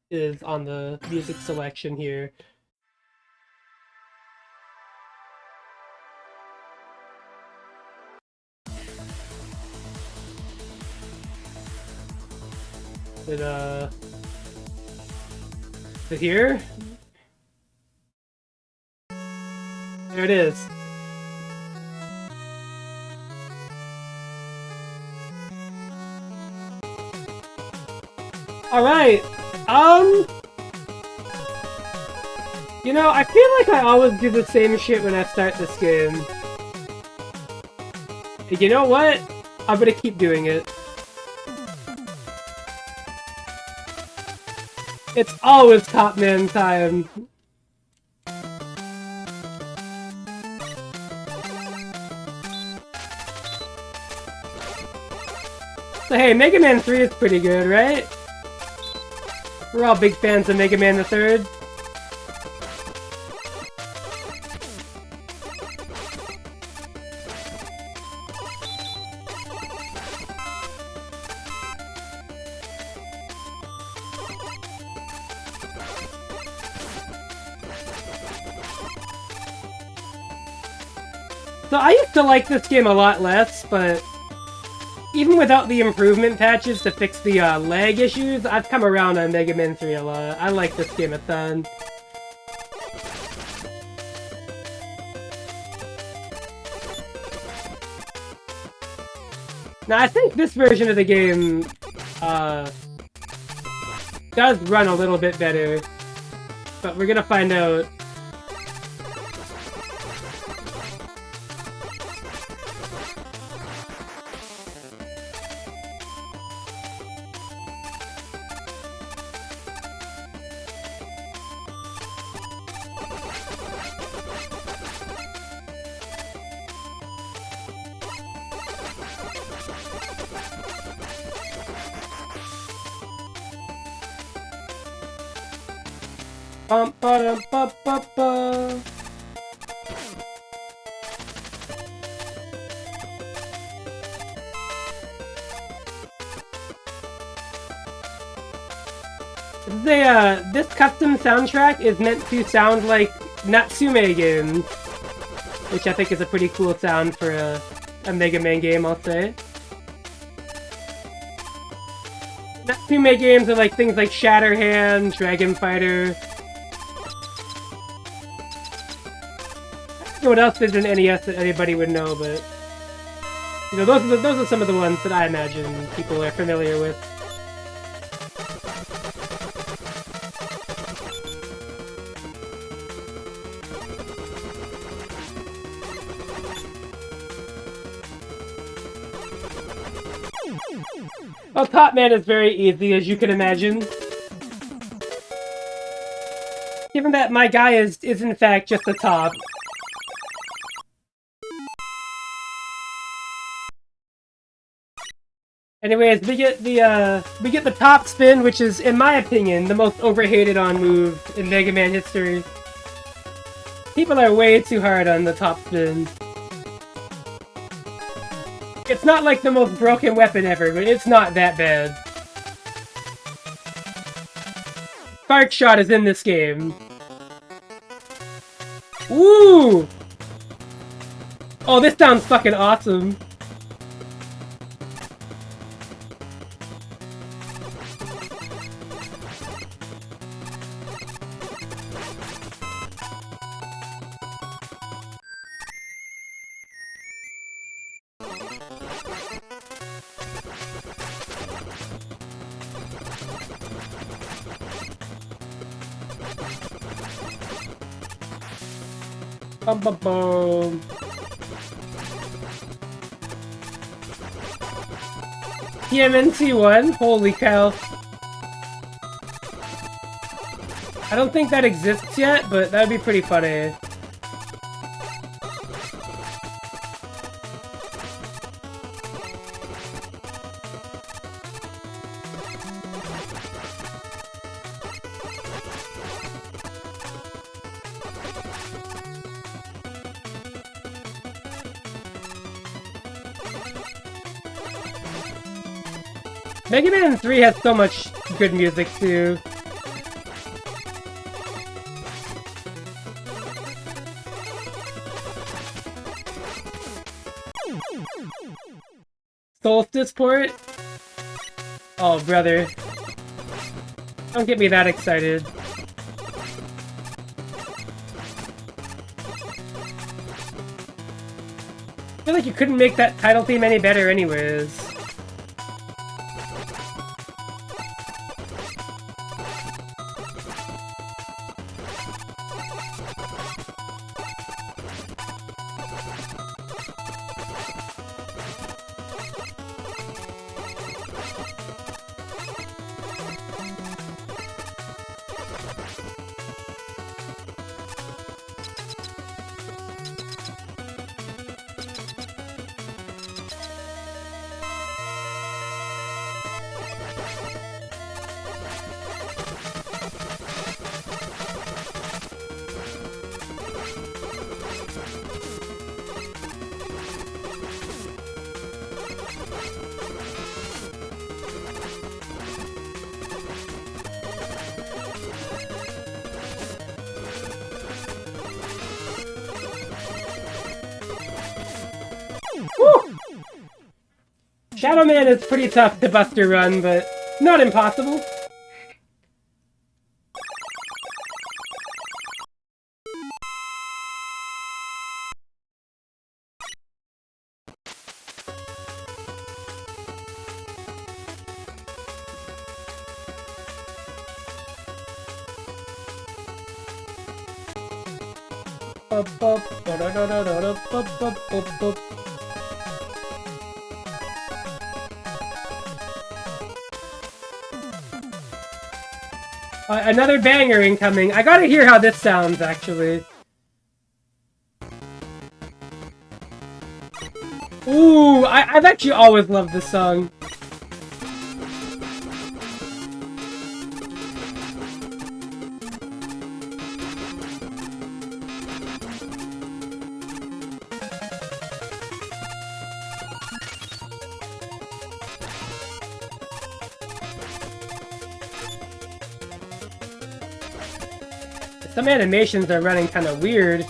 is on the music selection here. Is it here? There it is. Alright, you know, I feel like I always do the same shit when I start this game. You know what? I'm gonna keep doing it. It's always Top Man time. So hey, Mega Man 3 is pretty good, right? We're all big fans of Mega Man the 3rd. So I used to like this game a lot less, but even without the improvement patches to fix the lag issues, I've come around on Mega Man 3 a lot. I like this game a ton. Now, I think this version of the game does run a little bit better, but we're gonna find out. Bum ba dum ba ba ba. This custom soundtrack is meant to sound like Natsume games, which I think is a pretty cool sound for a Mega Man game, I'll say. Natsume games are like things like Shatterhand, Dragon Fighter. What else is an NES that anybody would know, but you know, those are some of the ones that I imagine people are familiar with. Well, Top Man is very easy, as you can imagine. Given that my guy is in fact just a top. Anyways, we get the top spin, which is, in my opinion, the most overhated on move in Mega Man history. People are way too hard on the top spin. It's not like the most broken weapon ever, but it's not that bad. Spark Shot is in this game. Woo! Oh, this sounds fucking awesome. Bum bum bum. TMNT1? Holy cow. I don't think that exists yet, but that would be pretty funny. Mega Man 3 has so much good music, too. Solstice port? Oh, brother. Don't get me that excited. I feel like you couldn't make that title theme any better anyways. Woo! Shadow Man is pretty tough to Buster Run, but not impossible. Another banger incoming. I gotta hear how this sounds, actually. Ooh, I've actually always loved this song. Some animations are running kind of weird.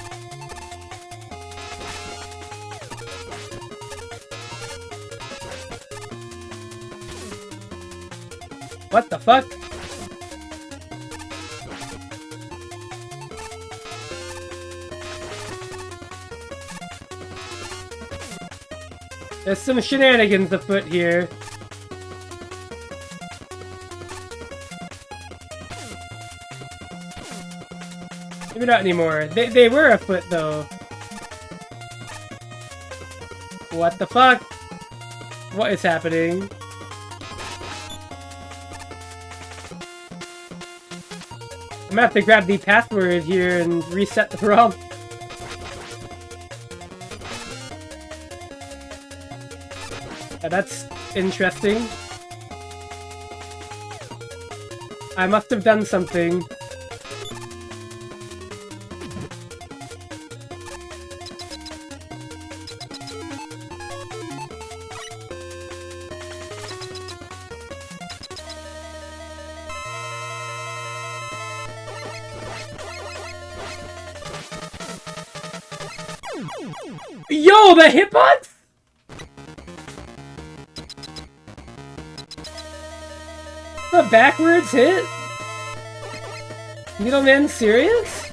What the fuck? There's some shenanigans afoot here. Maybe not anymore. They were afoot, though. What the fuck? What is happening? I'm gonna have to grab the password here and reset the ROM. That's interesting. I must have done something. Yo, the hitbox? The backwards hit? Needleman serious?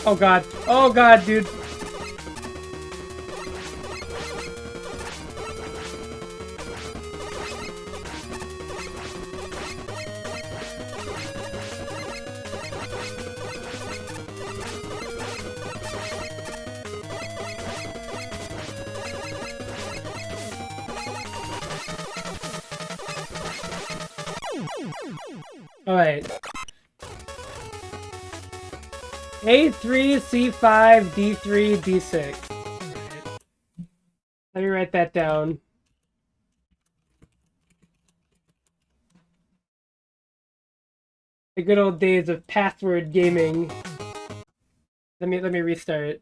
Oh god. Oh god, dude. Alright. A3, C5, D3, D6. Right. Let me write that down. The good old days of password gaming. Let me restart.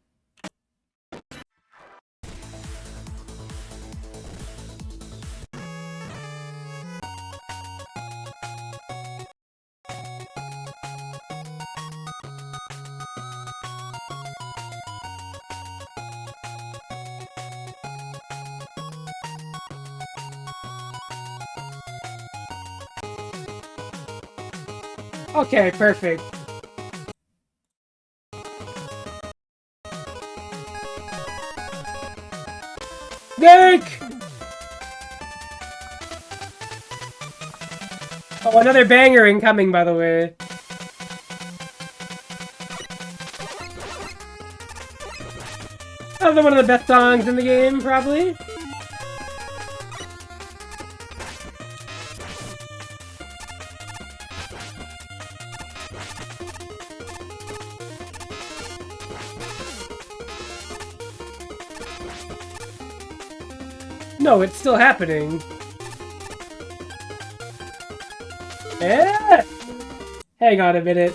Okay, perfect. Nick! Oh, another banger incoming, by the way. Another one of the best songs in the game, probably. No, it's still happening. Yeah! Hang on a minute.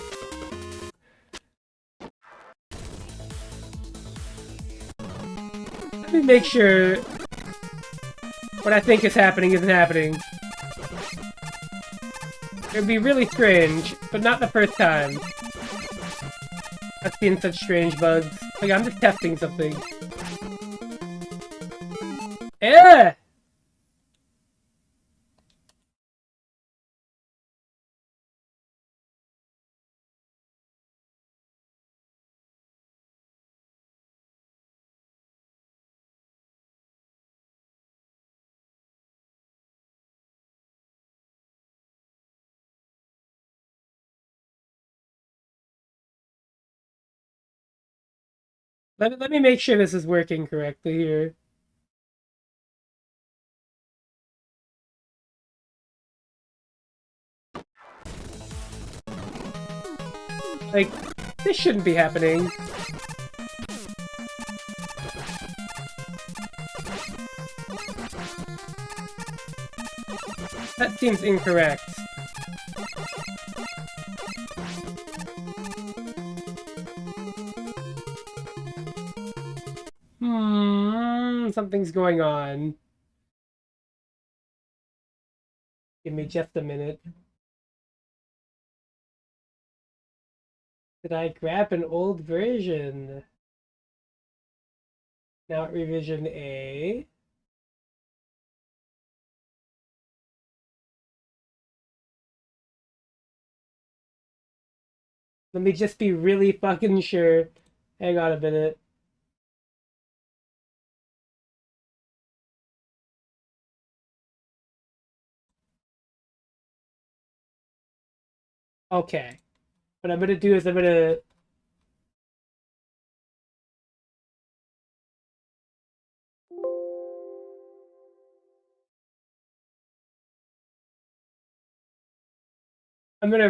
Let me make sure what I think is happening isn't happening. It would be really strange, but not the first time. I've seen such strange bugs. Like, I'm just testing something. Yeah! Let me make sure this is working correctly here. Like, this shouldn't be happening. That seems incorrect. Something's going on. Give me just a minute. Did I grab an old version? Now at revision A. Let me just be really fucking sure. Hang on a minute. Okay. What I'm gonna do is I'm gonna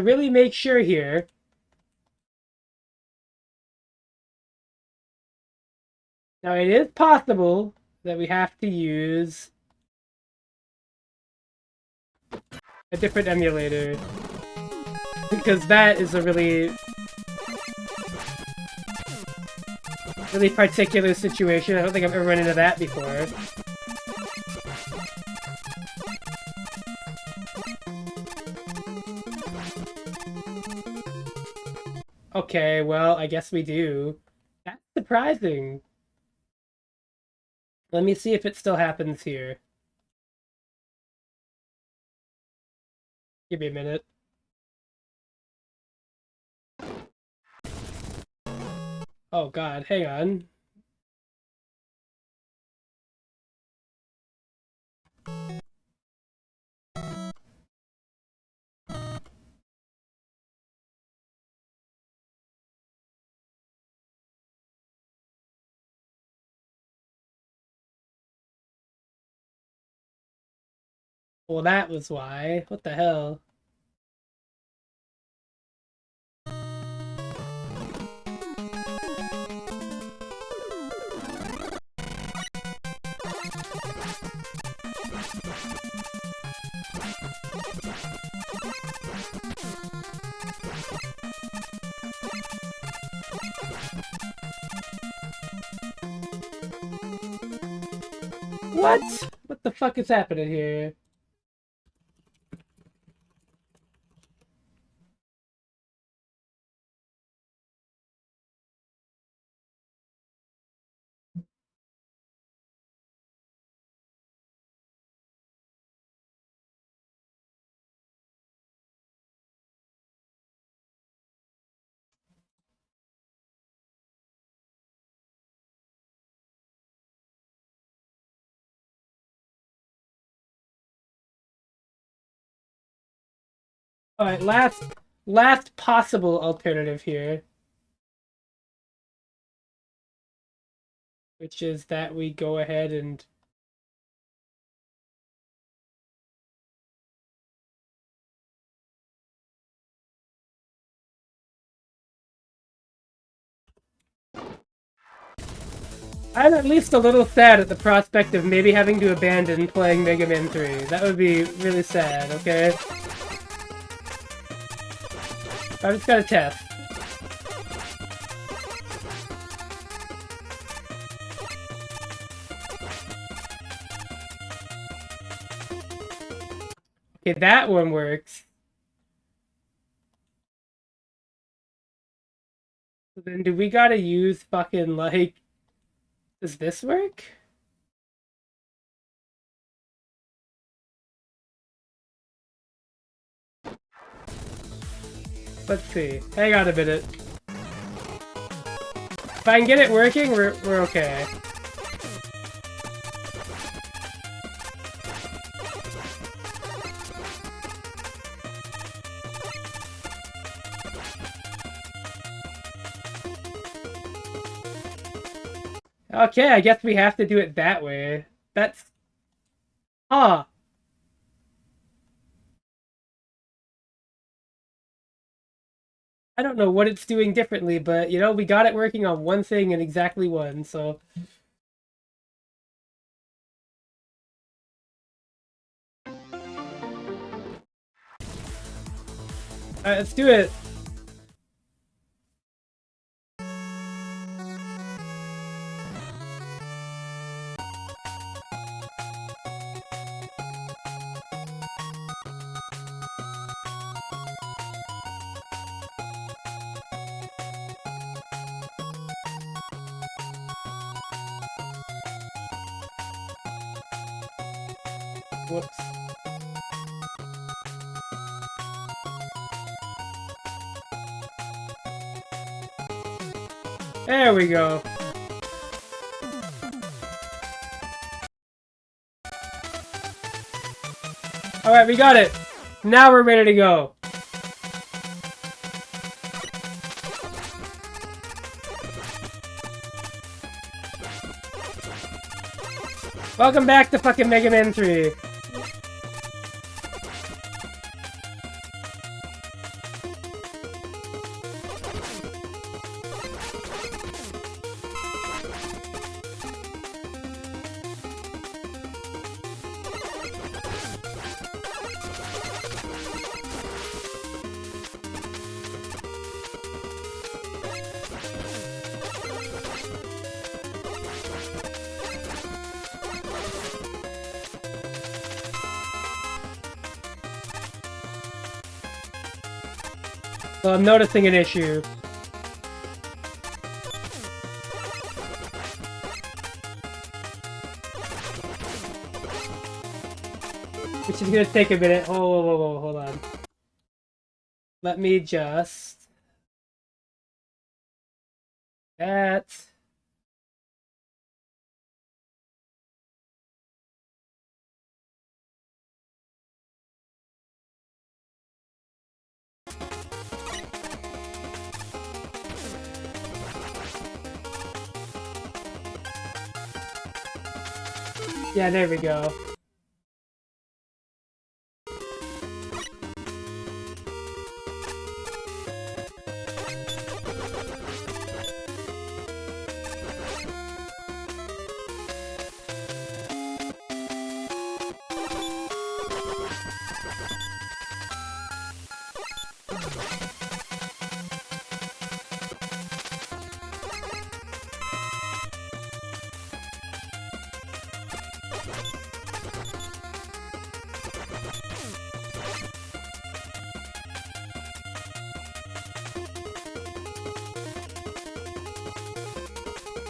really make sure here. Now it is possible that we have to use a different emulator. Because that is a really particular situation. I don't think I've ever run into that before. Okay, well, I guess we do. That's surprising. Let me see if it still happens here. Give me a minute. Oh god, hang on. Well, that was why. What the hell? What? What the fuck is happening here? Alright, last possible alternative here. Which is that we go ahead and... I'm at least a little sad at the prospect of maybe having to abandon playing Mega Man 3. That would be really sad, okay? I just gotta test. Okay, that one works. So then do we gotta use fucking, like... Does this work? Let's see. Hang on a minute. If I can get it working, we're okay. Okay, I guess we have to do it that way. That's... Huh. I don't know what it's doing differently, but, you know, we got it working on one thing and exactly one, so... Alright, let's do it. Whoops. There we go. Alright, we got it. Now we're ready to go. Welcome back to fucking Mega Man 3. So I'm noticing an issue. Which is gonna take a minute. Whoa, hold on. Let me just... That... Yeah, there we go.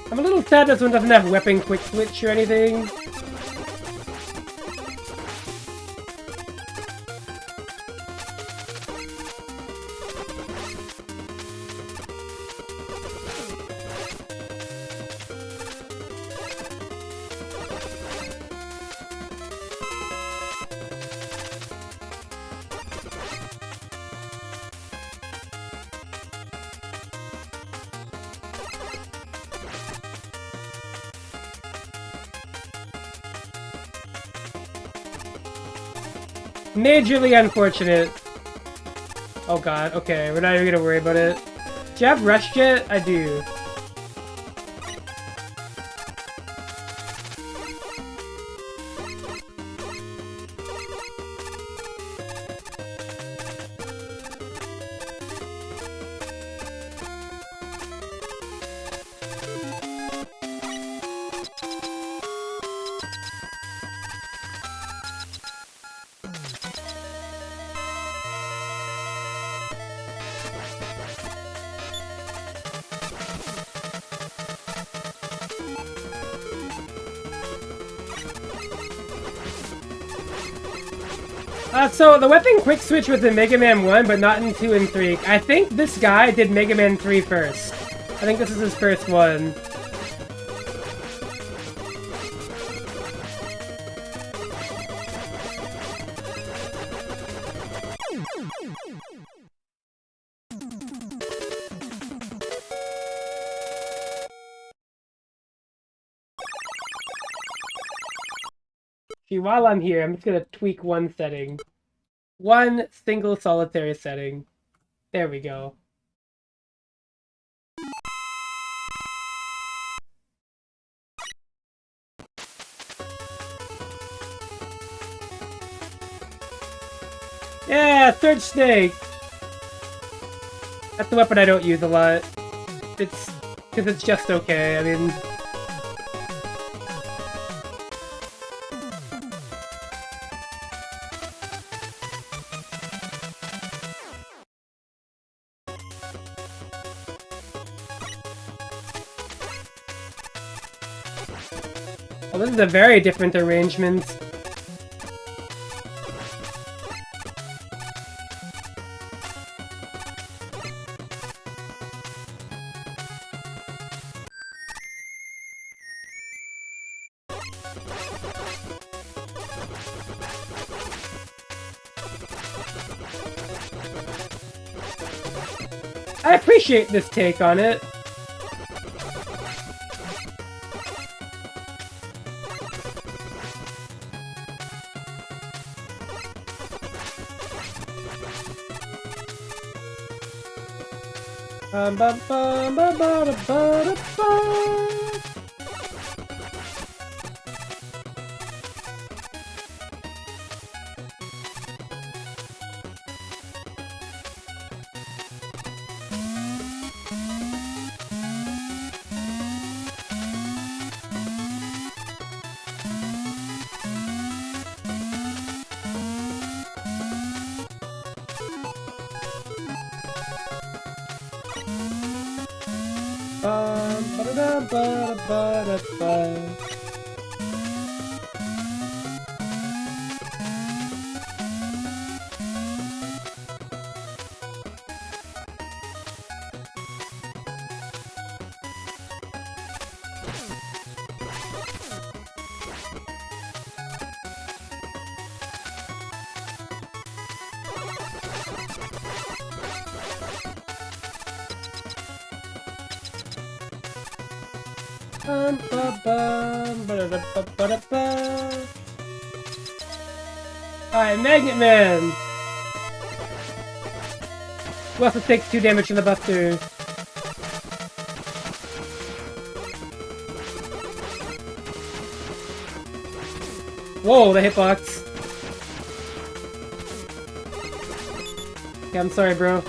I'm a little sad this one doesn't have weapon quick switch or anything. Majorly unfortunate. Oh god, okay, we're not even gonna worry about it. Do you have Rush Jet? I do. So the weapon quick switch was in Mega Man 1, but not in 2 and 3. I think this guy did Mega Man 3 first. I think this is his first one. See, while I'm here, I'm just gonna tweak one setting. One single solitary setting. There we go. Yeah, Third Snake! That's the weapon I don't use a lot. It's... because it's just okay, I mean... Oh, this is a very different arrangement. I appreciate this take on it. Alright, Magnet Man! Who also takes 2 damage from the Buster? Whoa, the hitbox! Okay, I'm sorry, bro.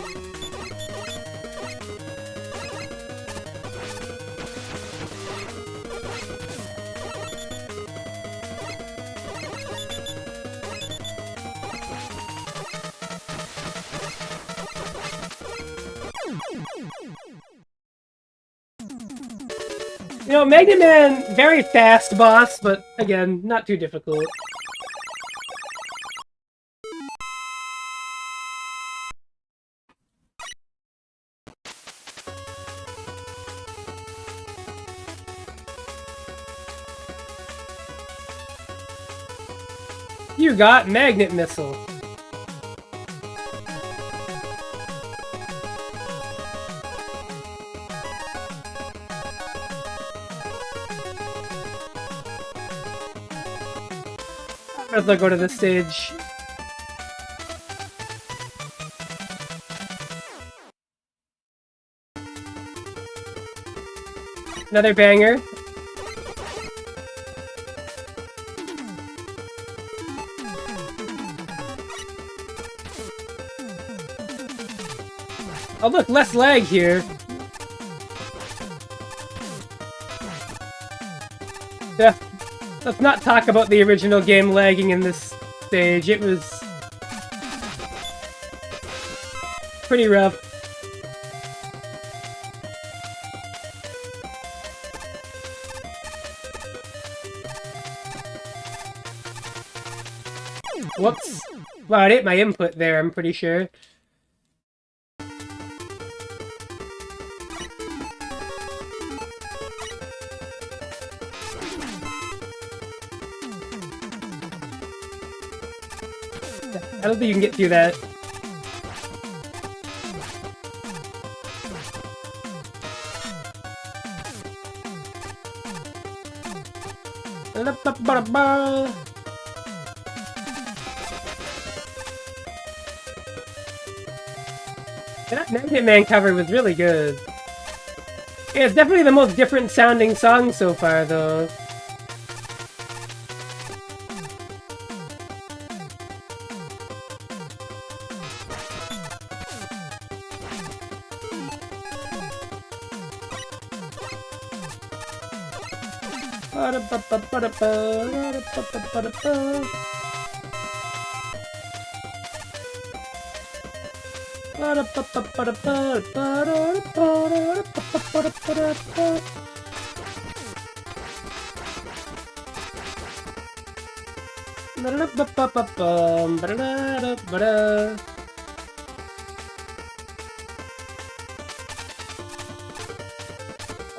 You know, Mega Man, very fast boss, but again, not too difficult. You got Magnet Missile. Let's go to this stage. Another banger. Oh look, less lag here. Yeah. Let's not talk about the original game lagging in this stage. It was pretty rough. Whoops. Wow, I ate my input there, I'm pretty sure. I don't think you can get through that. That Magnet Man cover was really good. Yeah, it's definitely the most different sounding song so far, though.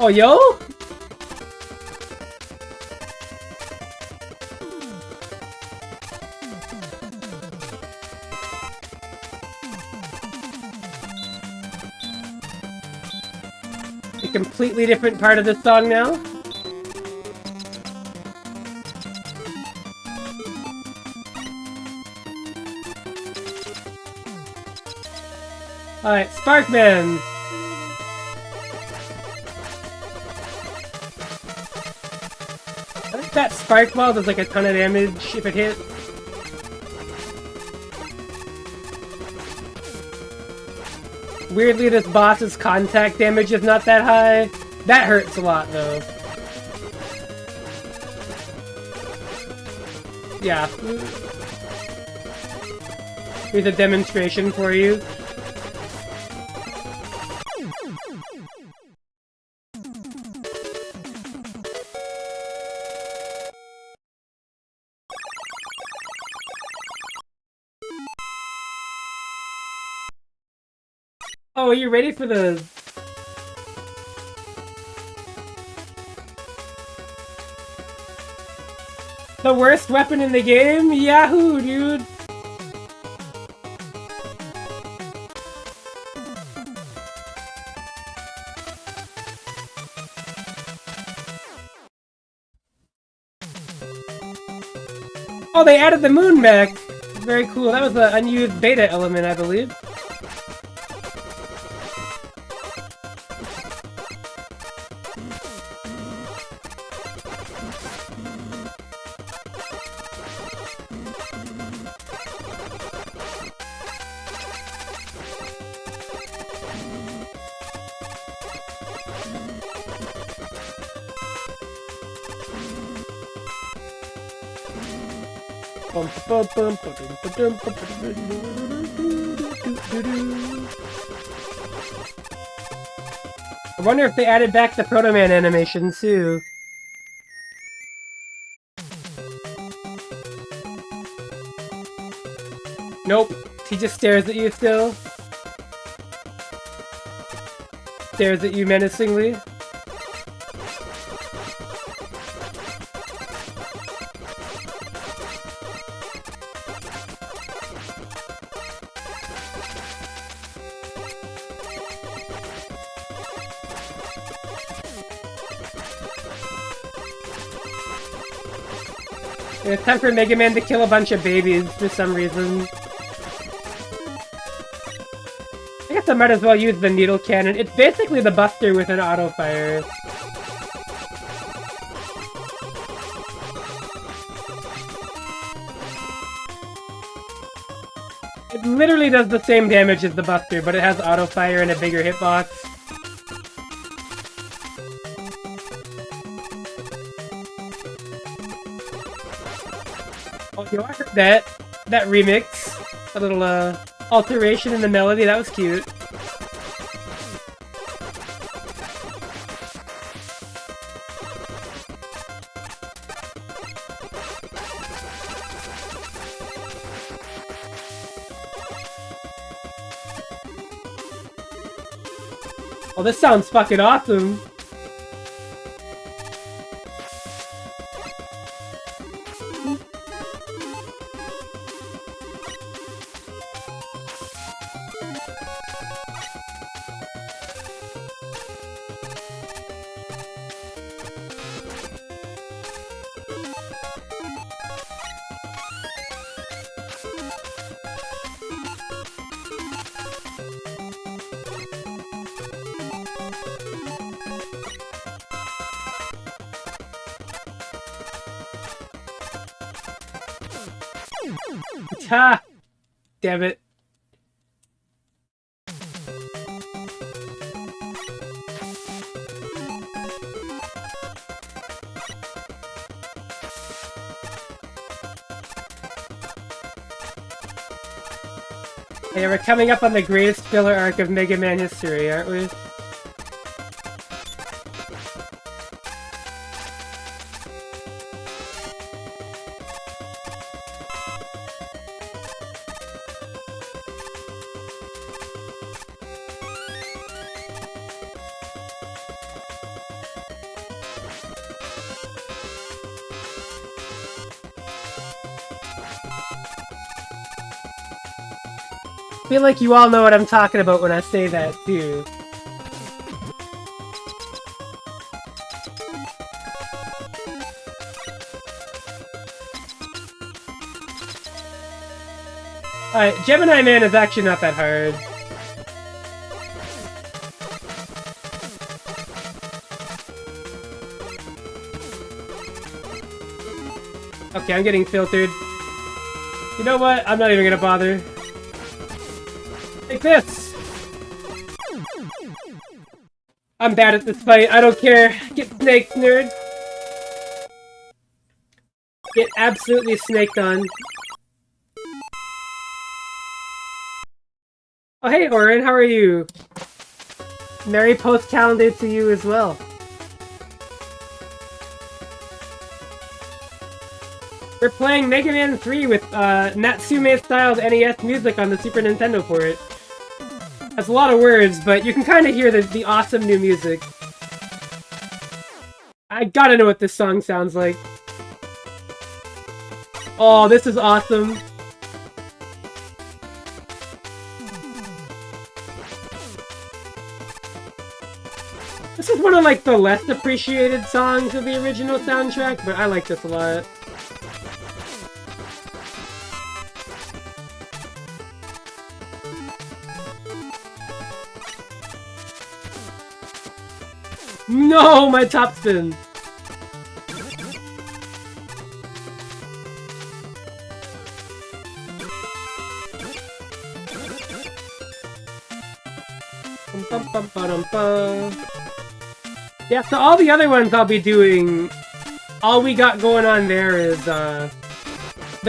Oh, yo? A completely different part of the song now? Alright, Sparkman! I think that spark ball does like a ton of damage if it hits. Weirdly, this boss's contact damage is not that high. That hurts a lot, though. Yeah. Here's a demonstration for you. Oh, are you ready for the... The worst weapon in the game? Yahoo, dude! Oh, they added the moon mech! Very cool. That was the unused beta element, I believe. I wonder if they added back the Proto Man animation too. Nope. He just stares at you still. Stares at you menacingly. It's time for Mega Man to kill a bunch of babies for some reason. I guess I might as well use the needle cannon. It's basically the Buster with an auto fire. It literally does the same damage as the Buster, but it has auto fire and a bigger hitbox. Oh, yo, I heard that remix. A little, alteration in the melody, that was cute. Oh, this sounds fucking awesome! Ha! Damn it. Hey, we're coming up on the greatest filler arc of Mega Man history, aren't we? I feel like you all know what I'm talking about when I say that, too. Alright, Gemini Man is actually not that hard. Okay, I'm getting filtered. You know what? I'm not even gonna bother. Take this! I'm bad at this fight, I don't care. Get snaked, nerd! Get absolutely snaked on. Oh hey Oren, how are you? Merry post-calendar to you as well. We're playing Mega Man 3 with Natsume-styled NES music on the Super Nintendo port. That's a lot of words, but you can kind of hear the awesome new music. I gotta know what this song sounds like. Oh, this is awesome. This is one of like the less appreciated songs of the original soundtrack, but I like this a lot. No, my top spin! Yeah, so all the other ones I'll be doing, all we got going on there is the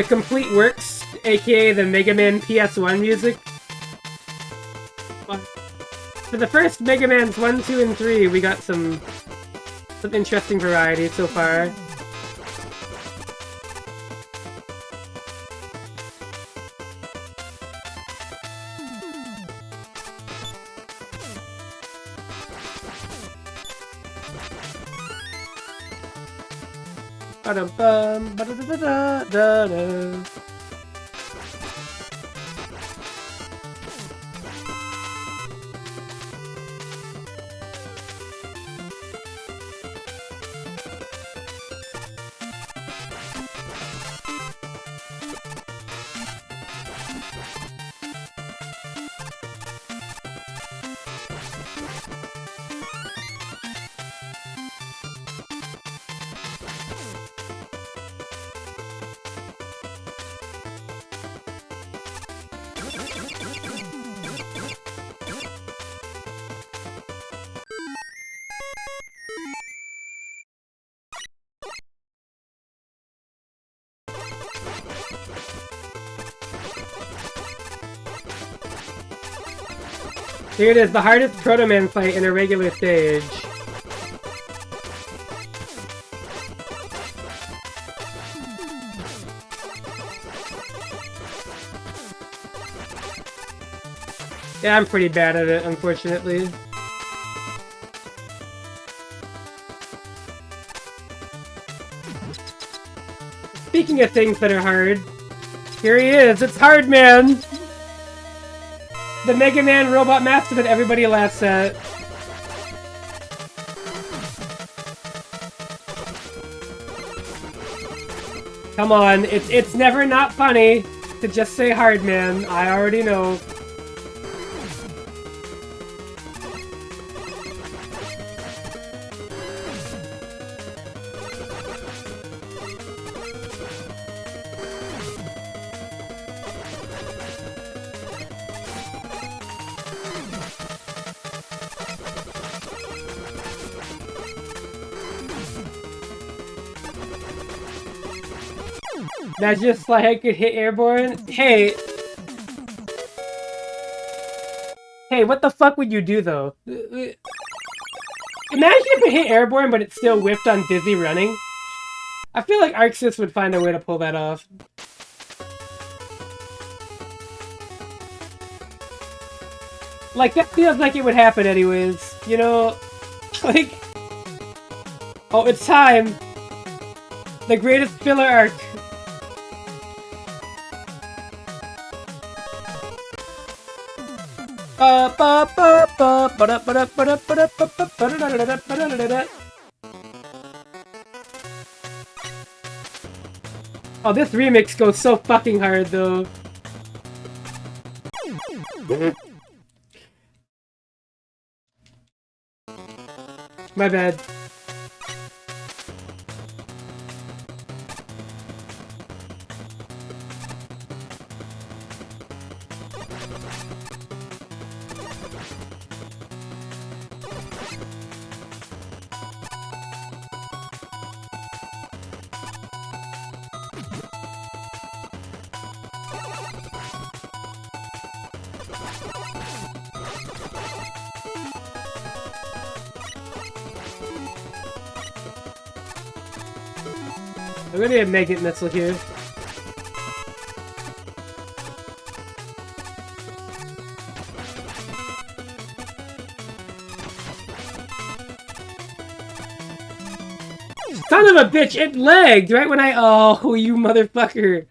Complete Works, aka the Mega Man PS1 music. For the first Mega Man's 1, 2, and 3, we got some interesting variety so far. Ba-dum-bum, ba-da-da-da-da-da. Here it is, the hardest Proto Man fight in a regular stage. Yeah, I'm pretty bad at it, unfortunately. Speaking of things that are hard, here he is, it's Hard Man! The Mega Man robot master that everybody laughs at. Come on, it's never not funny to just say Hard Man, I already know. Imagine if Slyhead could hit airborne. Hey, what the fuck would you do though? Imagine if it hit airborne, but it still whiffed on Dizzy running. I feel like Arxis would find a way to pull that off. Like, that feels like it would happen anyways, you know? Like... Oh, it's time! The greatest filler arc. Oh, this remix goes so fucking hard, though. My bad. I'm gonna get Magnet Missile here. Son of a bitch, it lagged right when I— oh, you motherfucker.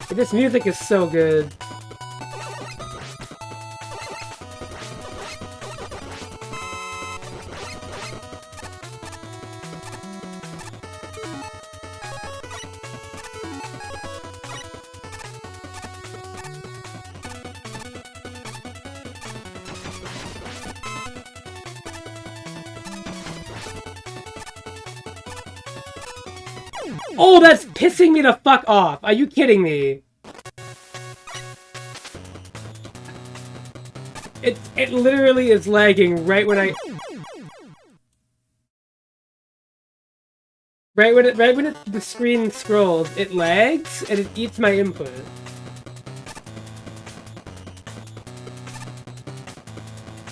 This music is so good. Oh, that's pissing me the fuck off. Are you kidding me? It literally is lagging right when I... Right when the screen scrolls, it lags and it eats my input.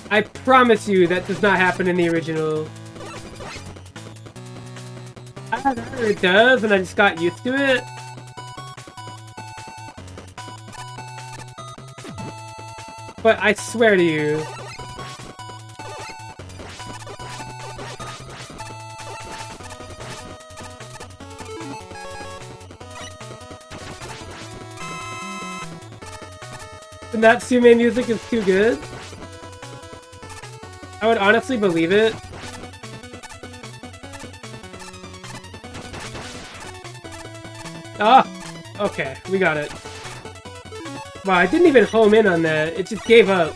I promise you that does not happen in the original. I don't know, it does, and I just got used to it. But I swear to you... The Natsume music is too good. I would honestly believe it. Ah! Okay, we got it. Wow, I didn't even home in on that. It just gave up.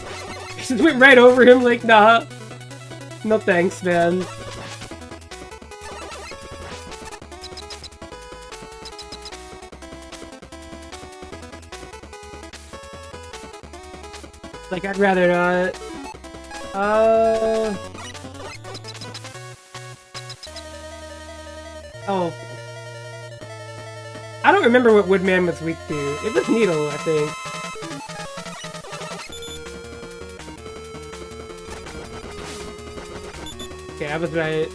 It just went right over him like, nah. No thanks, man. Like, I'd rather not. Oh. I don't remember what Woodman was weak to. It was Needle, I think. Okay, I was right.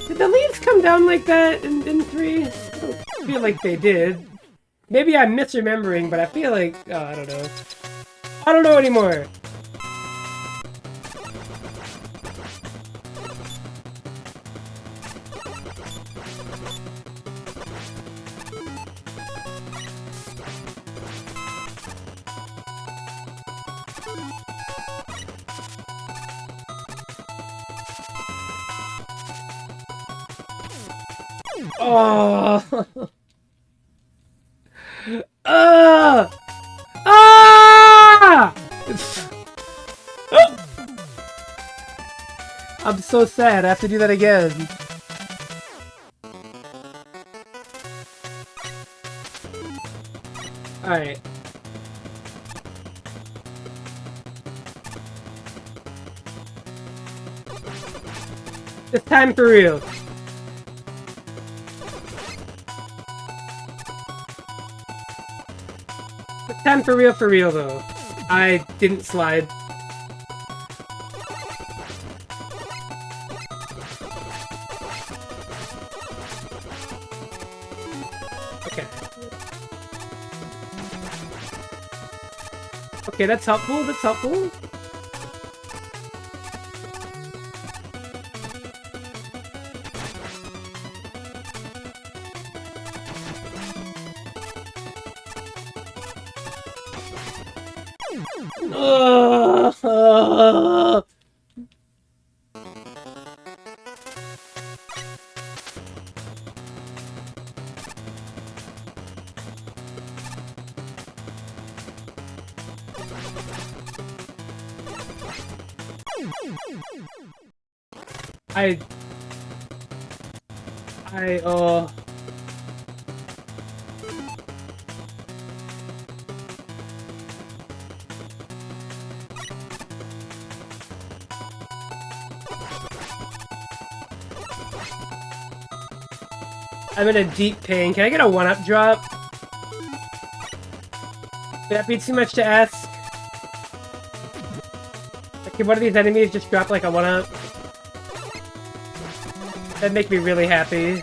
Did the leaves come down like that in 3? I don't feel like they did. Maybe I'm misremembering, but I feel like... Oh, I don't know. I don't know anymore! Oh! I'm so sad. I have to do that again. Alright. It's time for real. It's time for real though. I didn't slide. Okay, that's helpful, that's helpful. I'm in a deep pain. Can I get a 1-up drop? Would that be too much to ask? Like, can one of these enemies just drop like a 1-up? That'd make me really happy.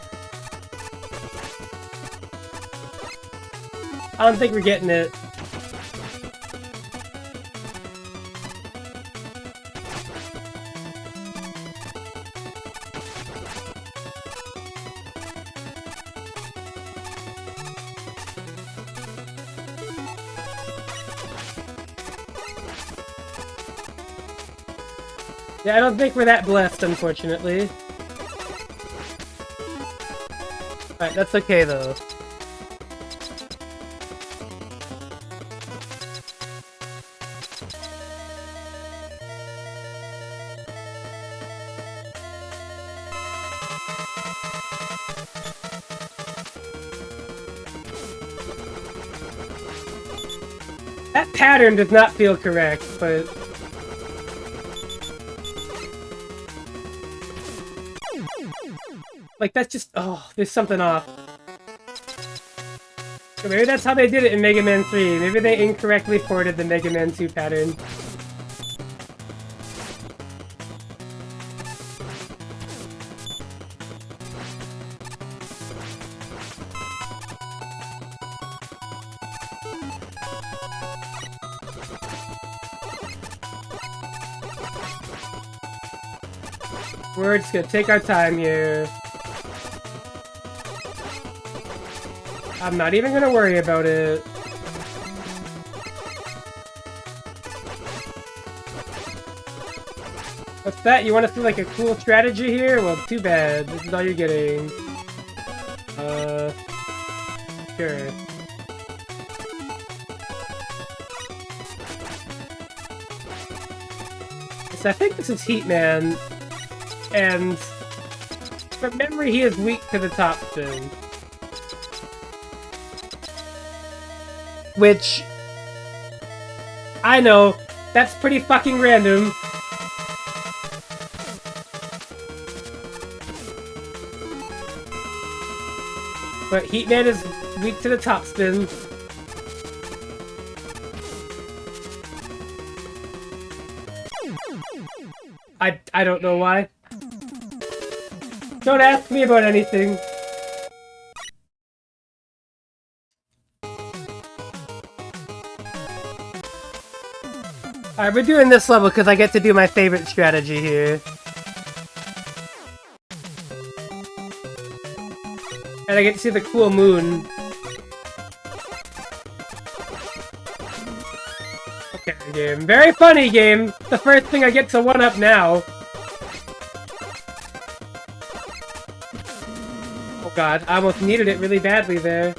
I don't think we're getting it. Yeah, I don't think we're that blessed, unfortunately. Alright, that's okay, though. That pattern does not feel correct, but... Like, that's just... Oh, there's something off. So maybe that's how they did it in Mega Man 3. Maybe they incorrectly ported the Mega Man 2 pattern. We're just gonna take our time here. I'm not even gonna worry about it. What's that? You want to see like a cool strategy here? Well, too bad. This is all you're getting. Sure. So I think this is Heatman. And from memory, he is weak to the top spin. Which, I know, that's pretty fucking random. But Heatman is weak to the top spin. I don't know why. Don't ask me about anything. Alright, we're doing this level because I get to do my favorite strategy here. And I get to see the cool moon. Okay, game. Very funny, game! The first thing I get to one-up now. Oh god, I almost needed it really badly there.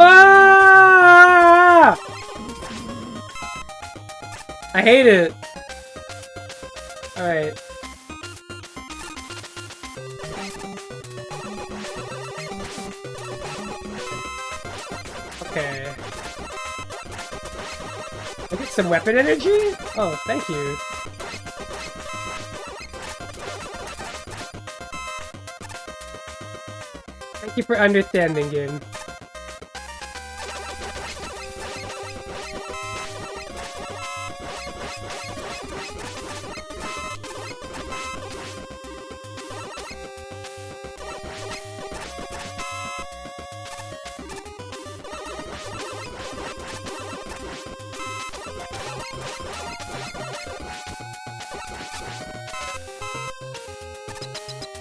Ah! I hate it. Alright. Okay. I get some weapon energy? Oh, thank you. Thank you for understanding, game.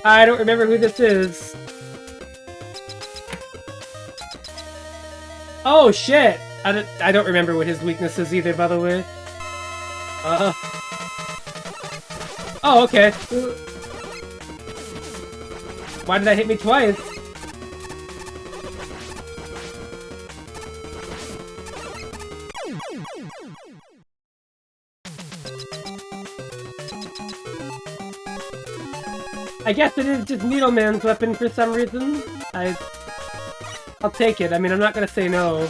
I don't remember who this is. Oh shit! I don't remember what his weakness is either, by the way. Oh, okay. Why did that hit me twice? I guess it is just Needleman's weapon for some reason. I'll take it. I mean, I'm not gonna say no.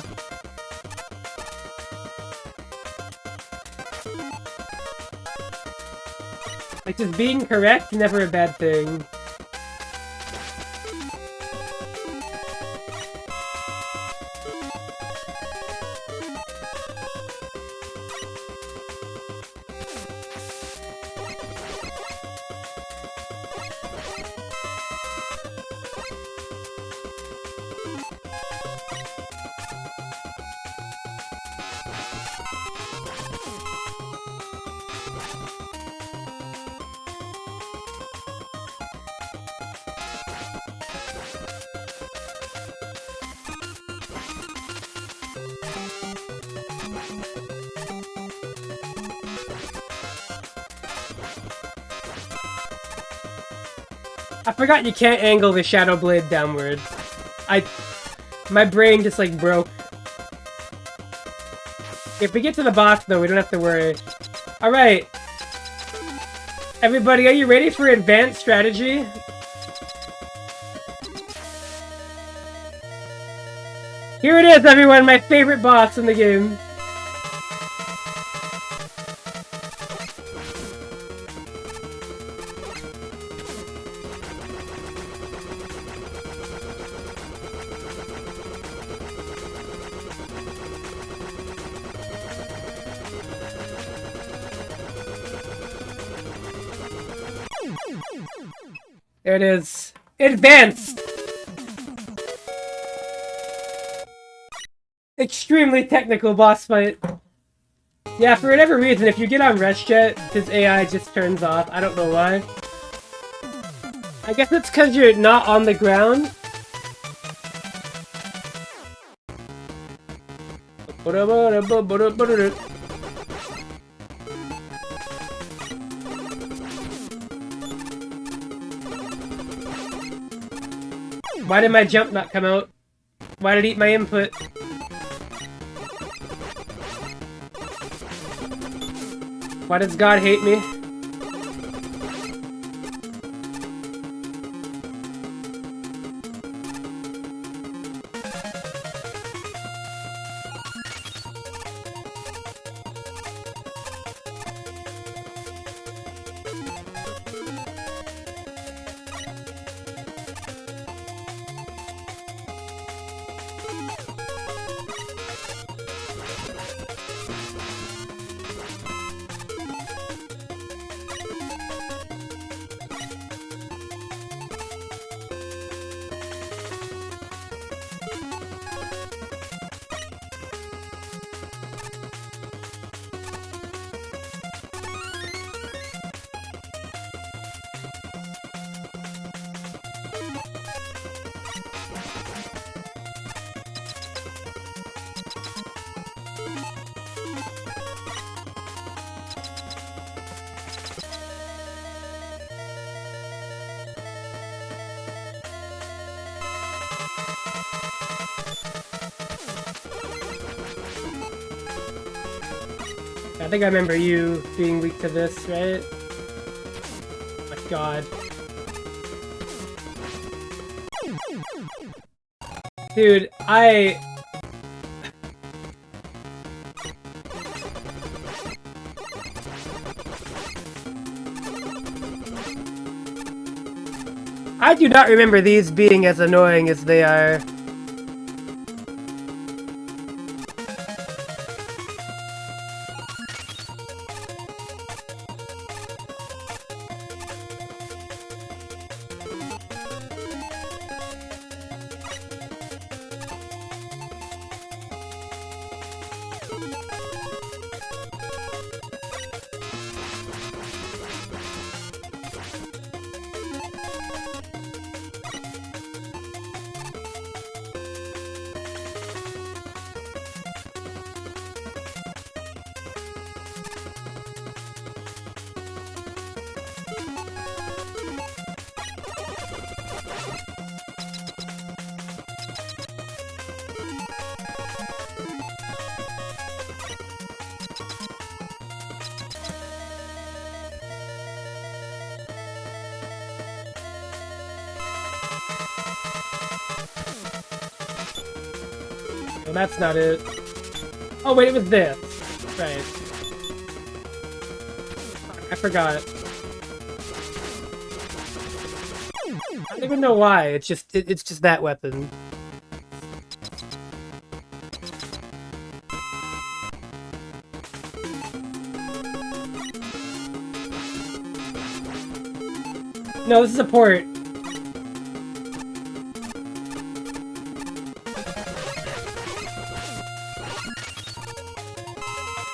Like, just being correct, never a bad thing. I forgot you can't angle the Shadow Blade downward. My brain just like broke. If we get to the boss though, we don't have to worry. Alright. Everybody, are you ready for advanced strategy? Here it is, everyone, my favorite boss in the game. There it is. Advanced! Extremely technical boss fight. Yeah, for whatever reason, if you get on ResJet, his AI just turns off. I don't know why. I guess it's because you're not on the ground. Why did my jump not come out? Why did it eat my input? Why does God hate me? I think I remember you being weak to this, right? Oh my god. Dude, I do not remember these being as annoying as they are. Well, that's not it. Oh wait, it was this. Right. I forgot. I don't even know why. It's just it's just that weapon. No, this is a port.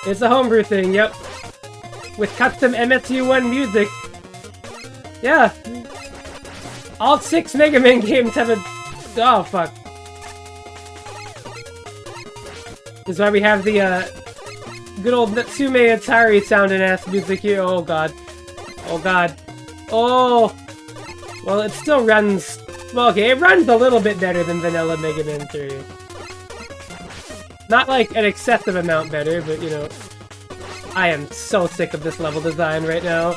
It's a homebrew thing, yep. With custom MSU1 music. Yeah. All 6 Mega Man games have a... Oh, fuck. This is why we have the, good old Natsume Atari sounding ass music here. Oh, god. Oh, god. Oh! Well, it still runs... Well, okay, it runs a little bit better than vanilla Mega Man 3. Not like an excessive amount better, but you know... I am so sick of this level design right now.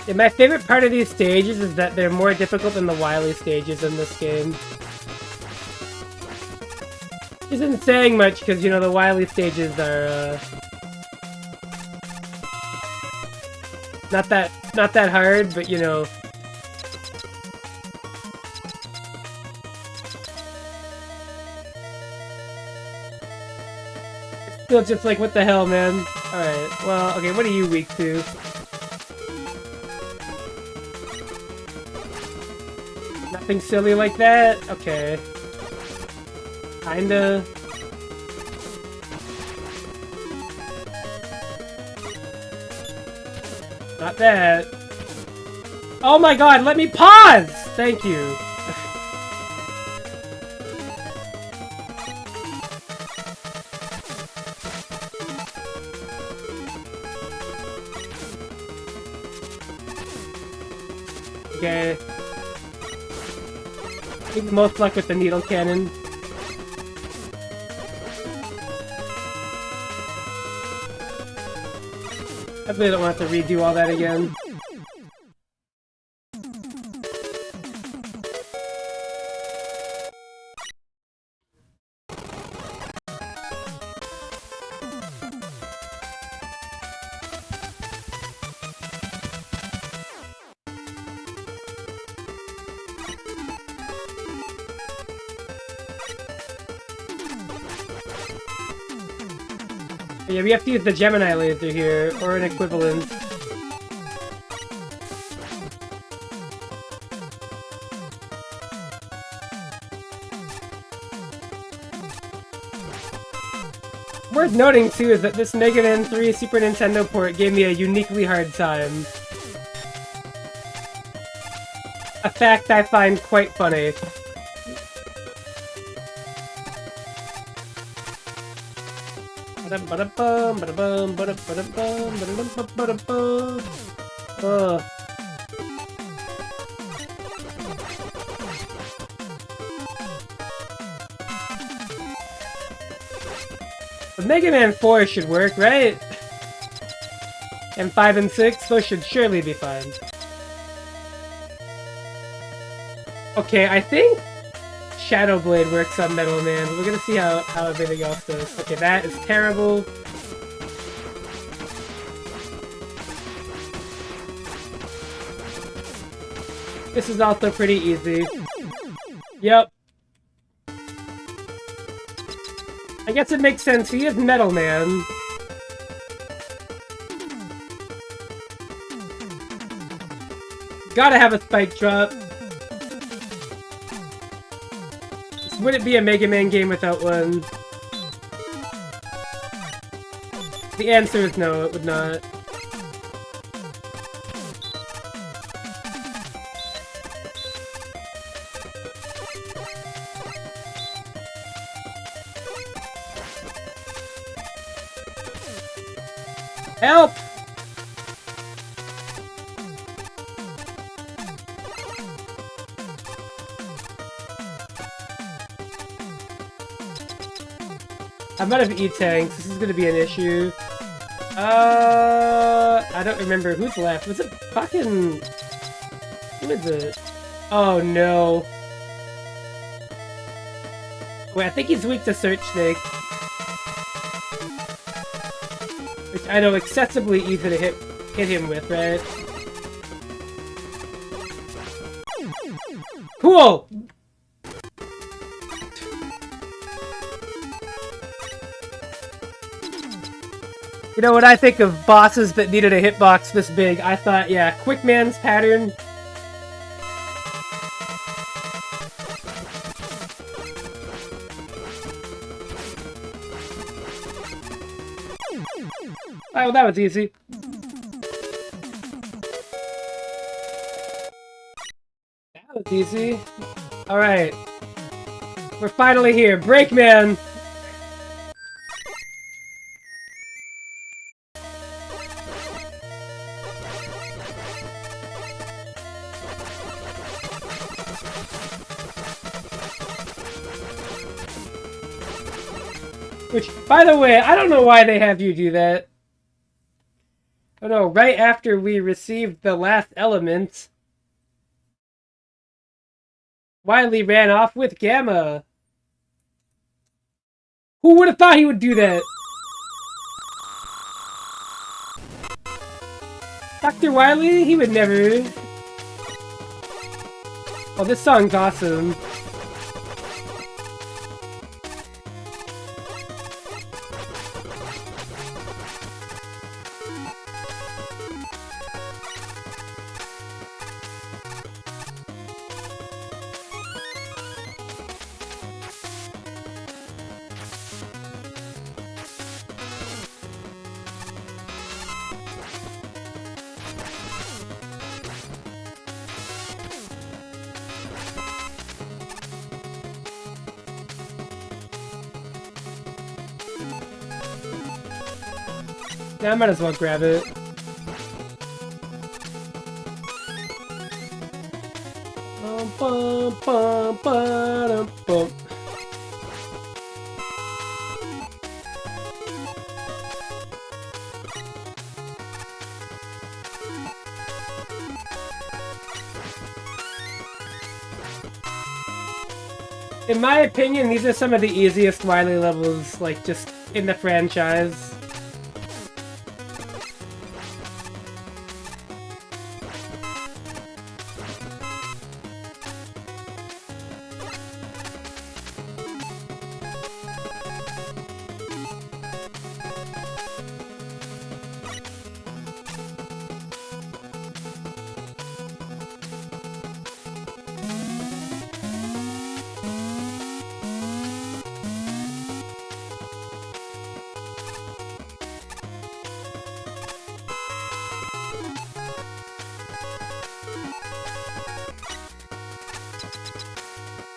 Yeah, my favorite part of these stages is that they're more difficult than the Wily stages in this game. Isn't saying much because, you know, the Wily stages are, not that hard, but, you know... It's still just like, what the hell, man? Alright, well, okay, what are you weak to? Nothing silly like that? Okay. Kinda. Not that. Oh my god, let me pause! Thank you. Okay. I think the most luck with the needle cannon. I really don't want to redo all that again. Yeah, we have to use the Gemini laser here, or an equivalent. Worth noting, too, is that this Mega Man 3 Super Nintendo port gave me a uniquely hard time. A fact I find quite funny. The Mega Man 4 should work, right? And 5 and 6, those should surely be fine. Okay, I think Shadow Blade works on Metal Man, but we're gonna see how everything else does. Okay, that is terrible. This is also pretty easy. Yep. I guess it makes sense, he is Metal Man. Gotta have a spike drop. Would it be a Mega Man game without one? The answer is no, it would not. Help! I'm out of E-tanks. This is gonna be an issue. I don't remember who's left. Was it fucking... Who is it? Oh no. Wait, I think he's weak to Search Snake. Which I know excessively easy to hit him with, right? Cool! You know, when I think of bosses that needed a hitbox this big, I thought, yeah, Quick Man's pattern. Oh, that was easy. That was easy. Alright. We're finally here. Breakman! Which, by the way, I don't know why they have you do that. Oh no, right after we received the last element, Wily ran off with Gamma. Who would have thought he would do that? Dr. Wily? He would never. Oh, this song's awesome. Yeah, I might as well grab it. Bum, bum, bum, bum. In my opinion, these are some of the easiest Wily levels, like, just in the franchise.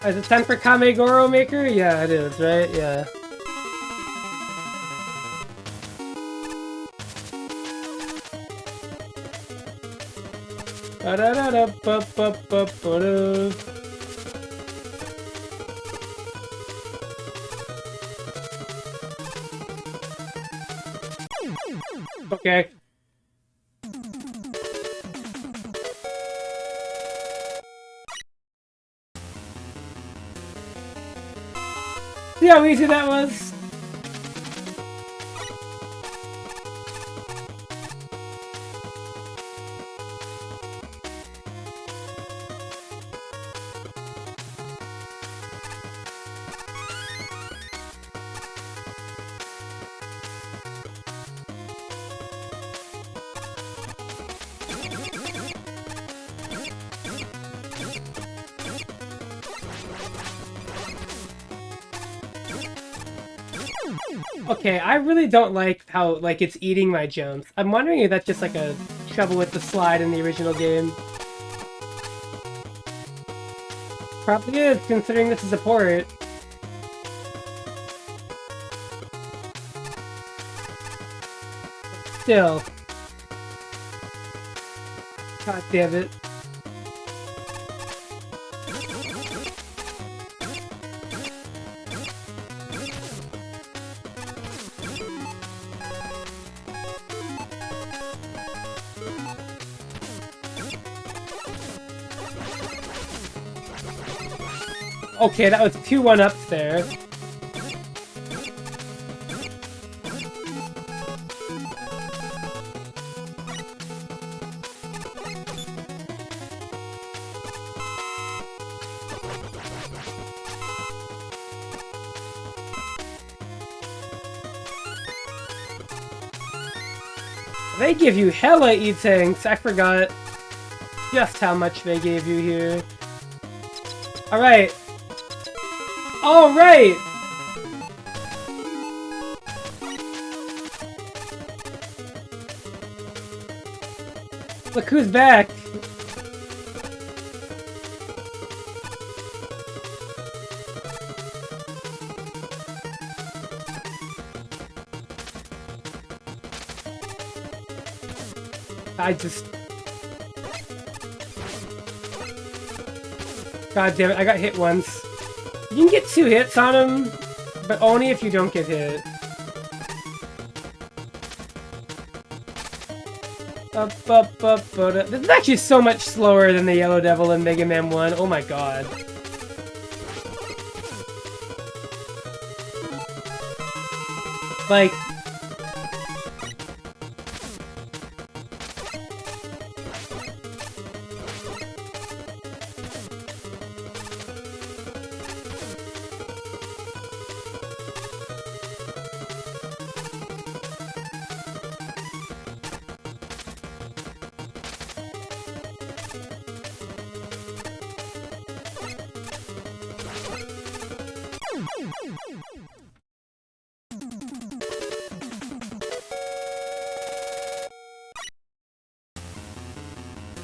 Is it time for Kamegoro Maker? Yeah, it is, right? Yeah. Okay. See how easy that was? Okay, I really don't like how, like, it's eating my jumps. I'm wondering if that's just, like, a trouble with the slide in the original game. Probably is, considering this is a port. Still. God damn it. Okay, that was 2 1-ups there. They give you hella E-tanks. I forgot just how much they gave you here. Alright. Alright! Look who's back! God damn it, I got hit once. You can get 2 hits on him, but only if you don't get hit. This is actually so much slower than the Yellow Devil in Mega Man 1. Oh my god. Like...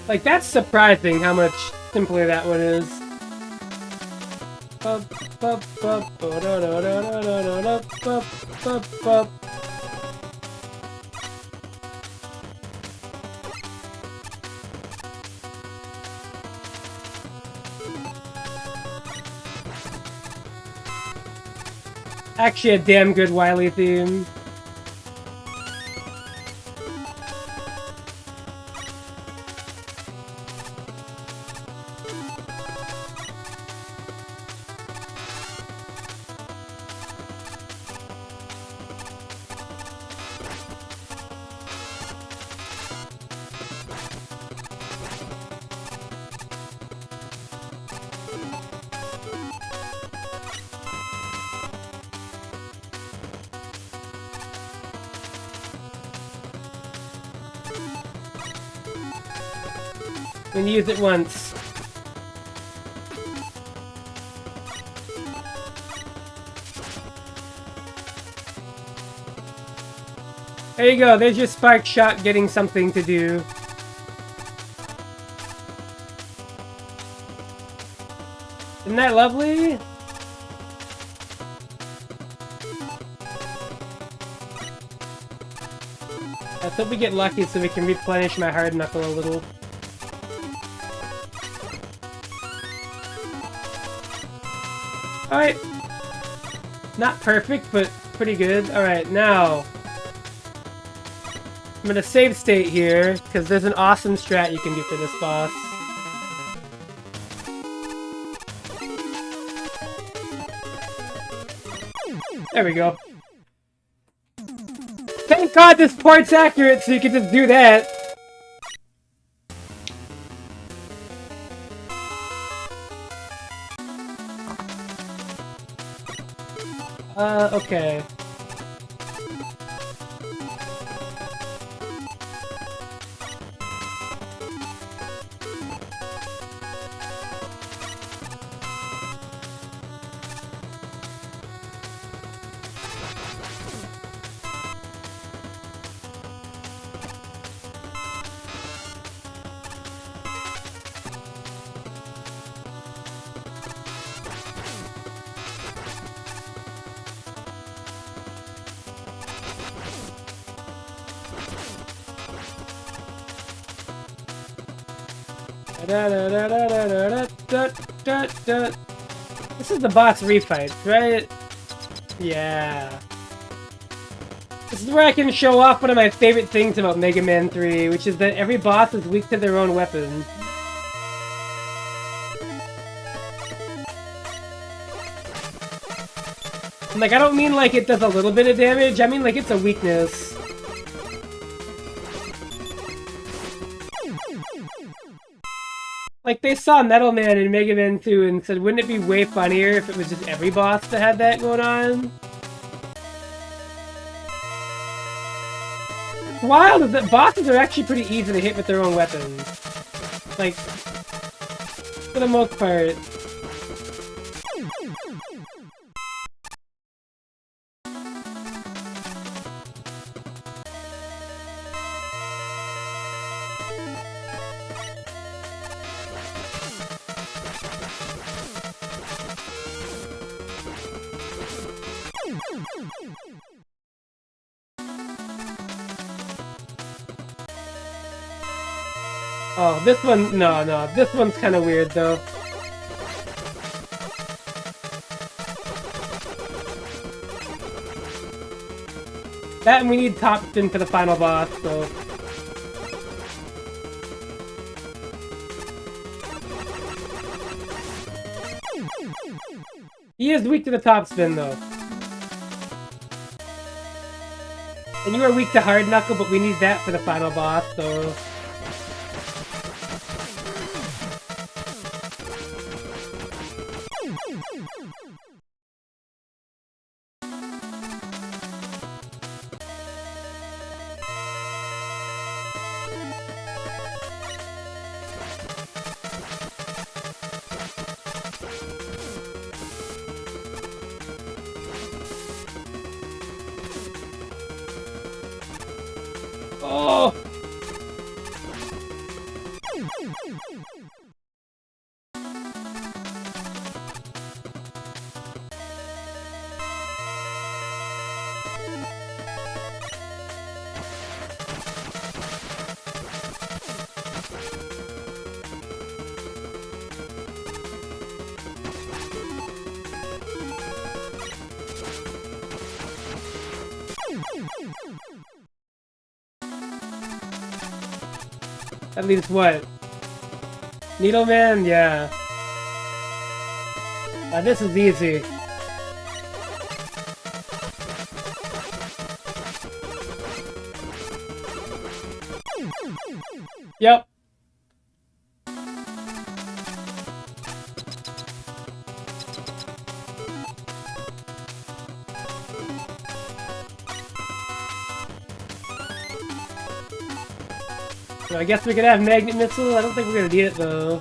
Like, that's surprising how much simpler that one is. Actually a damn good Wily theme. I'm gonna use it once. There you go, there's your spark shot getting something to do. Isn't that lovely? Let's hope we get lucky so we can replenish my hard knuckle a little. Alright. Not perfect, but pretty good. Alright, now... I'm gonna save state here, because there's an awesome strat you can do for this boss. There we go. Thank God this port's accurate, so you can just do that. Okay. This is the boss refight, right? Yeah. This is where I can show off one of my favorite things about Mega Man 3, which is that every boss is weak to their own weapon. And, like, I don't mean like it does a little bit of damage, I mean like it's a weakness. Like, they saw Metal Man in Mega Man 2 and said, wouldn't it be way funnier if it was just every boss that had that going on? What's wild is that bosses are actually pretty easy to hit with their own weapons. Like, for the most part. Oh, this one, no, this one's kind of weird though. That and we need top spin for the final boss, so. He is weak to the top spin though. And you are weak to hard knuckle, but we need that for the final boss, so. Oh! At least what? Needleman? Yeah. This is easy. Yep. So I guess we could have magnet missile. I don't think we're gonna need it though.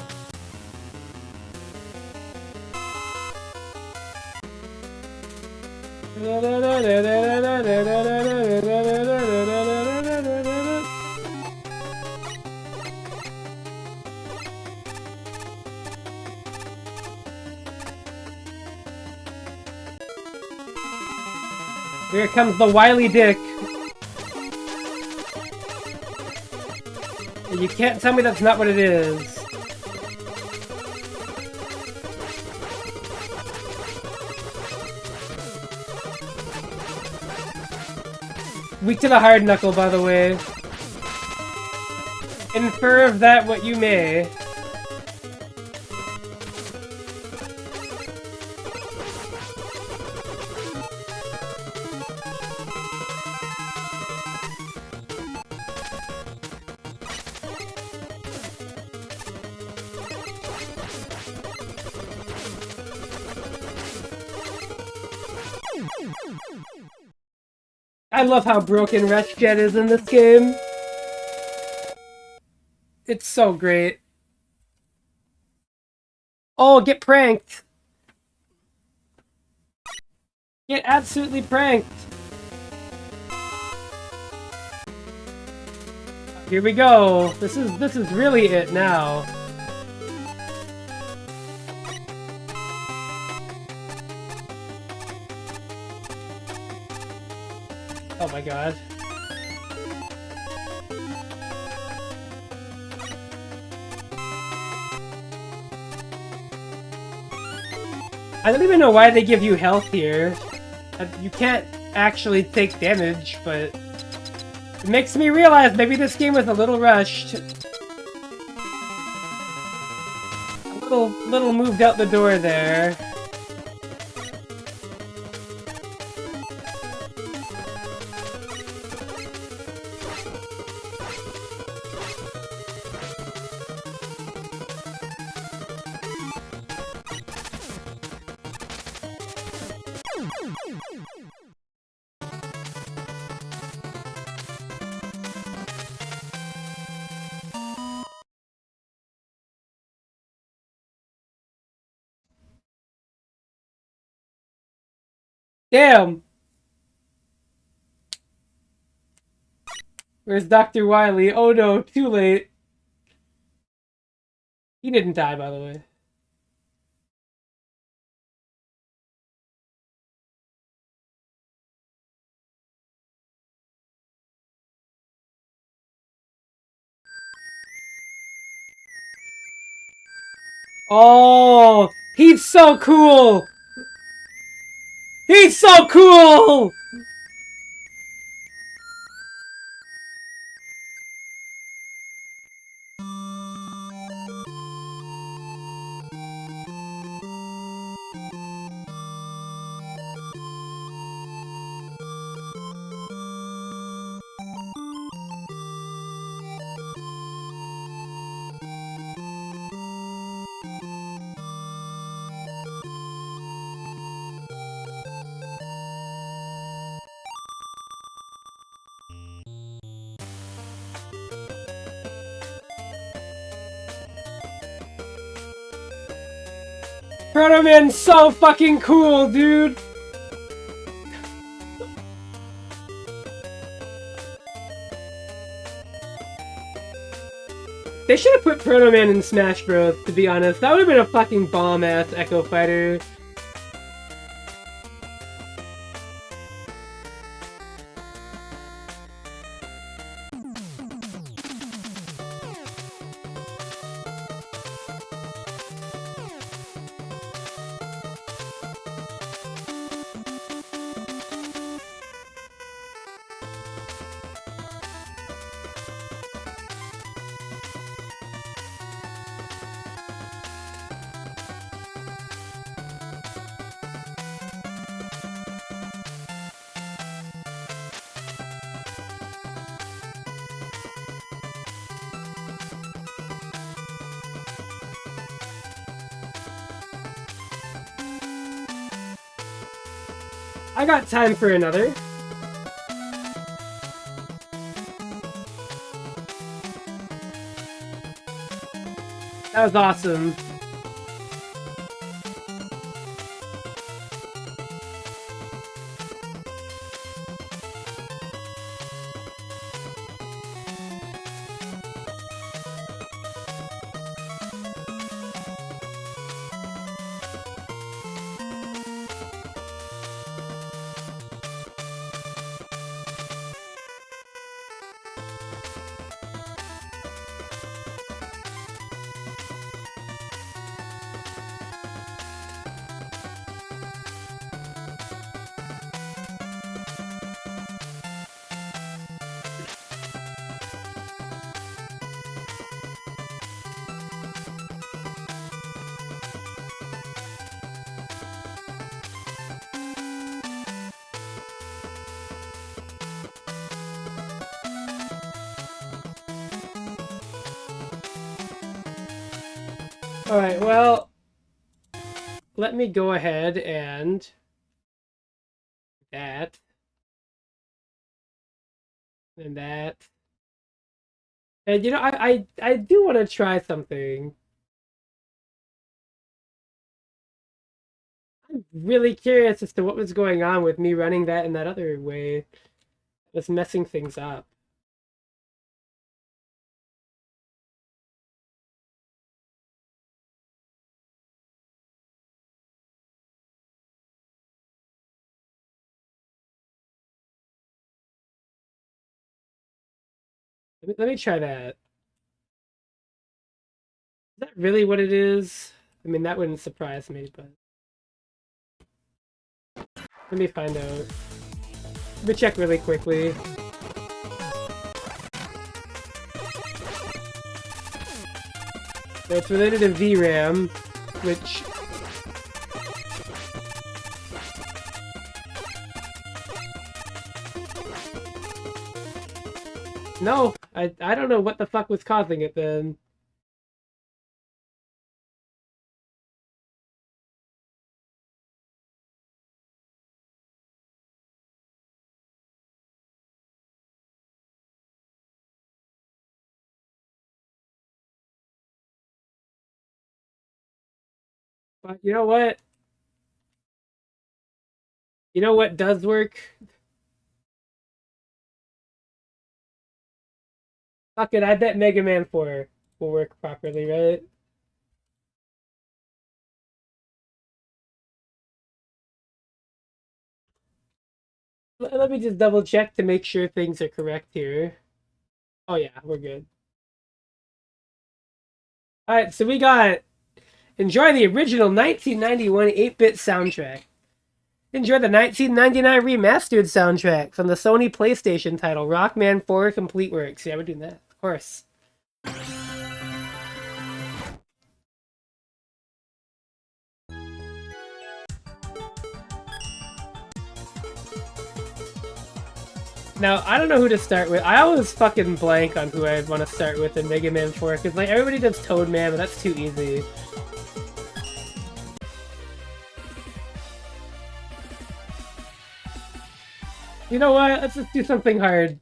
Here comes the wily dick. You can't tell me that's not what it is. Weak to the hard knuckle, by the way. Infer of that what you may. I love how broken WretchJet is in this game. It's so great. Oh, get pranked. Get absolutely pranked. Here we go. This is really it now. Oh my god. I don't even know why they give you health here. You can't actually take damage, but it makes me realize maybe this game was a little rushed. A little moved out the door there. Damn! Where's Dr. Wily? Oh no, too late. He didn't die, by the way. Oh, he's so cool! He's so cool! Proto Man's so fucking cool, dude! They should have put Proto Man in Smash Bros, to be honest. That would have been a fucking bomb-ass Echo Fighter. I got time for another. That was awesome. Alright, well, let me go ahead and that and that. And you know, I do want to try something. I'm really curious as to what was going on with me running that in that other way. It's messing things up. Let me try that. Is that really what it is? I mean, that wouldn't surprise me, but let me find out. Let me check really quickly. So it's related to VRAM, which... No, I don't know what the fuck was causing it then. But you know what? You know what does work? Fuck it, I bet Mega Man 4 will work properly, right? Let me just double check to make sure things are correct here. Oh yeah, we're good. Alright, so we got enjoy the original 1991 8-bit soundtrack. Enjoy the 1999 remastered soundtrack from the Sony PlayStation title Rockman 4 Complete Works. Yeah, we're doing that, of course. Now, I don't know who to start with. I always fucking blank on who I want to start with in Mega Man 4, because like everybody does Toad Man, but that's too easy. You know what? Let's just do something hard.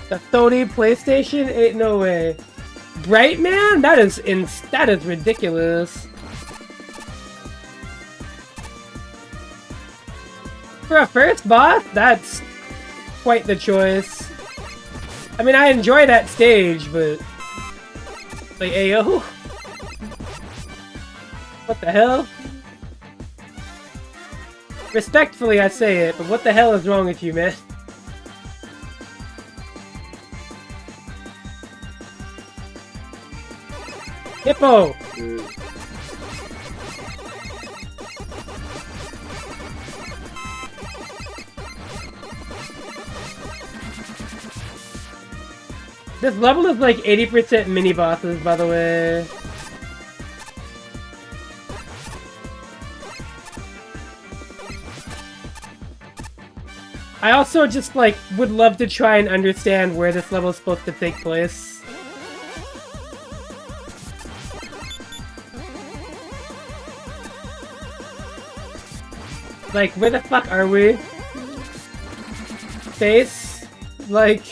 The Sony PlayStation? Ain't no way. Bright Man? That is ridiculous. For a first boss, that's quite the choice. I mean, I enjoy that stage, but like, ayo, what the hell? Respectfully, I say it, but what the hell is wrong with you, man? Hippo! This level is like 80% mini bosses, by the way. I also just like would love to try and understand where this level is supposed to take place. Like, where the fuck are we? Space? Like...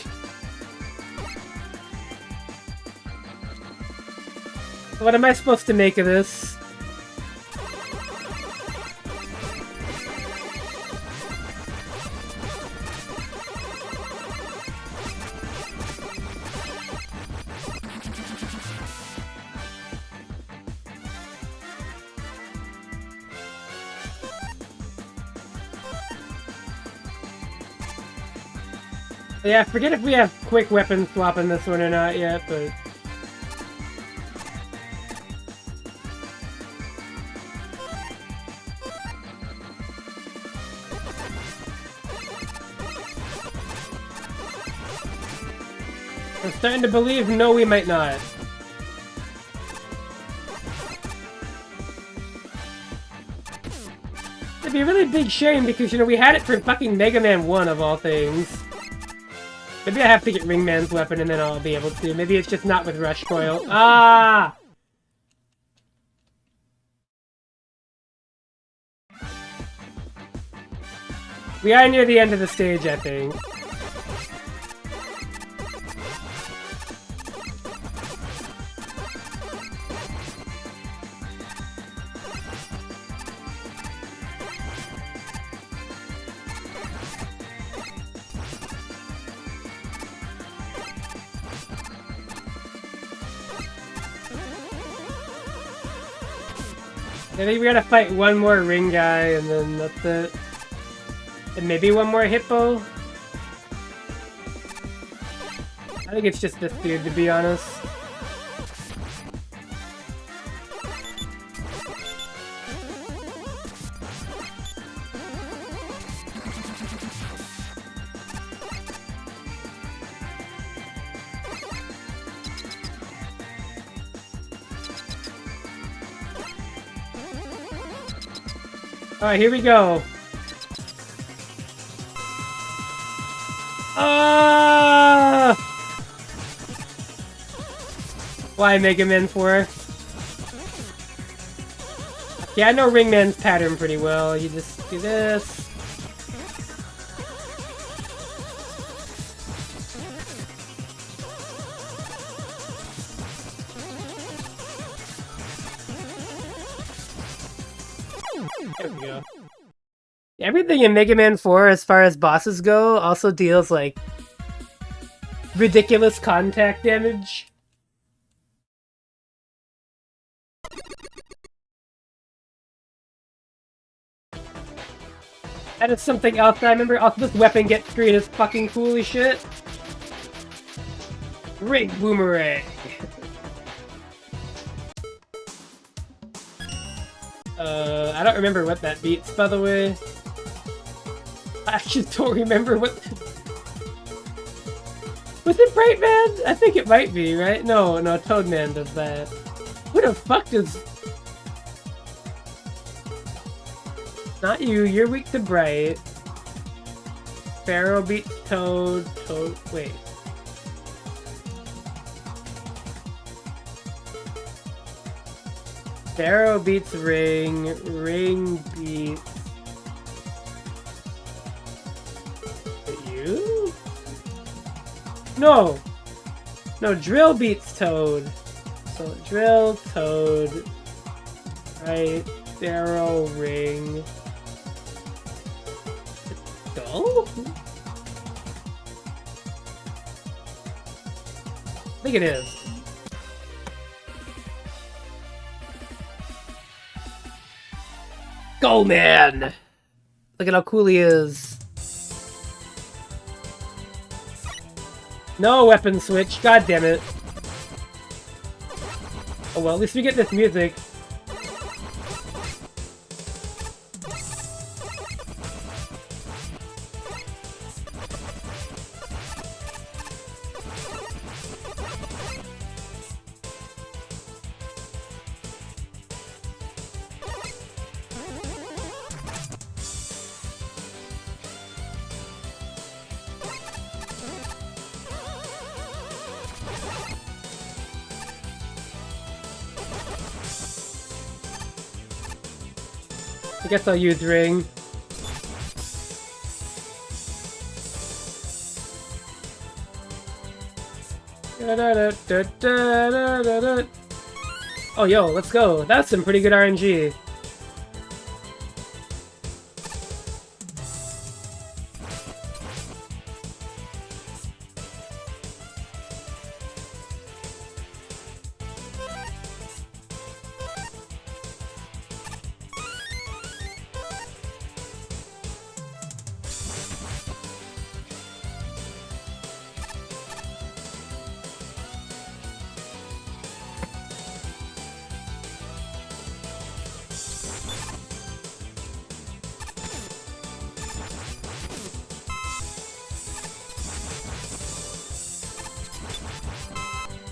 What am I supposed to make of this? Yeah, forget if we have quick weapon swap in this one or not yet, but... I'm starting to believe no, we might not. It'd be a really big shame because, you know, we had it for fucking Mega Man 1 of all things. Maybe I have to get Ringman's weapon and then I'll be able to. Maybe it's just not with Rush Coil. Ah! We are near the end of the stage, I think. I think we gotta fight one more ring guy, and then that's it. And maybe one more hippo? I think it's just this dude, to be honest. Alright, here we go. Ah! Why Mega Man 4? I Yeah, I know Ringman's pattern pretty well. You just do this. There we go. Everything in Mega Man 4 as far as bosses go also deals like ridiculous contact damage. That is something else that I remember. Also, this weapon get straight is fucking cool as shit. Ring Boomerang. I don't remember what that beats, by the way. I just don't remember what... Was it Brightman? I think it might be, right? No, Toadman does that. Who the fuck does... Not you, you're weak to Bright. Pharaoh beats Toad, wait. Pharaoh beats Ring, Ring beats... You? No! No, Drill beats Toad. So, Drill, Toad, right, Pharaoh, Ring... Go? I think it is. Go, man! Look at how cool he is. No weapon switch, god damn it. Oh well, at least we get this music. I guess I'll use Ring. Oh, yo, let's go. That's some pretty good RNG.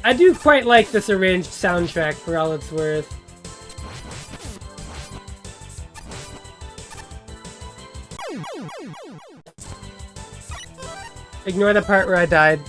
I do quite like this arranged soundtrack for all it's worth. Ignore the part where I died.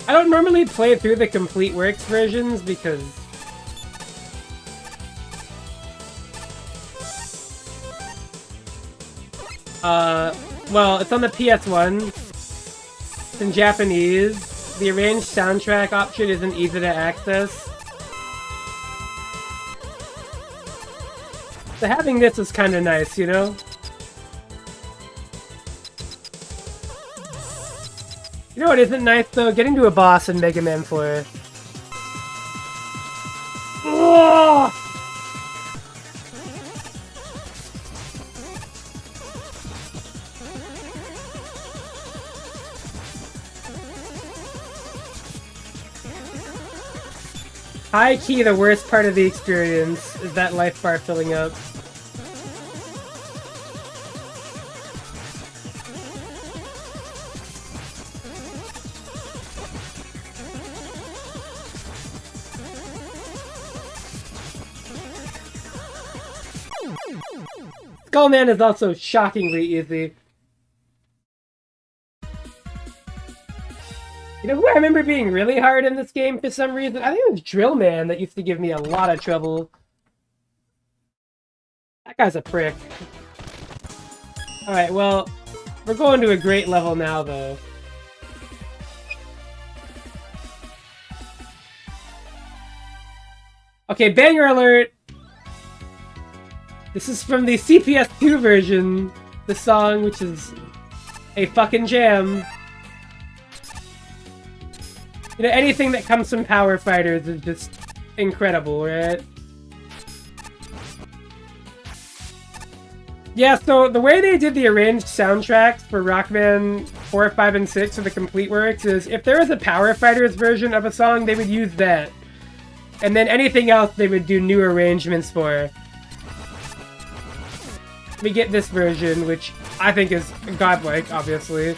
I don't normally play through the Complete Works versions because... well, it's on the PS1. It's in Japanese. The arranged soundtrack option isn't easy to access. So having this is kind of nice, you know? You know what isn't nice though? Getting to a boss in Mega Man 4. Oh! High key, the worst part of the experience is that life bar filling up. Skullman is also shockingly easy. You know who I remember being really hard in this game for some reason? I think it was Drillman that used to give me a lot of trouble. That guy's a prick. Alright, well, we're going to a great level now, though. Okay, banger alert! This is from the CPS2 version, the song, which is a fucking jam. You know, anything that comes from Power Fighters is just incredible, right? Yeah, so the way they did the arranged soundtracks for Rockman 4, 5, and 6 for the complete works is if there was a Power Fighters version of a song, they would use that. And then anything else they would do new arrangements for. We get this version, which I think is godlike, obviously.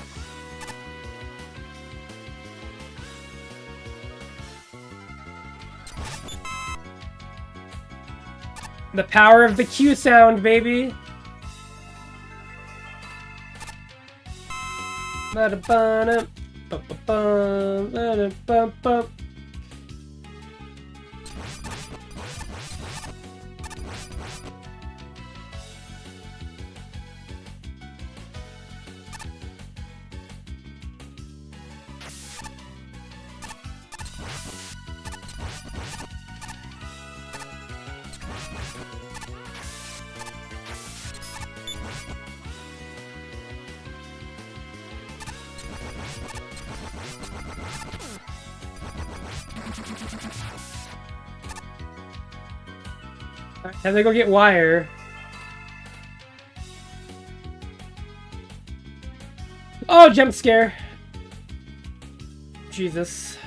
The power of the Q sound, baby! Time to go get wire. Oh, jump scare. Jesus.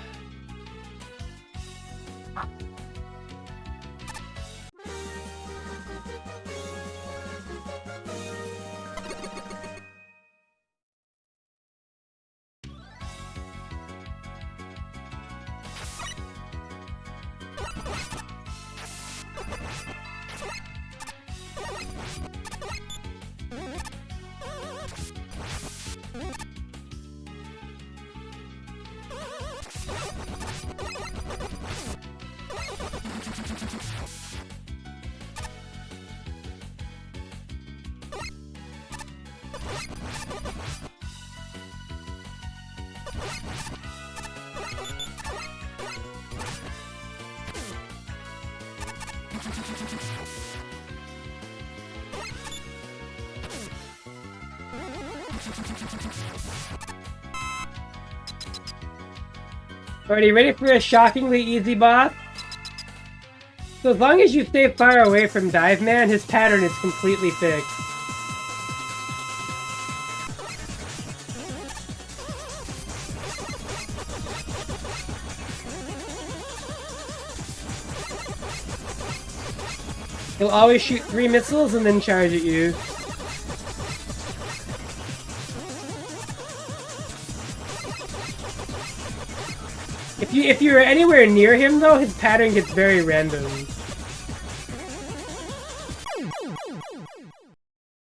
Alrighty, ready for a shockingly easy boss? So as long as you stay far away from Dive Man, his pattern is completely fixed. He'll always shoot 3 missiles and then charge at you. If you're anywhere near him, though, his pattern gets very random.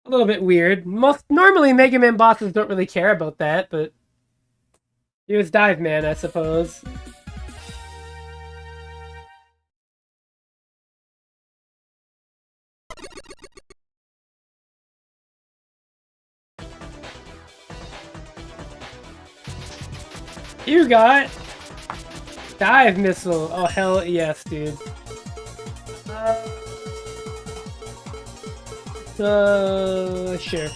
A little bit weird. Normally, Mega Man bosses don't really care about that, but he was Dive Man, I suppose. You got dive missile. Oh hell yes, dude. Sure.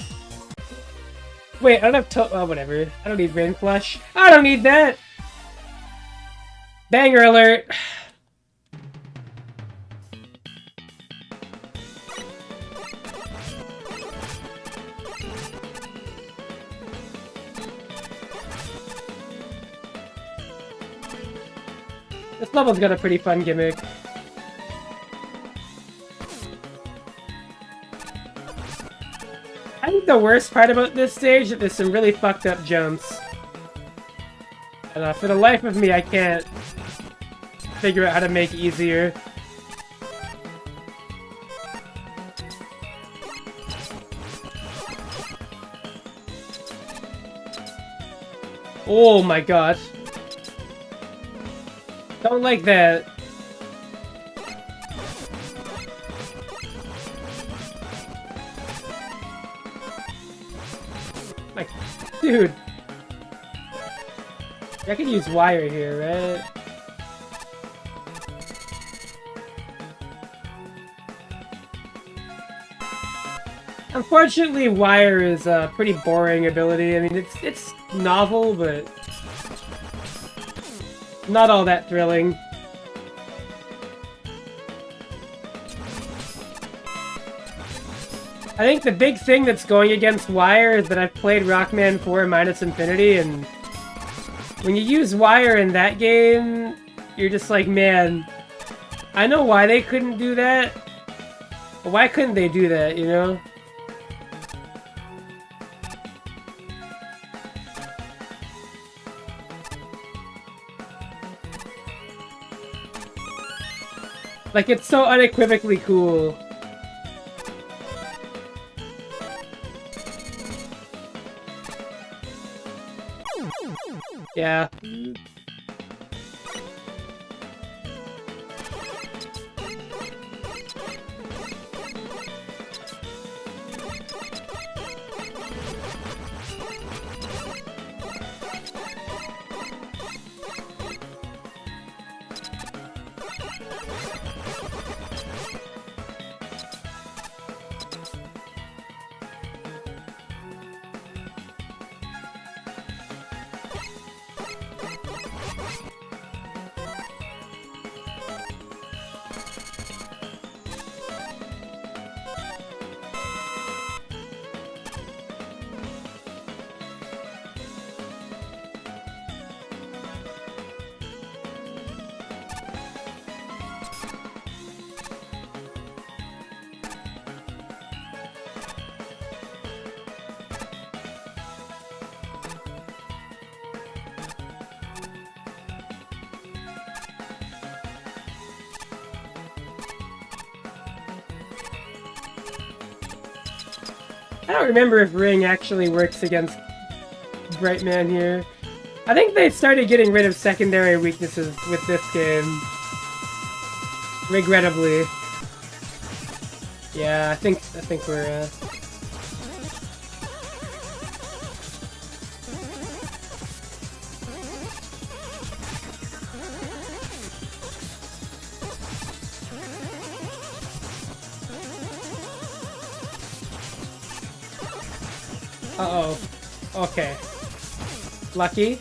Wait, I don't have oh, whatever. I don't need Rain Flush. I don't need that! Banger alert! This level's got a pretty fun gimmick. I think the worst part about this stage is that there's some really fucked up jumps. And for the life of me, I can't figure out how to make it easier. Oh my gosh. Don't like that. Like, dude. I could use wire here, right? Unfortunately, wire is a pretty boring ability. I mean, it's novel, but not all that thrilling. I think the big thing that's going against wire is that I've played Rockman 4 Minus Infinity, and when you use wire in that game, you're just like, man, I know why they couldn't do that, but why couldn't they do that, you know? Like, it's so unequivocally cool. Yeah. I don't remember if Ring actually works against Brightman here. I think they started getting rid of secondary weaknesses with this game. Regrettably. Yeah, I think we're uh-oh. Okay. Lucky.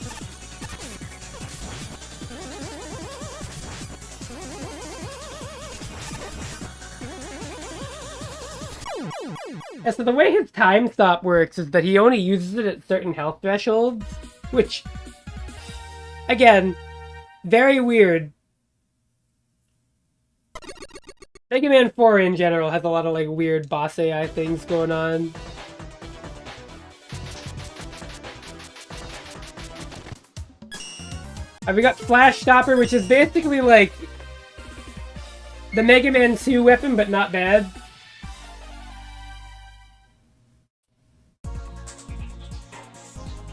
Yeah, so the way his time stop works is that he only uses it at certain health thresholds, which, again, very weird. Mega Man 4 in general has a lot of like weird boss AI things going on. We got Flash Stopper, which is basically like the Mega Man 2 weapon, but not bad.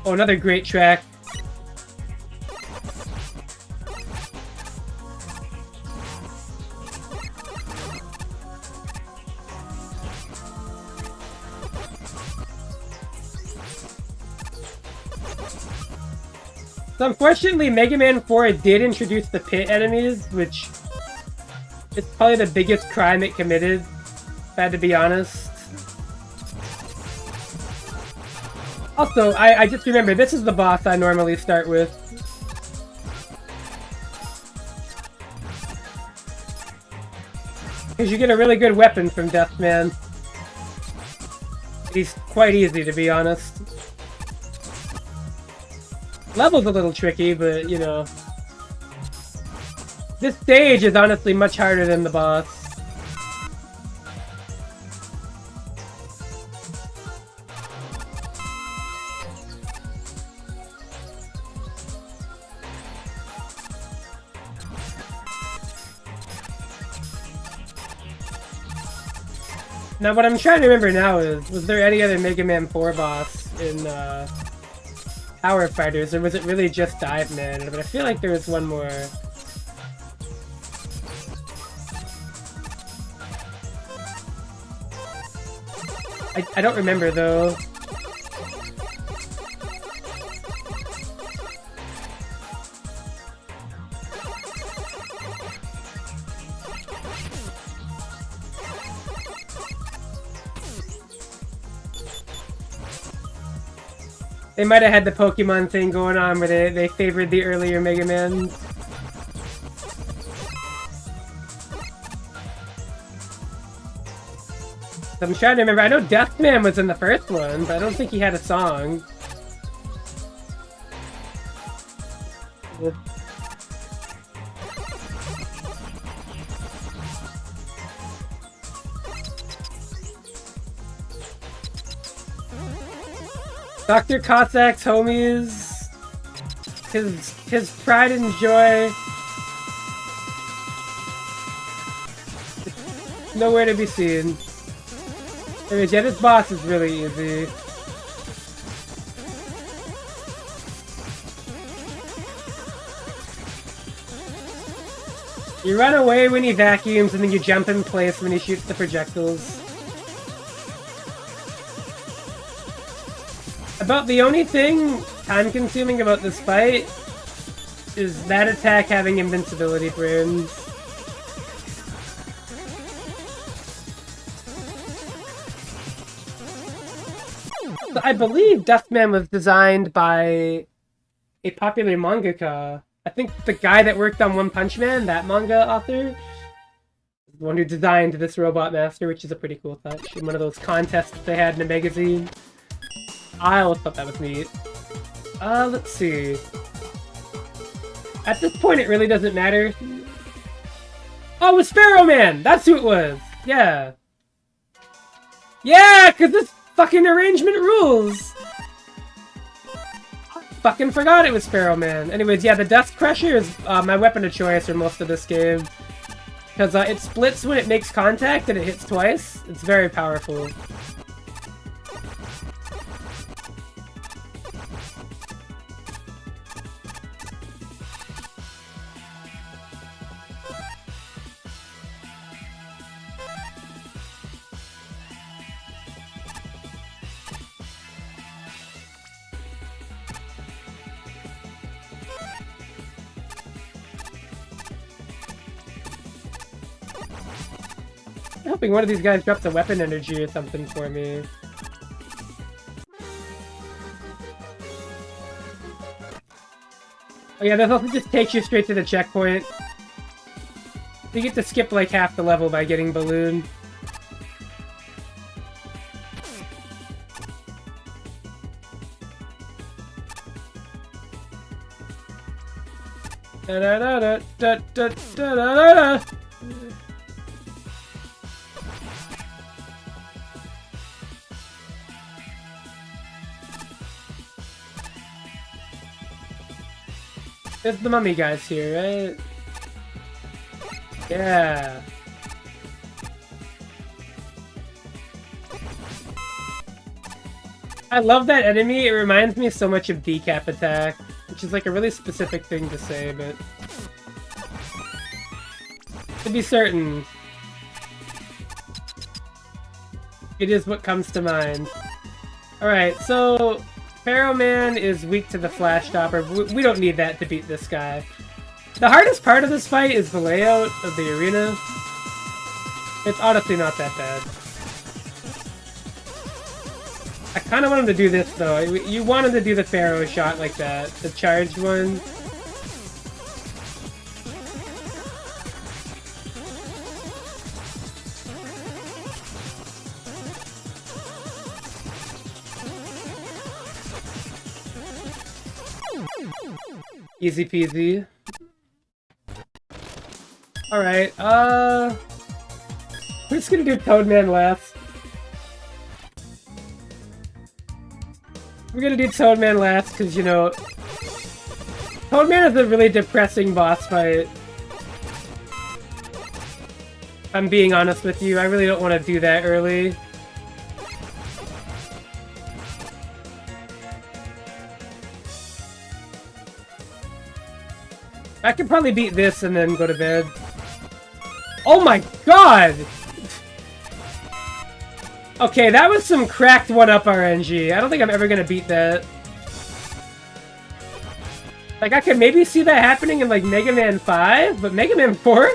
Oh, another great track. So unfortunately, Mega Man 4 did introduce the pit enemies, which is probably the biggest crime it committed, if I had to be honest. Also, I just remember, this is the boss I normally start with. Because you get a really good weapon from Deathman. He's quite easy, to be honest. Level's a little tricky, but, you know. This stage is honestly much harder than the boss. Now, what I'm trying to remember now is, was there any other Mega Man 4 boss in, Power Fighters, or was it really just Dive Man? But I feel like there was one more. I don't remember, though. They might have had the Pokemon thing going on where they favored the earlier Mega Man. I'm trying to remember. I know Deathman was in the first one, but I don't think he had a song. Dr. Cossack's homies, his pride and joy, nowhere to be seen. Anyways, yeah, this boss is really easy. You run away when he vacuums, and then you jump in place when he shoots the projectiles. About the only thing time-consuming about this fight is that attack having invincibility frames. So I believe Deathman was designed by a popular mangaka. I think the guy that worked on One Punch Man, that manga author, is the one who designed this Robot Master, which is a pretty cool touch. In one of those contests they had in a magazine. I always thought that was neat. Let's see. At this point, it really doesn't matter. Oh, it was Sparrow Man! That's who it was! Yeah. Yeah, because this fucking arrangement rules! Fucking forgot it was Sparrow Man. Anyways, yeah, the Dust Crusher is my weapon of choice for most of this game. Because it splits when it makes contact and it hits twice. It's very powerful. I'm hoping one of these guys drops a weapon energy or something for me. Oh yeah, this also just takes you straight to the checkpoint. You get to skip like half the level by getting Balloon. Da da da da da da da da da. There's the mummy guys here, right? Yeah. I love that enemy. It reminds me so much of Decap Attack, which is like a really specific thing to say, but to be certain, it is what comes to mind. Alright, so Pharaoh Man is weak to the Flash Stopper. We don't need that to beat this guy. The hardest part of this fight is the layout of the arena. It's honestly not that bad. I kind of want him to do this, though. You want him to do the Pharaoh shot like that. The charged one. Easy peasy. Alright, we're just gonna do Toadman last. We're gonna do Toadman last, because, you know, Toadman is a really depressing boss fight. I'm being honest with you, I really don't want to do that early. I could probably beat this and then go to bed. Oh my god! Okay, that was some cracked 1-up RNG. I don't think I'm ever gonna beat that. Like, I could maybe see that happening in, like, Mega Man 5, but Mega Man 4?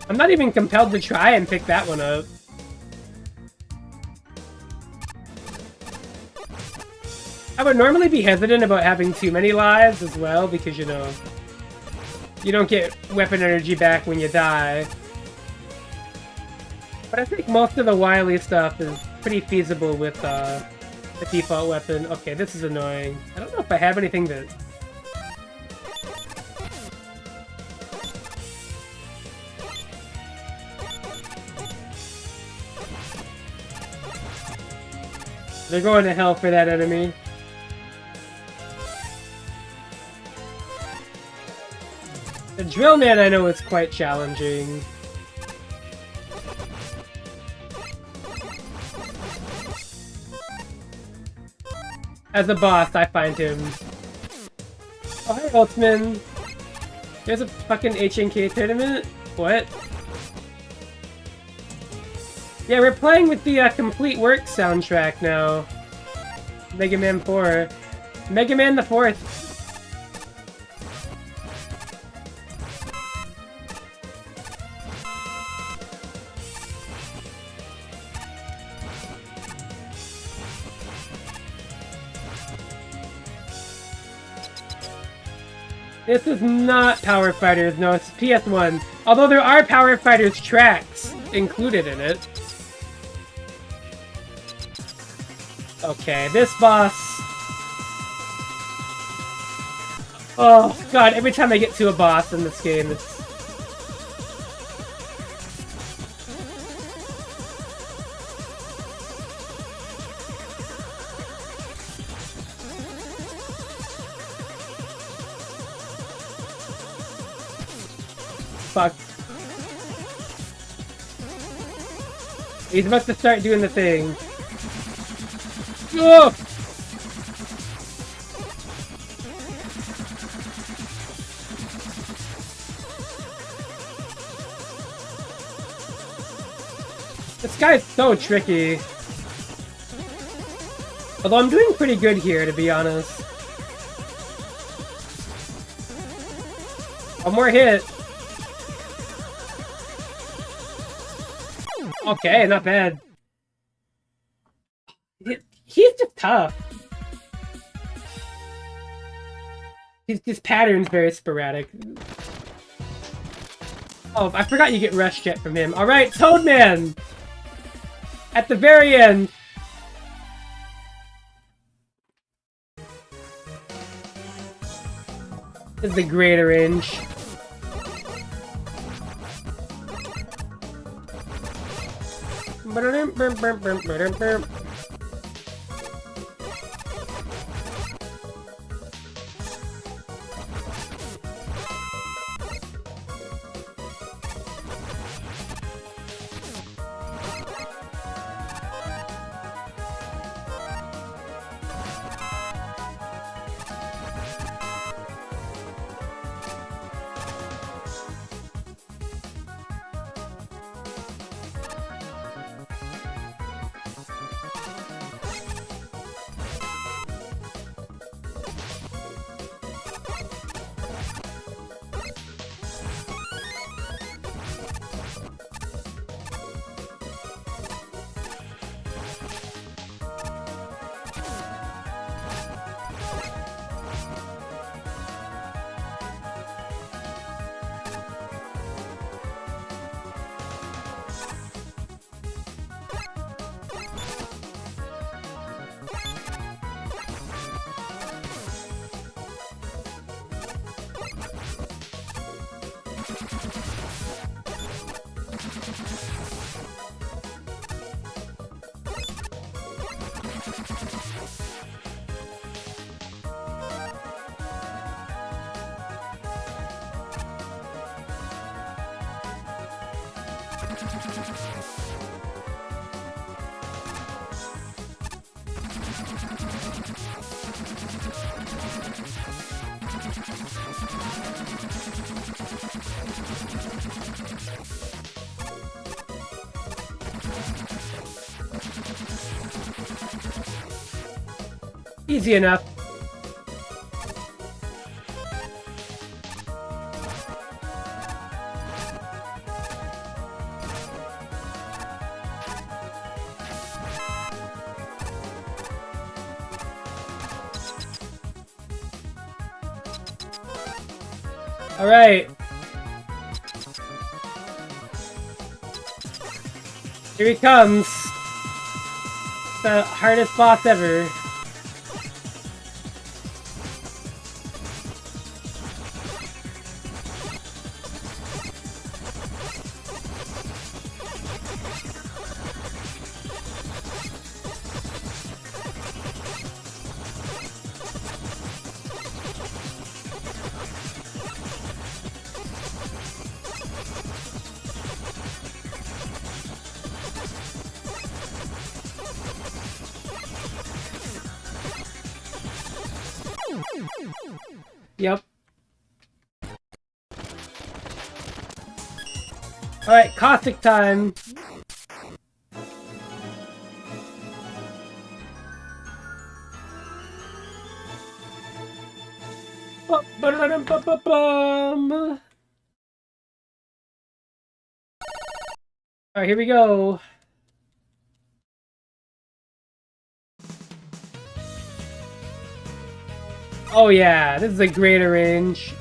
I'm not even compelled to try and pick that one up. I would normally be hesitant about having too many lives as well, because, you know, you don't get weapon energy back when you die. But I think most of the Wily stuff is pretty feasible with the default weapon. Okay, this is annoying. I don't know if I have anything that... They're going to hell for that enemy. The Drill Man I know is quite challenging. As a boss, I find him. Oh, hi, Ultman. There's a fucking HNK tournament? What? Yeah, we're playing with the Complete Works soundtrack now. Mega Man 4. Mega Man the 4th. This is not Power Fighters, no, it's PS1. Although there are Power Fighters tracks included in it. Okay, this boss... Oh, god, every time I get to a boss in this game, it's... Fuck. He's about to start doing the thing. Oh! This guy's so tricky. Although I'm doing pretty good here, to be honest. One more hit. Okay, not bad. He's just tough. His pattern's very sporadic. Oh, I forgot you get Rush Jet from him. Alright, Toadman! At the very end! This is the greater range. Easy enough. Alright. Here he comes. The hardest boss ever. Yep. Alright, caustic time. Alright, here we go. Oh yeah, this is a great arrange.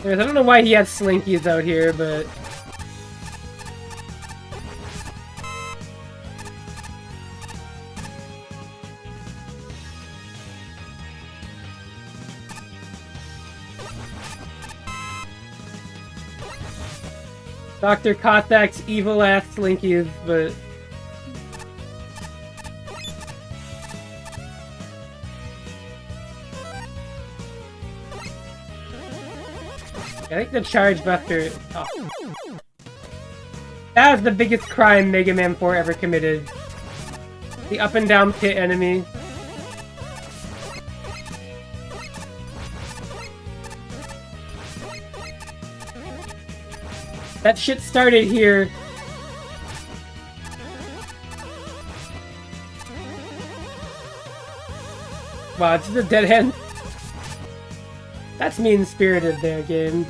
I don't know why he has slinkies out here, but... Dr. Kothak's evil-ass slinkies, but... I think the Charge Buster... Oh. That was the biggest crime Mega Man 4 ever committed. The up and down pit enemy. That shit started here. Wow, it's just a dead end. That's mean-spirited there, game.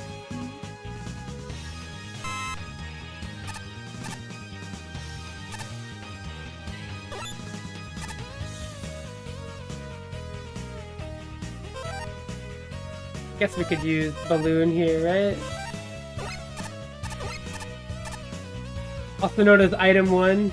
Guess we could use Balloon here, right? Also known as Item 1.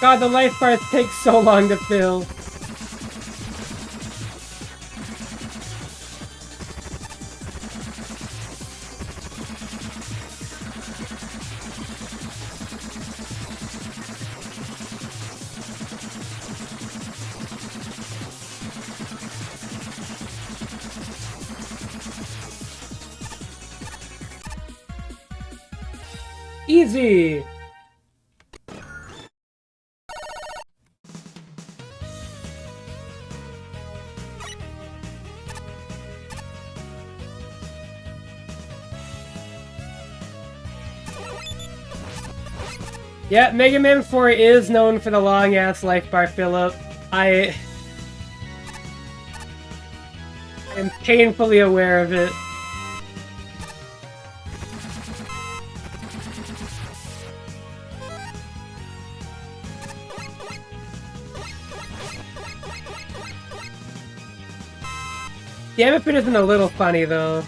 God, the life bars take so long to fill. Easy! Yeah, Mega Man 4 is known for the long-ass life bar fill-up. I am painfully aware of it. Damn if it isn't a little funny, though.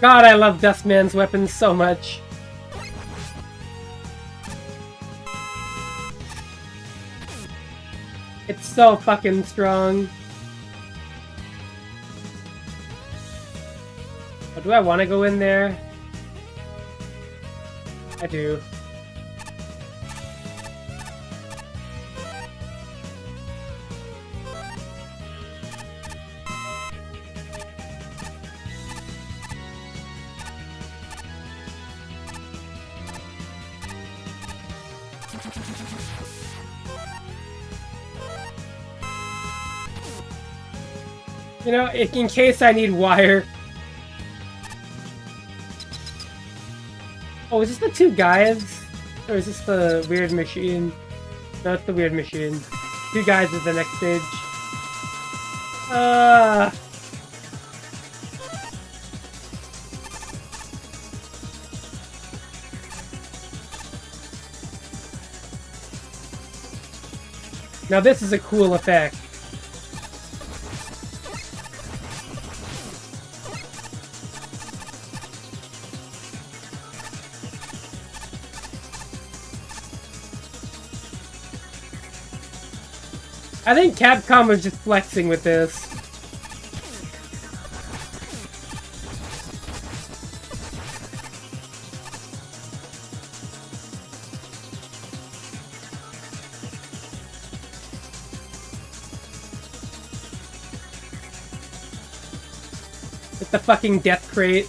God, I love Dustman's weapons so much. It's so fucking strong. Oh, do I want to go in there? I do. You know, in case I need wire. Oh, is this the two guys? Or is this the weird machine? No, it's the weird machine. Two guys is the next stage. Now this is a cool effect. I think Capcom was just flexing with this. With the fucking death crate.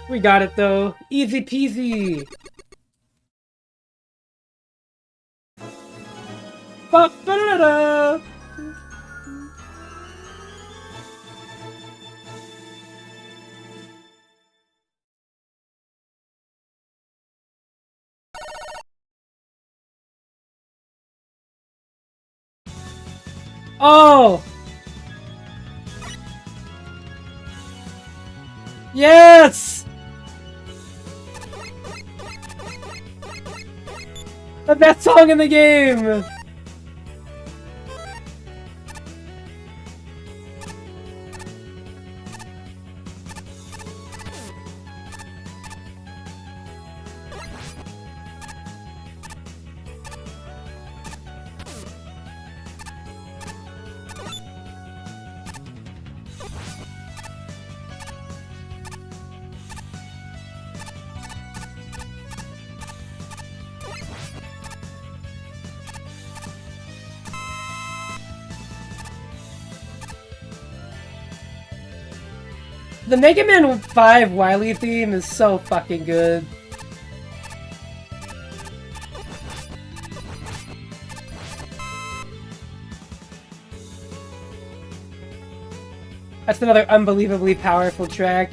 We got it though. Easy peasy. Ba-ba-da-da. Oh! Yes! The best song in the game! The Mega Man 5 Wily theme is so fucking good. That's another unbelievably powerful track.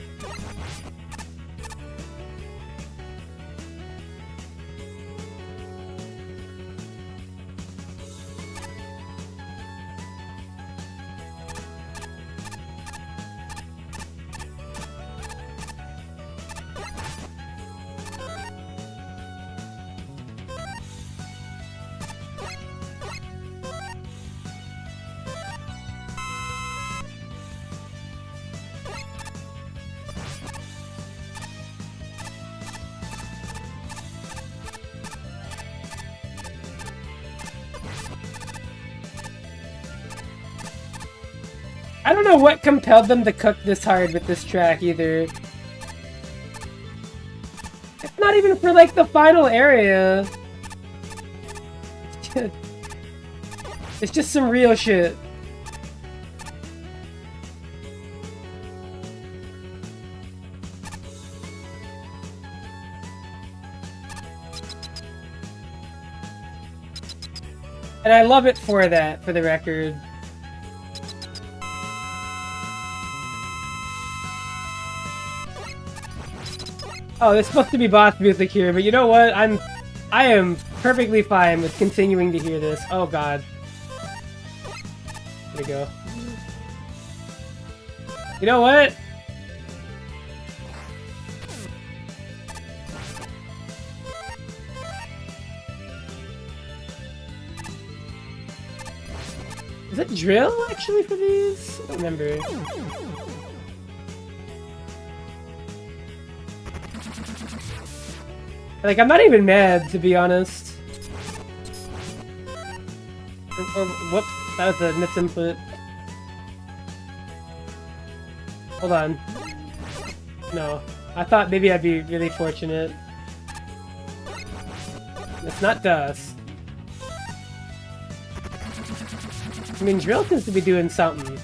I don't know what compelled them to cook this hard with this track either. It's not even for like the final area. It's just some real shit. And I love it for that, for the record. Oh, there's supposed to be boss music here, but you know what? I am perfectly fine with continuing to hear this. Oh god. There we go. You know what? Is it drill actually for these? I don't remember. Like, I'm not even mad, to be honest. Whoops, that was a misinput. Hold on. No, I thought maybe I'd be really fortunate. It's not dust. I mean, drill seems to be doing something.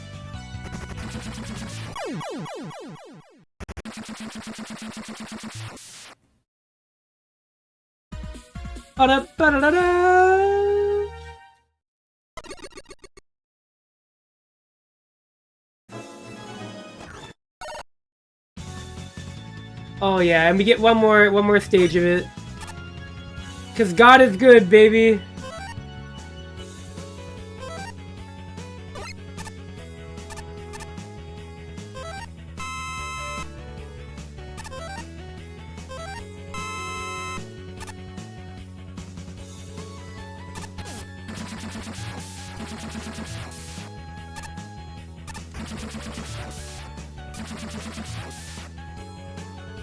Ba-da-ba-da-da-da! Oh yeah, and we get one more stage of it. 'Cause God is good, baby.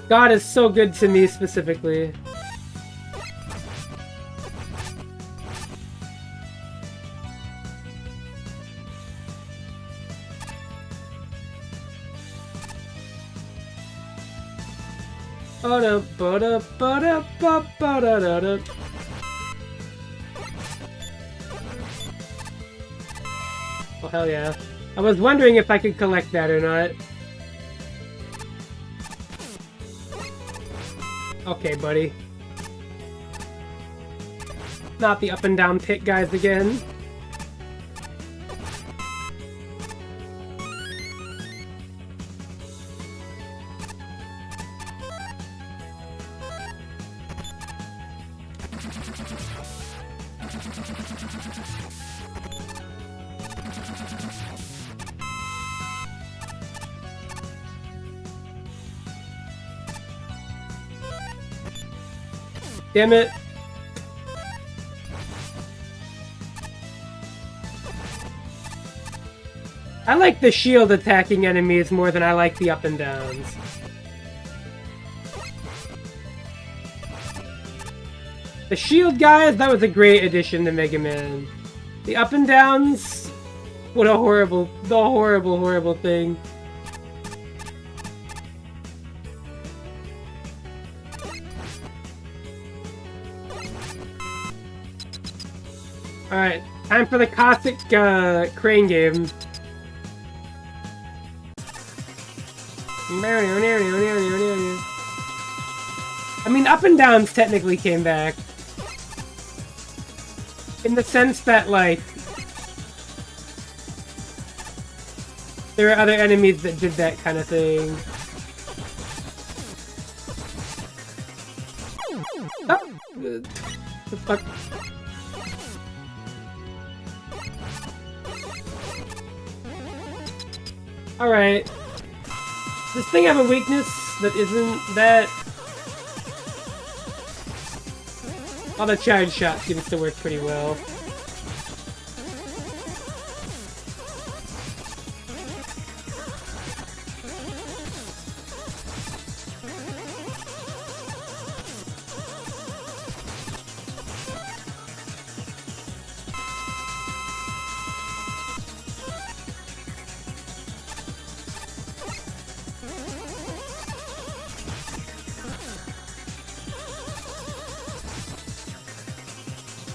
God is so good to me specifically. Oh hell yeah. I was wondering if I could collect that or not. Okay, buddy. Not the up and down pit guys again. Damn it. I like the shield attacking enemies more than I like the up and downs. The shield guys, that was a great addition to Mega Man. The up and downs, what a horrible thing. Alright, time for the classic crane game. I mean, up and downs technically came back. In the sense that, like, there are other enemies that did that kind of thing. Oh! The fuck? Alright. Does this thing have a weakness that isn't that? Oh, the charge shot seems to work pretty well.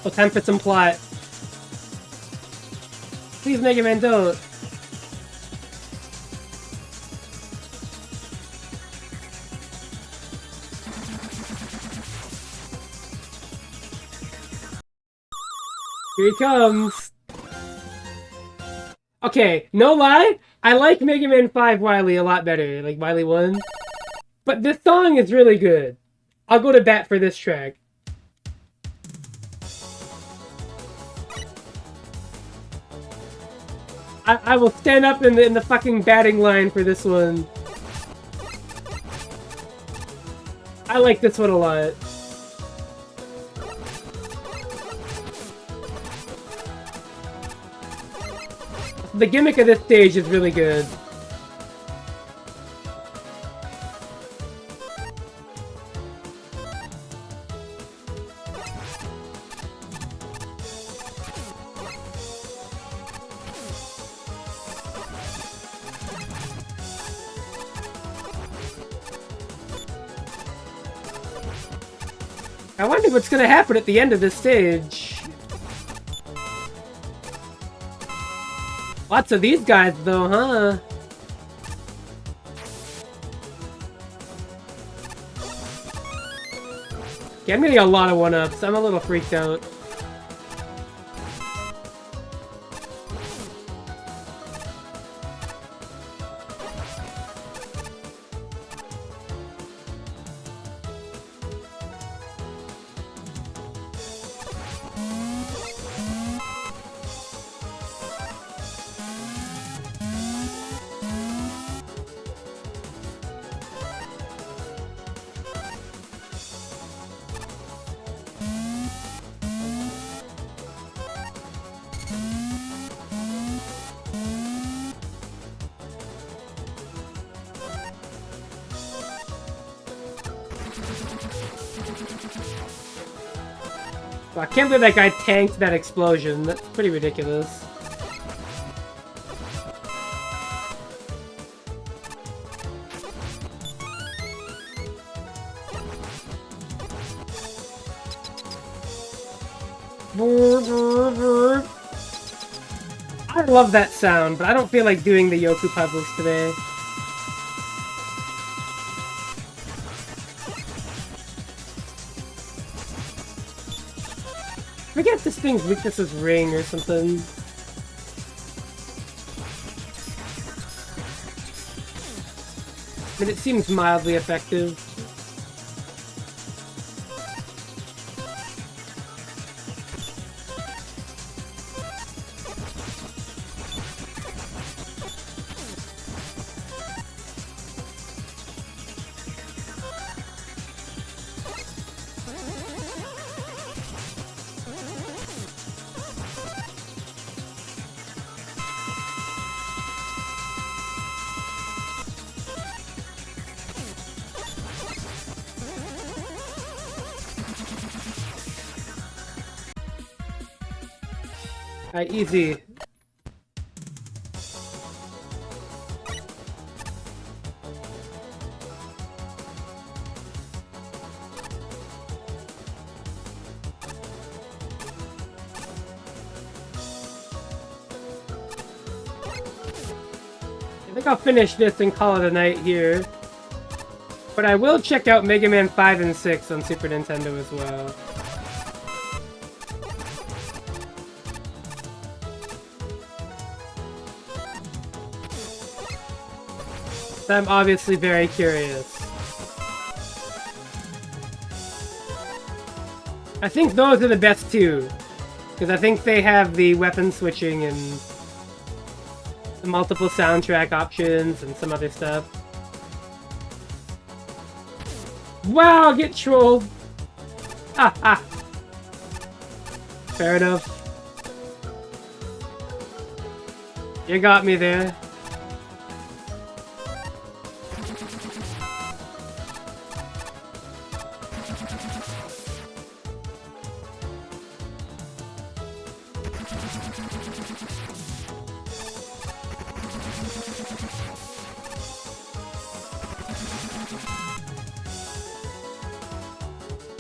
Oh, time for some plot. Please, Mega Man, don't. Here he comes. Okay, no lie, I like Mega Man 5 Wily a lot better, like Wily 1. But this song is really good. I'll go to bat for this track. I will stand up in the fucking batting line for this one. I like this one a lot. The gimmick of this stage is really good. I wonder what's gonna happen at the end of this stage. Lots of these guys, though, huh? Okay, I'm getting a lot of one-ups. I'm a little freaked out. Wow, I can't believe that guy tanked that explosion. That's pretty ridiculous. I love that sound, but I don't feel like doing the Yoku puzzles today. I forget if this thing's weakness is ring or something. I mean, it seems mildly effective. Alright, easy. I think I'll finish this and call it a night here. But I will check out Mega Man 5 and 6 on Super Nintendo as well. I'm obviously very curious. I think those are the best two, because I think they have the weapon switching and the multiple soundtrack options and some other stuff. Wow, get trolled! Ha ha! Fair enough. You got me there.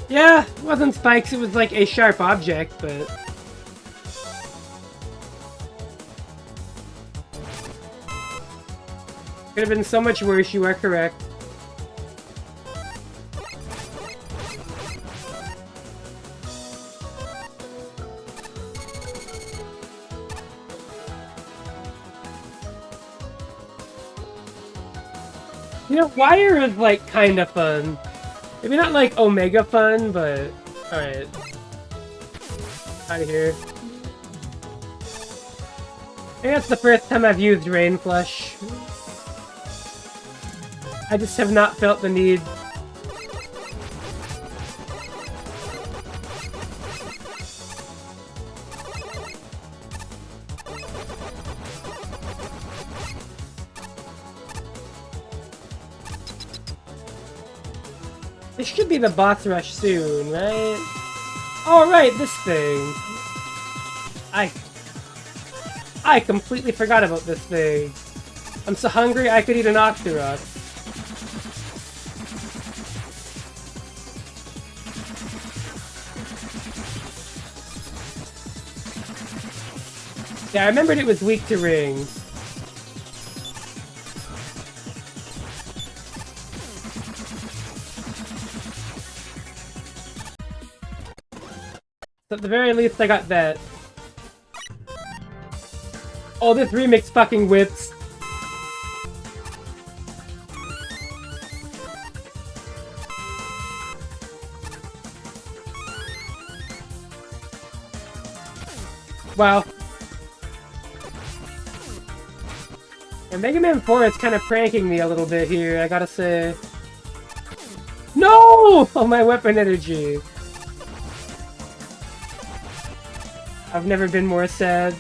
Yeah, it wasn't spikes, it was like a sharp object, but... Could have been so much worse, you are correct. You know, Wire is like kinda fun. Maybe not like Omega fun, but alright. Out of here. I think that's the first time I've used Rain Flush. I just have not felt the need. This should be the boss rush soon, right? Oh, right, this thing. I completely forgot about this thing. I'm so hungry I could eat an Octorok. Yeah, I remembered it was weak to rings. So at the very least, I got that. Oh, this remix fucking whips. Wow. And Mega Man 4 is kind of pranking me a little bit here, I gotta say. No! Oh, my weapon energy. I've never been more sad.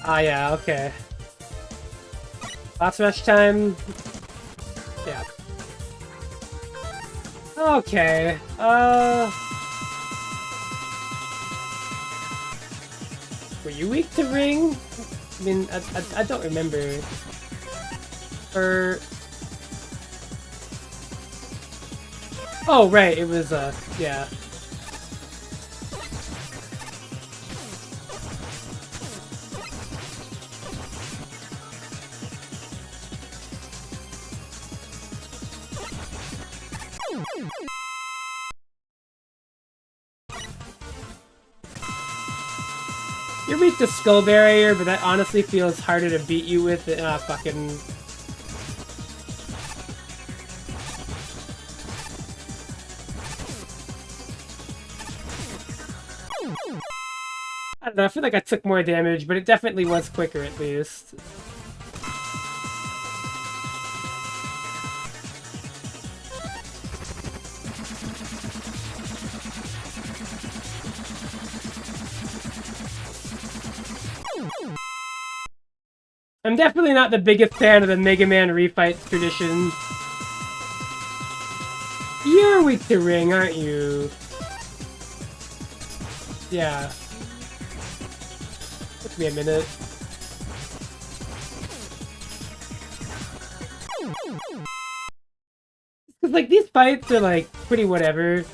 Ah, yeah, okay. Boss rush time. Yeah. Okay, were you weak to ring? I mean, I don't remember. Or... Oh, right, it was, yeah. You're weak to Skull Barrier, but that honestly feels harder to beat you with than, fucking... I don't know, I feel like I took more damage, but it definitely was quicker at least. I'm definitely not the biggest fan of the Mega Man refights tradition. You're weak to ring, aren't you? Yeah. Took me a minute. Cause like these fights are like pretty whatever.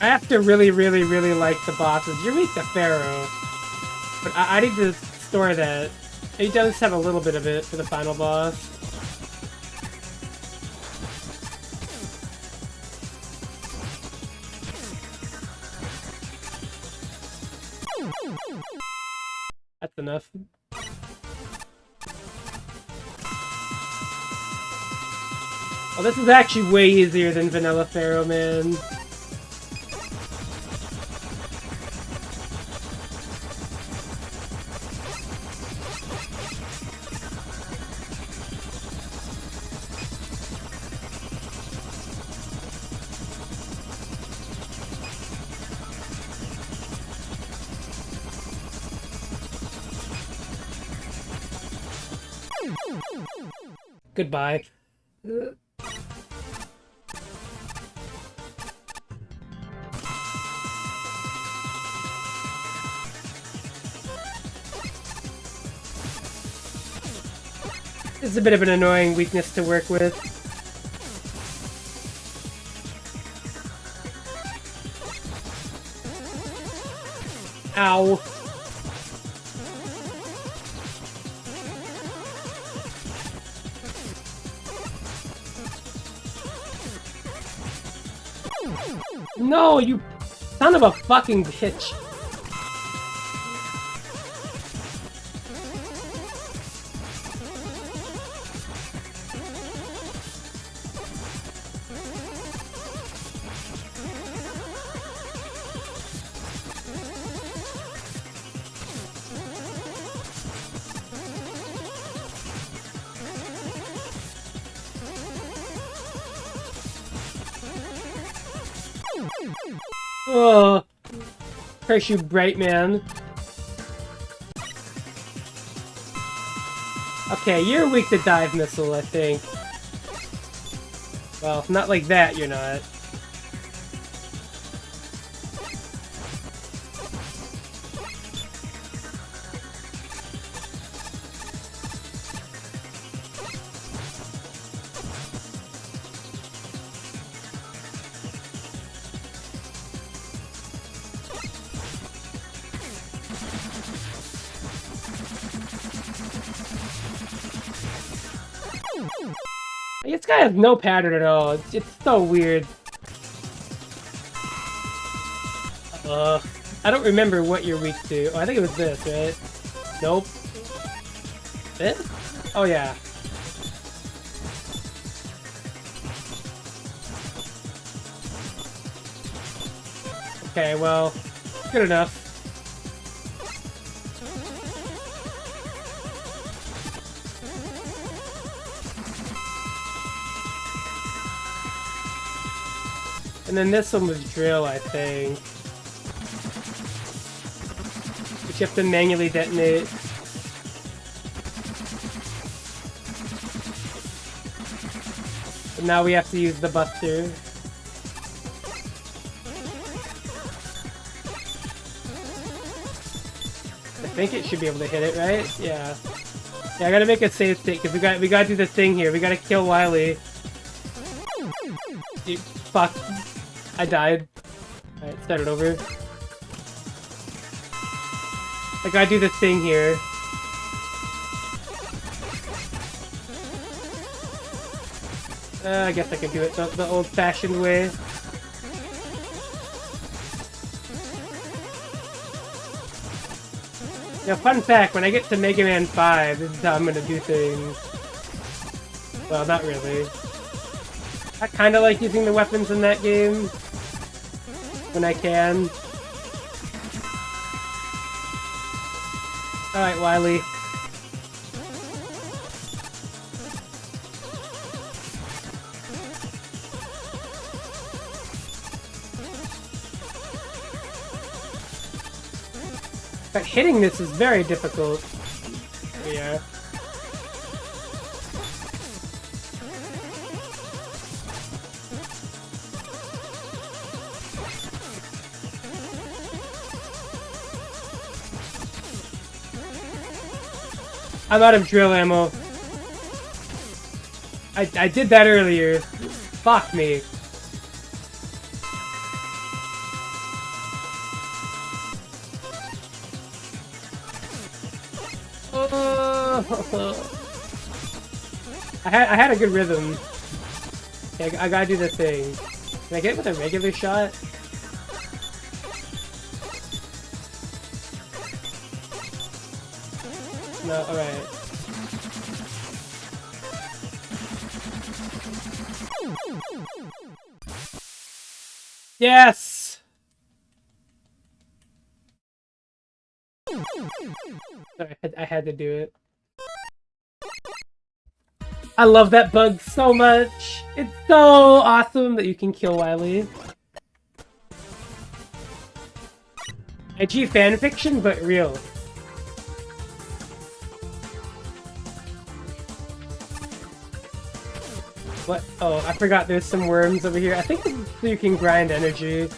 I have to really like the bosses. You're weak to Pharaoh. But I need to store that. It does have a little bit of it for the final boss. That's enough. Oh, this is actually way easier than Vanilla Pharaoh, man. Goodbye. This is a bit of an annoying weakness to work with. Ow. No, you son of a fucking bitch. Ugh. Curse you, bright man. Okay, you're weak to dive missile, I think. Well, not like that, you're not. This guy has no pattern at all. It's so weird. I don't remember what you're weak to. Oh, I think it was this, right? Nope. This? Oh, yeah. Okay, well, good enough. And then this one was drill, I think. Which you have to manually detonate. And now we have to use the buster. I think it should be able to hit it, right? Yeah. Yeah, I gotta make a save state because we gotta do the thing here. We gotta kill Wily. Fuck. I died. Alright, start it over. I gotta do the thing here. I guess I can do it the old-fashioned way. Now, fun fact, when I get to Mega Man 5, this is how I'm gonna do things. Well, not really. I kinda like using the weapons in that game. When I can. Alright, Wily. But hitting this is very difficult. Yeah. I'm out of drill ammo. I did that earlier. Fuck me. I had a good rhythm. Okay, I gotta do the thing. Can I get it with a regular shot? No, alright. Yes! Sorry, I had to do it. I love that bug so much! It's so awesome that you can kill Wily. IG fanfiction, but real. What? Oh, I forgot there's some worms over here. I think this is so you can grind energy.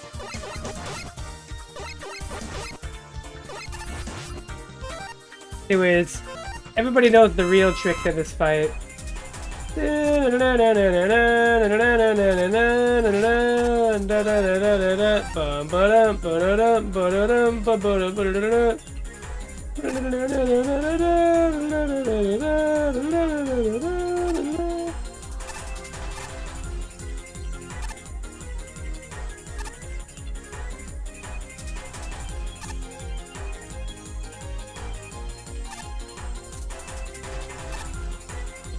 Anyways, everybody knows the real trick to this fight.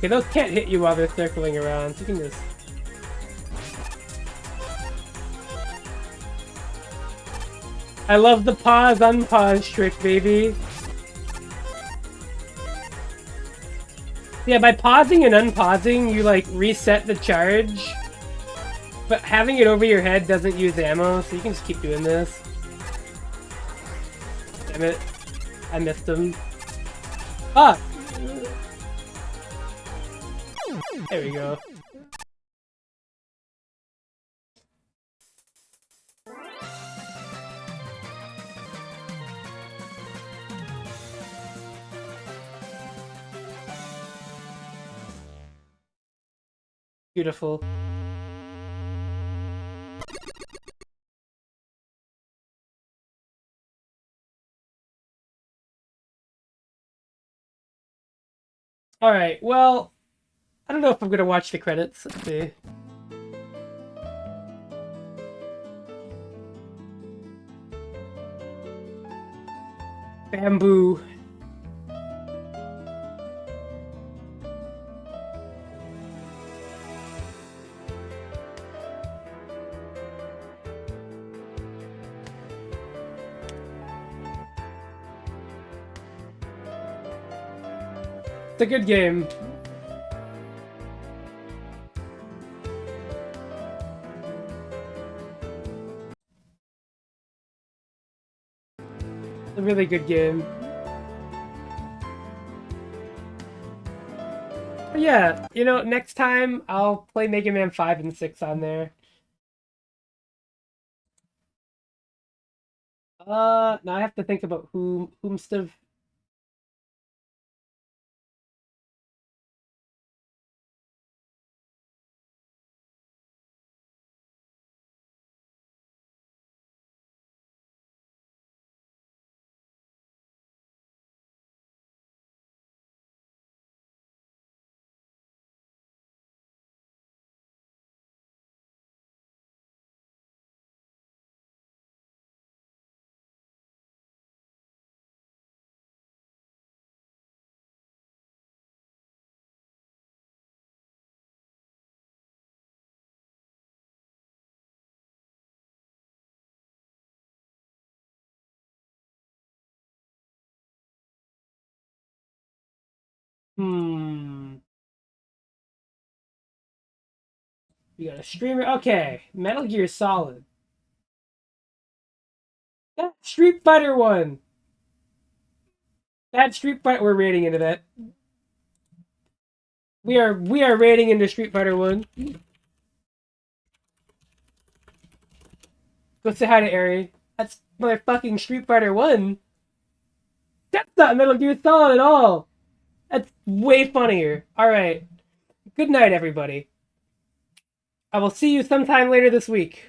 Okay, those can't hit you while they're circling around, so you can just... I love the pause, unpause trick, baby! Yeah, by pausing and unpausing, you, like, reset the charge. But having it over your head doesn't use ammo, so you can just keep doing this. Damn it. I missed him. Ah! There we go. Beautiful. Alright, well, I don't know if I'm gonna watch the credits. Let's see. Bamboo. It's a good game. It's a really good game. But yeah, you know, next time I'll play Mega Man 5 and 6 on there. Now I have to think about whomst. Hmm. We got a streamer. Okay, Metal Gear Solid. That Street Fighter one. That Street Fighter. We're rating into that. We are rating into Street Fighter one. Go say hi to Ari. That's motherfucking Street Fighter one. That's not Metal Gear Solid at all. That's way funnier. All right. Good night, everybody. I will see you sometime later this week.